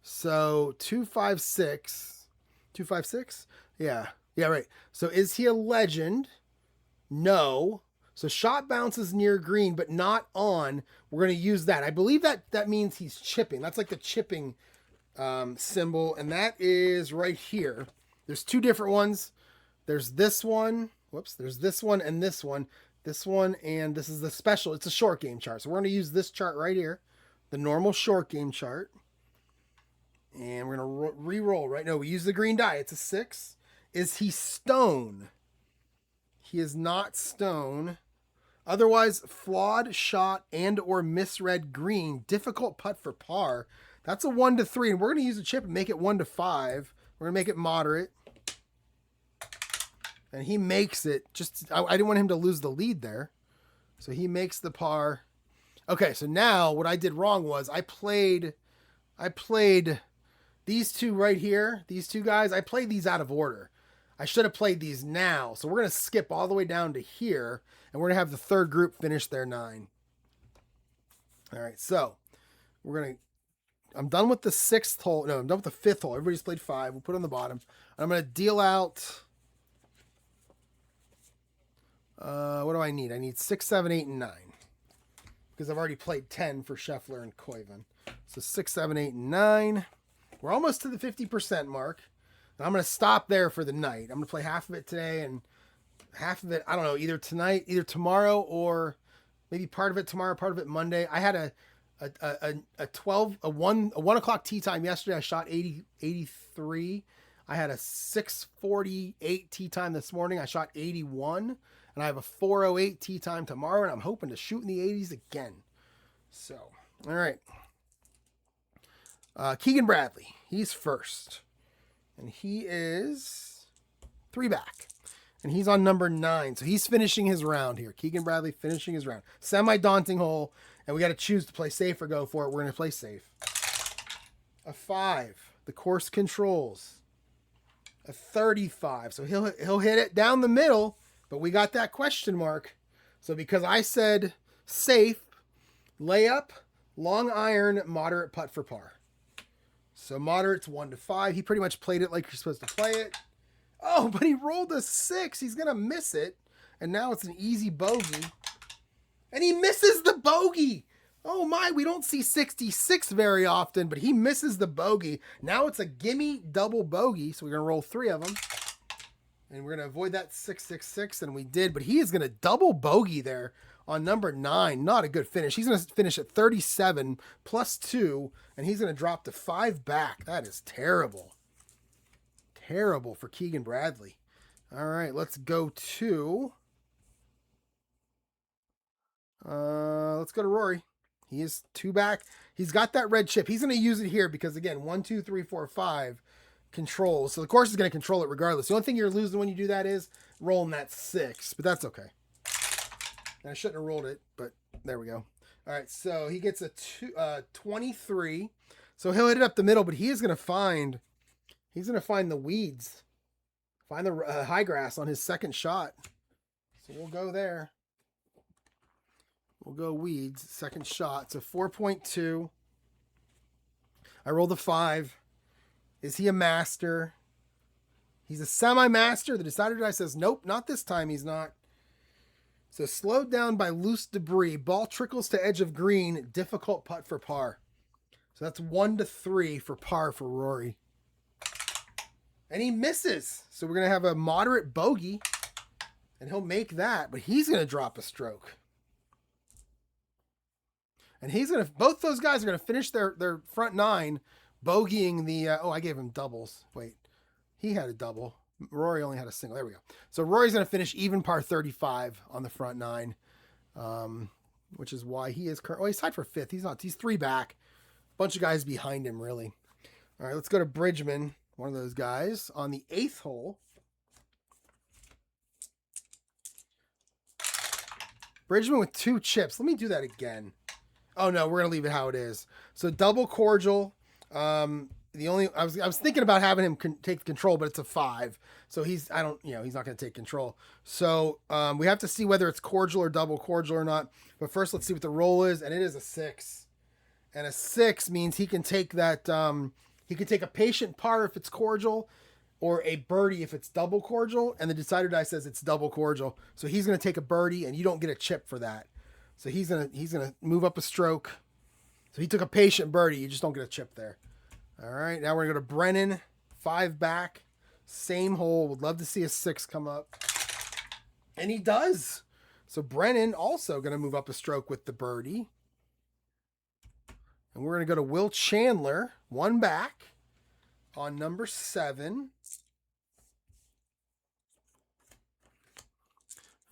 So 2, 5, 6. 2, 5, 6. Yeah, right. So is he a legend? No. So shot bounces near green, but not on. We're going to use that. I believe that means he's chipping. That's like the chipping symbol, and that is right here. There's 2 different ones. There's this one. Whoops. There's this one and this one. This one, and this is the special. It's a short game chart. So we're going to use this chart right here, the normal short game chart. And we're going to re-roll, right? No, we use the green die. It's a 6. Is he stone? He is not stone. Otherwise, flawed shot and or misread green. Difficult putt for par. That's a 1 to 3. And we're going to use a chip and make it 1 to 5. We're going to make it moderate. And he makes it. I didn't want him to lose the lead there. So he makes the par. Okay, so now what I did wrong was I played these 2 right here. These 2 guys, I played these out of order. I should have played these now. So we're going to skip all the way down to here. And we're going to have the third group finish their 9. All right, so I'm done with the 6th hole. No, I'm done with the 5th hole. Everybody's played 5. We'll put it on the bottom. And I'm going to deal out... what do I need? I need 6, 7, 8, and 9. Because I've already played 10 for Scheffler and Koiven. So 6, 7, 8, and 9. We're almost to the 50% mark. And I'm going to stop there for the night. I'm going to play half of it today and half of it, I don't know, either tonight, either tomorrow, or maybe part of it tomorrow, part of it Monday. I had a 1 o'clock tee time yesterday. I shot 83. I had a 6:48 tee time this morning. I shot 81. And I have a 4:08 tee time tomorrow, and I'm hoping to shoot in the 80s again. So, all right. Keegan Bradley, he's first. And he is 3 back. And he's on number 9. So he's finishing his round here. Keegan Bradley finishing his round. Semi-daunting hole. And we got to choose to play safe or go for it. We're going to play safe. A 5. The course controls. A 35. So he'll hit it down the middle. But we got that question mark. So because I said safe, layup, long iron, moderate putt for par. So moderate's 1 to 5. He pretty much played it like you're supposed to play it. Oh, but he rolled a 6. He's going to miss it. And now it's an easy bogey. And he misses the bogey. Oh my, we don't see 66 very often, but he misses the bogey. Now it's a gimme double bogey. So we're going to roll 3 of them. And we're going to avoid that 666, and we did. But he is going to double bogey there on number 9. Not a good finish. He's going to finish at 37 plus 2, and he's going to drop to 5 back. That is terrible. Terrible for Keegan Bradley. All right, let's go to... let's go to Rory. He is 2 back. He's got that red chip. He's going to use it here because, again, 1, 2, 3, 4, 5... controls. So the course is going to control it regardless. The only thing you're losing when you do that is rolling that 6, but that's okay. And I shouldn't have rolled it, but there we go. All right, so he gets a 23. So he'll hit it up the middle, but he's going to find the weeds, find the high grass on his second shot. So we'll go there. We'll go weeds, second shot. So 4.2. I rolled a 5. Is he a master? He's a semi-master. The decider die says, nope, not this time. He's not. So slowed down by loose debris. Ball trickles to edge of green. Difficult putt for par. So that's 1 to 3 for par for Rory. And he misses. So we're going to have a moderate bogey. And he'll make that, but he's going to drop a stroke. And he's going to, both those guys are going to finish their front nine, bogeying the, oh, I gave him doubles. Wait, he had a double. Rory only had a single. There we go. So Rory's going to finish even par 35 on the front nine, which is why he is current. Oh, he's tied for fifth. He's not, he's three back. Bunch of guys behind him, really. All right, let's go to Bridgman, one of those guys, on the 8th hole. Bridgman with 2 chips. Let me do that again. Oh no, we're gonna leave it how it is. So double cordial. The only I was thinking about having him take control, but it's a 5. So he's not gonna take control. So we have to see whether it's cordial or double cordial or not. But first, let's see what the roll is, and it is a 6. And a 6 means he can take that. He can take a patient par if it's cordial, or a birdie if it's double cordial. And the decider die says it's double cordial, so he's gonna take a birdie, and you don't get a chip for that. So he's gonna move up a stroke. So he took a patient birdie. You just don't get a chip there. All right, now we're gonna go to Brennan, 5 back, same hole. Would love to see a 6 come up, and he does. So Brennan also gonna move up a stroke with the birdie. And we're gonna go to Will Chandler, 1 back, on number 7.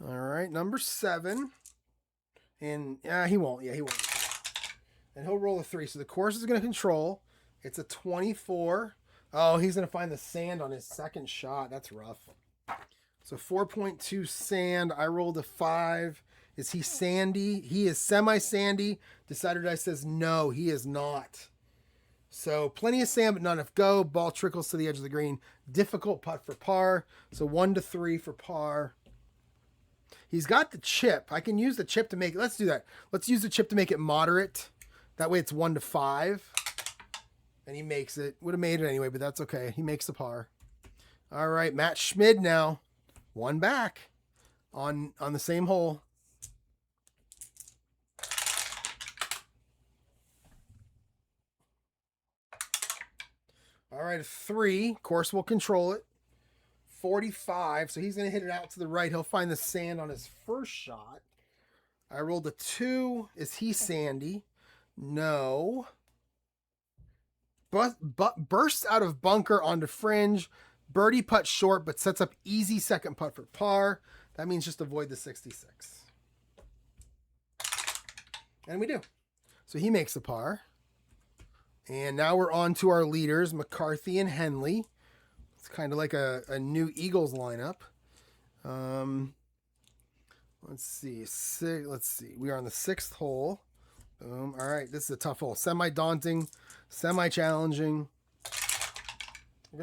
All right, number 7. And he won't. Yeah, he won't. And he'll roll a 3. So the course is going to control. It's a 24. Oh, he's going to find the sand on his second shot. That's rough. So 4.2 sand. I rolled a 5. Is he sandy? He is semi-sandy. Decider die says no, he is not. So plenty of sand, but not enough go. Ball trickles to the edge of the green. Difficult putt for par. So 1 to 3 for par. He's got the chip. I can use the chip to make it. Let's do that. Let's use the chip to make it moderate. That way it's 1 to 5. And he makes it. Would have made it anyway, but that's okay. He makes the par. All right, Matt Schmid now. 1 back on the same hole. All right, a 3. Course will control it. 45, so he's going to hit it out to the right. He'll find the sand on his first shot. I rolled a 2. Is he sandy? No. But bursts out of bunker onto fringe. Birdie putt short, but sets up easy second putt for par. That means just avoid the 66. And we do. So he makes the par. And now we're on to our leaders, McCarthy and Henley. It's kind of like a new Eagles lineup. Let's see. Let's see. We are on the 6th hole. Boom. All right. This is a tough hole. Semi-daunting, semi-challenging.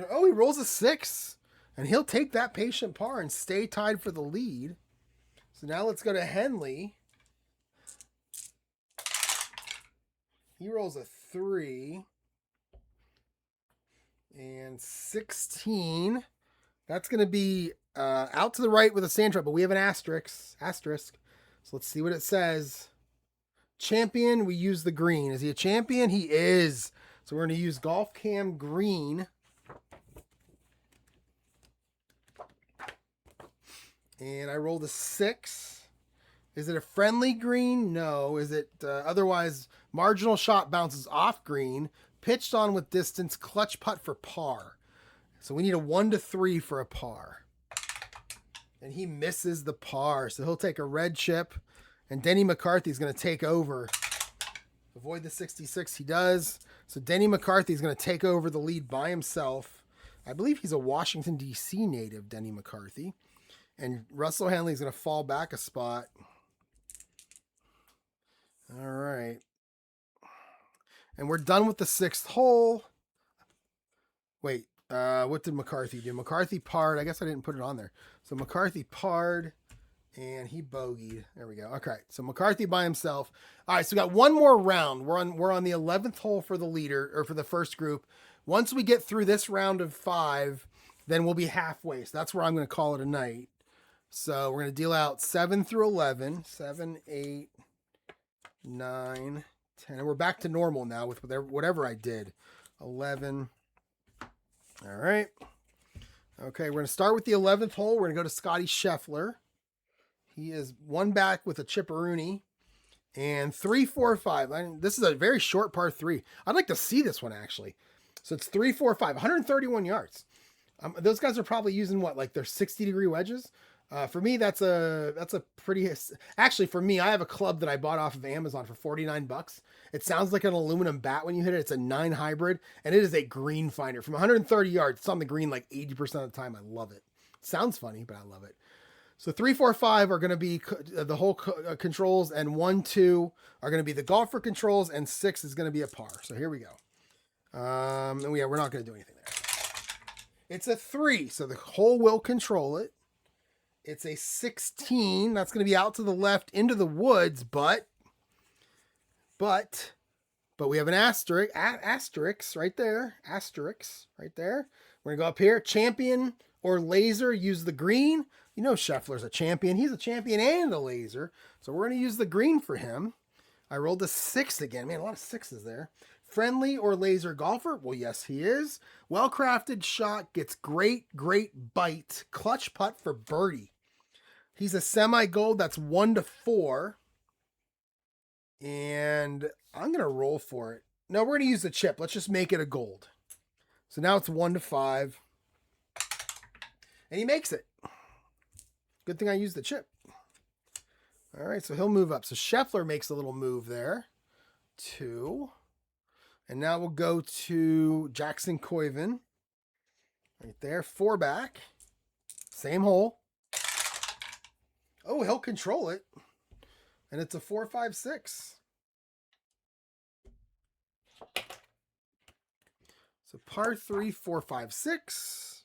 Oh, he rolls a 6. And he'll take that patient par and stay tied for the lead. So now let's go to Henley. He rolls a 3. And 16. That's going to be out to the right with a sand trap, but we have an asterisk. So let's see what it says. Champion, we use the green. Is he a champion? He is. So we're going to use Golf Cam Green. And I rolled a 6. Is it a friendly green? No. Is it otherwise marginal shot bounces off green? Pitched on with distance, clutch putt for par. So we need a 1 to 3 for a par. And he misses the par. So he'll take a red chip. And Denny McCarthy's going to take over. Avoid the 66. He does. So Denny McCarthy's going to take over the lead by himself. I believe he's a Washington, D.C. native, Denny McCarthy. And Russell Henley's going to fall back a spot. All right. And we're done with the 6th hole. Wait, what did McCarthy do? McCarthy parred. I guess I didn't put it on there. So McCarthy parred, and he bogeyed. There we go. Okay, so McCarthy by himself. All right, so we got one more round. We're on the 11th hole for the leader, or for the first group. Once we get through this round of 5, then we'll be halfway. So that's where I'm going to call it a night. So we're going to deal out 7 through 11. 7, 8, 9, 10. And we're back to normal now with whatever I did. 11. All right. Okay, we're going to start with the 11th hole. We're going to go to Scotty Scheffler. He is one back with a chipperoonie. And 3, 4, 5. This is a very short par 3. I'd like to see this one, actually. So it's 3, 4, 5. 131 yards. Those guys are probably using what, like their 60-degree wedges? For me, that's a pretty... Actually, for me, I have a club that I bought off of Amazon for 49 bucks. It sounds like an aluminum bat when you hit it. It's a 9 hybrid, and it is a green finder. From 130 yards, it's on the green like 80% of the time. I love it. Sounds funny, but I love it. So 3, 4, 5 are going to be the whole controls, and 1, 2 are going to be the golfer controls, and 6 is going to be a par. So here we go. And yeah, we're not going to do anything there. It's a 3, so the hole will control it. It's a 16. That's going to be out to the left into the woods, but we have an asterisk right there. Asterisk right there. We're going to go up here. Champion or laser, use the green. You know Scheffler's a champion. He's a champion and a laser. So we're going to use the green for him. I rolled a 6 again. Man, a lot of 6s there. Friendly or laser golfer? Well, yes, he is. Well-crafted shot, gets great bite. Clutch putt for birdie. He's a semi-gold. That's 1 to 4. And I'm going to roll for it. No, we're going to use the chip. Let's just make it a gold. So now it's 1 to 5. And he makes it. Good thing I used the chip. All right, so he'll move up. So Scheffler makes a little move there. 2. And now we'll go to Jackson Koivin. Right there, 4 back. Same hole. Oh, he'll control it. And it's a 4, 5, 6. So par 3, 4, 5, 6.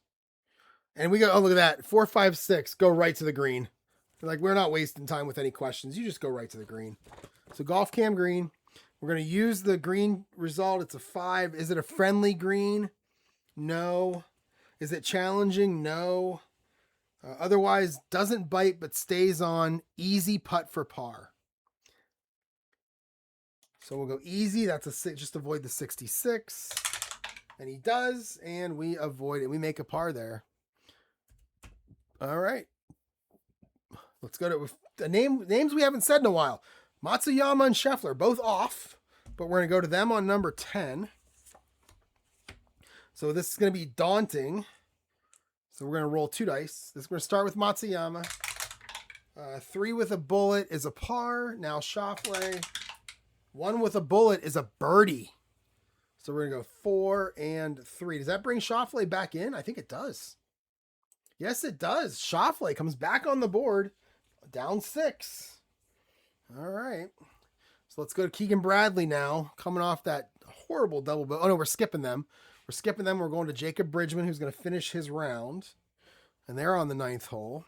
And we go, oh, look at that. 4, 5, 6. Go right to the green. Like, we're not wasting time with any questions. You just go right to the green. So golf cam green. We're going to use the green result. It's a 5. Is it a friendly green? No. Is it challenging? No. Otherwise, doesn't bite but stays on. Easy putt for par. So we'll go easy. That's a 6. Just avoid the 66. And he does. And we avoid it. We make a par there. All right. Let's go to the names we haven't said in a while. Matsuyama and Scheffler, both off, but we're going to go to them on number 10. So this is going to be daunting. So we're going to roll 2 dice. We're going to start with Matsuyama. 3 with a bullet is a par. Now Schauffele. 1 with a bullet is a birdie. So we're going to go 4 and 3. Does that bring Schauffele back in? I think it does. Yes, it does. Schauffele comes back on the board. Down 6. All right. So let's go to Keegan Bradley now. Coming off that horrible double. Oh, no, we're skipping them. We're going to Jacob Bridgman, who's going to finish his round. And they're on the 9th hole.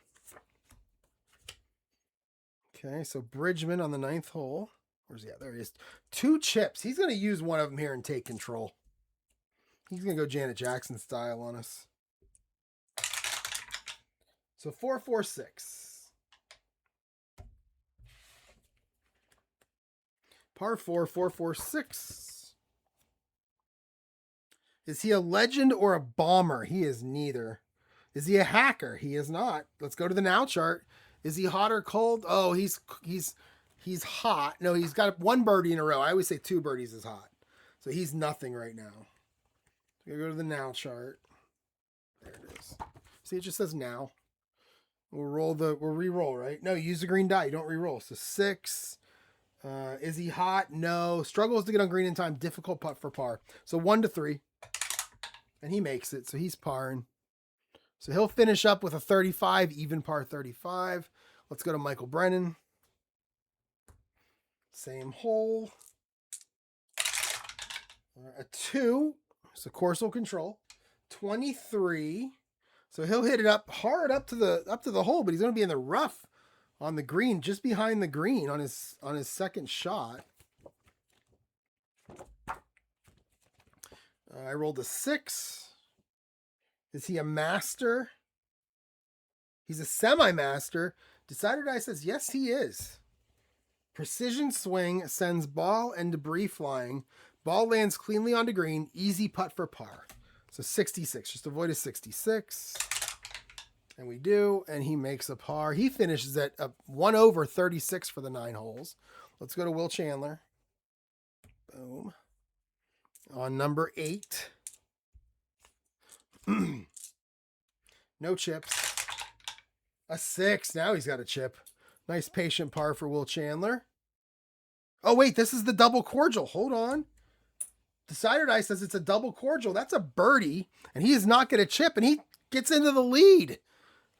Okay, so Bridgman on the 9th hole. Where's he at? There he is. 2 chips. He's going to use one of them here and take control. He's going to go Janet Jackson style on us. So 4, 4, 6. Par 4, 4, 4, 6. Is he a legend or a bomber? He is neither. Is he a hacker? He is not. Let's go to the now chart. Is he hot or cold? Oh, he's hot. No, he's got 1 birdie in a row. I always say 2 birdies is hot. So he's nothing right now. So go to the now chart. There it is. See, it just says now. We'll re-roll, right? No, use the green die. You don't re-roll. So 6. Is he hot? No. Struggles to get on green in time. Difficult putt for par. So 1 to 3. And he makes it. So he's parring. So he'll finish up with a 35, even par 35. Let's go to Michael Brennan. Same hole. A 2. So course will control. 23. So he'll hit it up hard up to the hole, but he's going to be in the rough on the green, just behind the green on his second shot. I rolled a 6. Is he a master? He's a semi-master. Decider Die says, yes, he is. Precision swing sends ball and debris flying. Ball lands cleanly onto green. Easy putt for par. So 66. Just avoid a 66. And we do, and he makes a par. He finishes at 1 over 36 for the 9 holes. Let's go to Will Chandler. Boom. On number 8. No chips. A 6. Now he's got a chip. Nice patient par for Will Chandler. Oh, wait, this is the double cordial. Hold on. Decider Die says it's a double cordial. That's a birdie, and he is not going to chip, and he gets into the lead.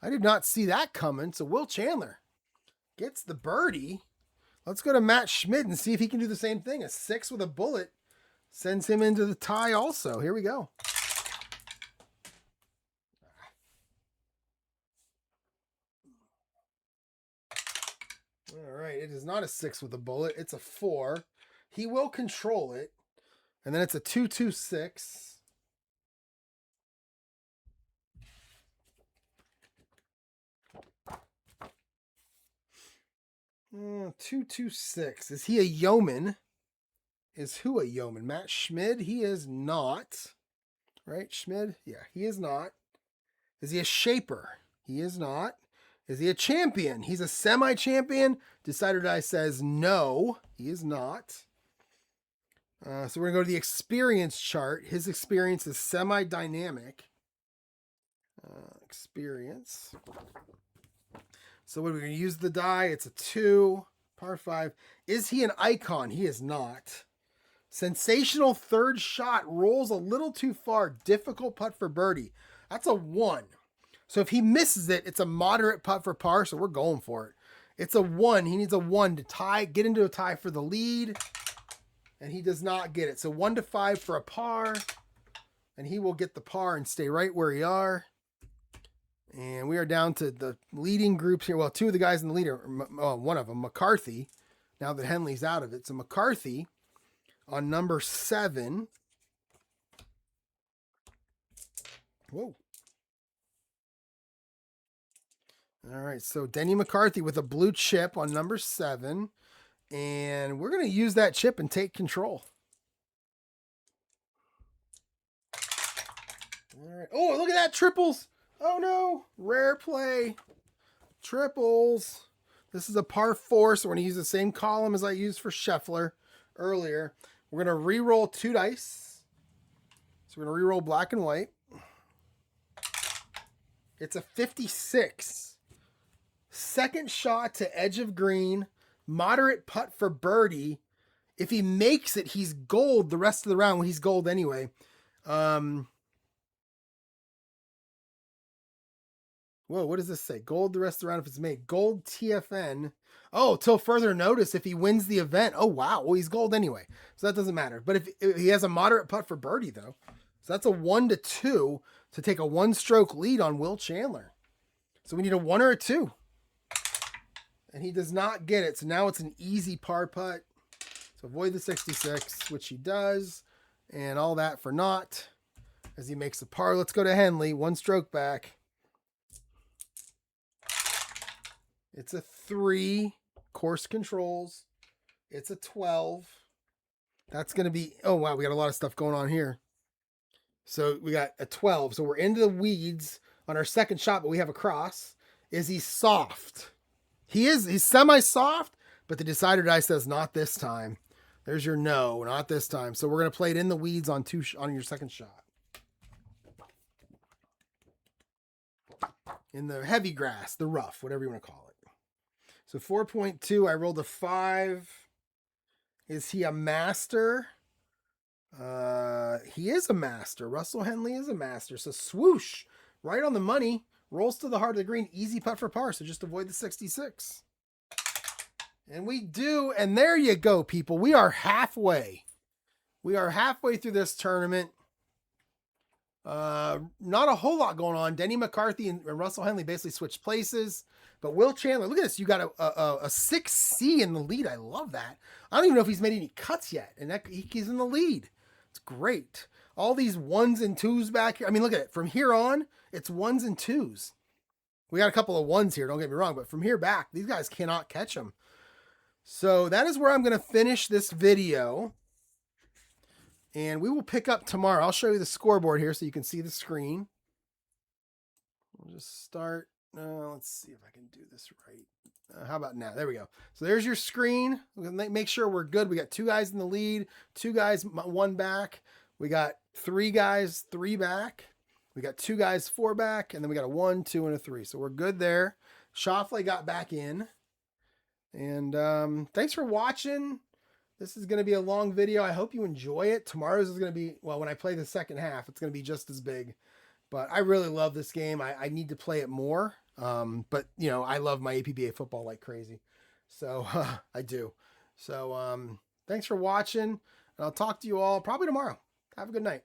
I did not see that coming. So Will Chandler gets the birdie. Let's go to Matt Schmidt and see if he can do the same thing. A 6 with a bullet sends him into the tie also. Here we go. All right, it is not a 6 with a bullet. It's a 4. He will control it. And then it's a 2-2-6. 2-2-6. Is he a yeoman? Is who a yeoman? Matt Schmid? He is not. Right, Schmid? Yeah, he is not. Is he a shaper? He is not. Is he a champion? He's a semi-champion. Decider Die says no, he is not. So we're going to go to the experience chart. His experience is semi-dynamic. Experience. So what are we going to use the die? It's a 2, par 5. Is he an icon? He is not. Sensational third shot, rolls a little too far. Difficult putt for birdie. That's a 1. So if he misses it, it's a moderate putt for par, so we're going for it. It's a 1. He needs a 1 to tie, get into a tie for the lead, and he does not get it. So 1-5 for a par, and he will get the par and stay right where we are. And we are down to the leading groups here. Well, 2 of the guys in the leader, one of them, McCarthy, now that Henley's out of it. So McCarthy on number 7. Whoa. All right, so Denny McCarthy with a blue chip on number 7. And we're going to use that chip and take control. All right. Oh, look at that, triples. Oh, no. Rare play. Triples. This is a par 4, so we're going to use the same column as I used for Scheffler earlier. We're going to re-roll 2 dice. So we're going to re-roll black and white. It's a 56. Second shot to edge of green. Moderate putt for birdie. If he makes it, he's gold the rest of the round. Well, he's gold anyway. Whoa, what does this say? Gold the rest of the round if it's made. Gold TFN. Oh, till further notice if he wins the event. Oh, wow. Well, he's gold anyway. So that doesn't matter. But if he has a moderate putt for birdie, though. So that's a 1-2 to take a 1-stroke lead on Will Chandler. So we need a 1 or a 2. And he does not get it. So now it's an easy par putt. So avoid the 66, which he does. And all that for naught as he makes a par. Let's go to Henley. 1 stroke back. It's a 3. Course controls. It's a 12. That's going to be... Oh, wow. We got a lot of stuff going on here. So we got a 12. So we're into the weeds on our second shot, but we have a cross. Is he soft? He's semi-soft, but the decider die says not this time. There's your no, not this time. So we're going to play it in the weeds on your second shot. In the heavy grass, the rough, whatever you want to call it. So 4.2, I rolled a 5. Is he a master? He is a master. Russell Henley is a master. So swoosh, right on the money. Rolls to the heart of the green. Easy putt for par, so just avoid the 66. And we do, and there you go, people. We are halfway. We are halfway through this tournament. Not a whole lot going on. Denny McCarthy and Russell Henley basically switched places. But Will Chandler, look at this. You got a 6C in the lead. I love that. I don't even know if he's made any cuts yet. And he's in the lead. It's great. All these 1s and 2s back here. I mean, look at it. From here on, it's 1s and 2s. We got a couple of 1s here, don't get me wrong. But from here back, these guys cannot catch them. So that is where I'm going to finish this video. And we will pick up tomorrow. I'll show you the scoreboard here so you can see the screen. We'll We'll just start. Let's see if I can do this right. How about now? There we go. So there's your screen. We're gonna make sure we're good. We got 2 guys in the lead, 2 guys, 1 back. We got 3 guys, 3 back. We got 2 guys, 4 back, and then we got a 1, 2, and a 3. So we're good there. Shoffley got back in. And thanks for watching. This is going to be a long video. I hope you enjoy it. Tomorrow's is going to be, well, when I play the second half, it's going to be just as big. But I really love this game. I need to play it more. But, you know, I love my APBA football like crazy. So I do. So thanks for watching. And I'll talk to you all probably tomorrow. Have a good night.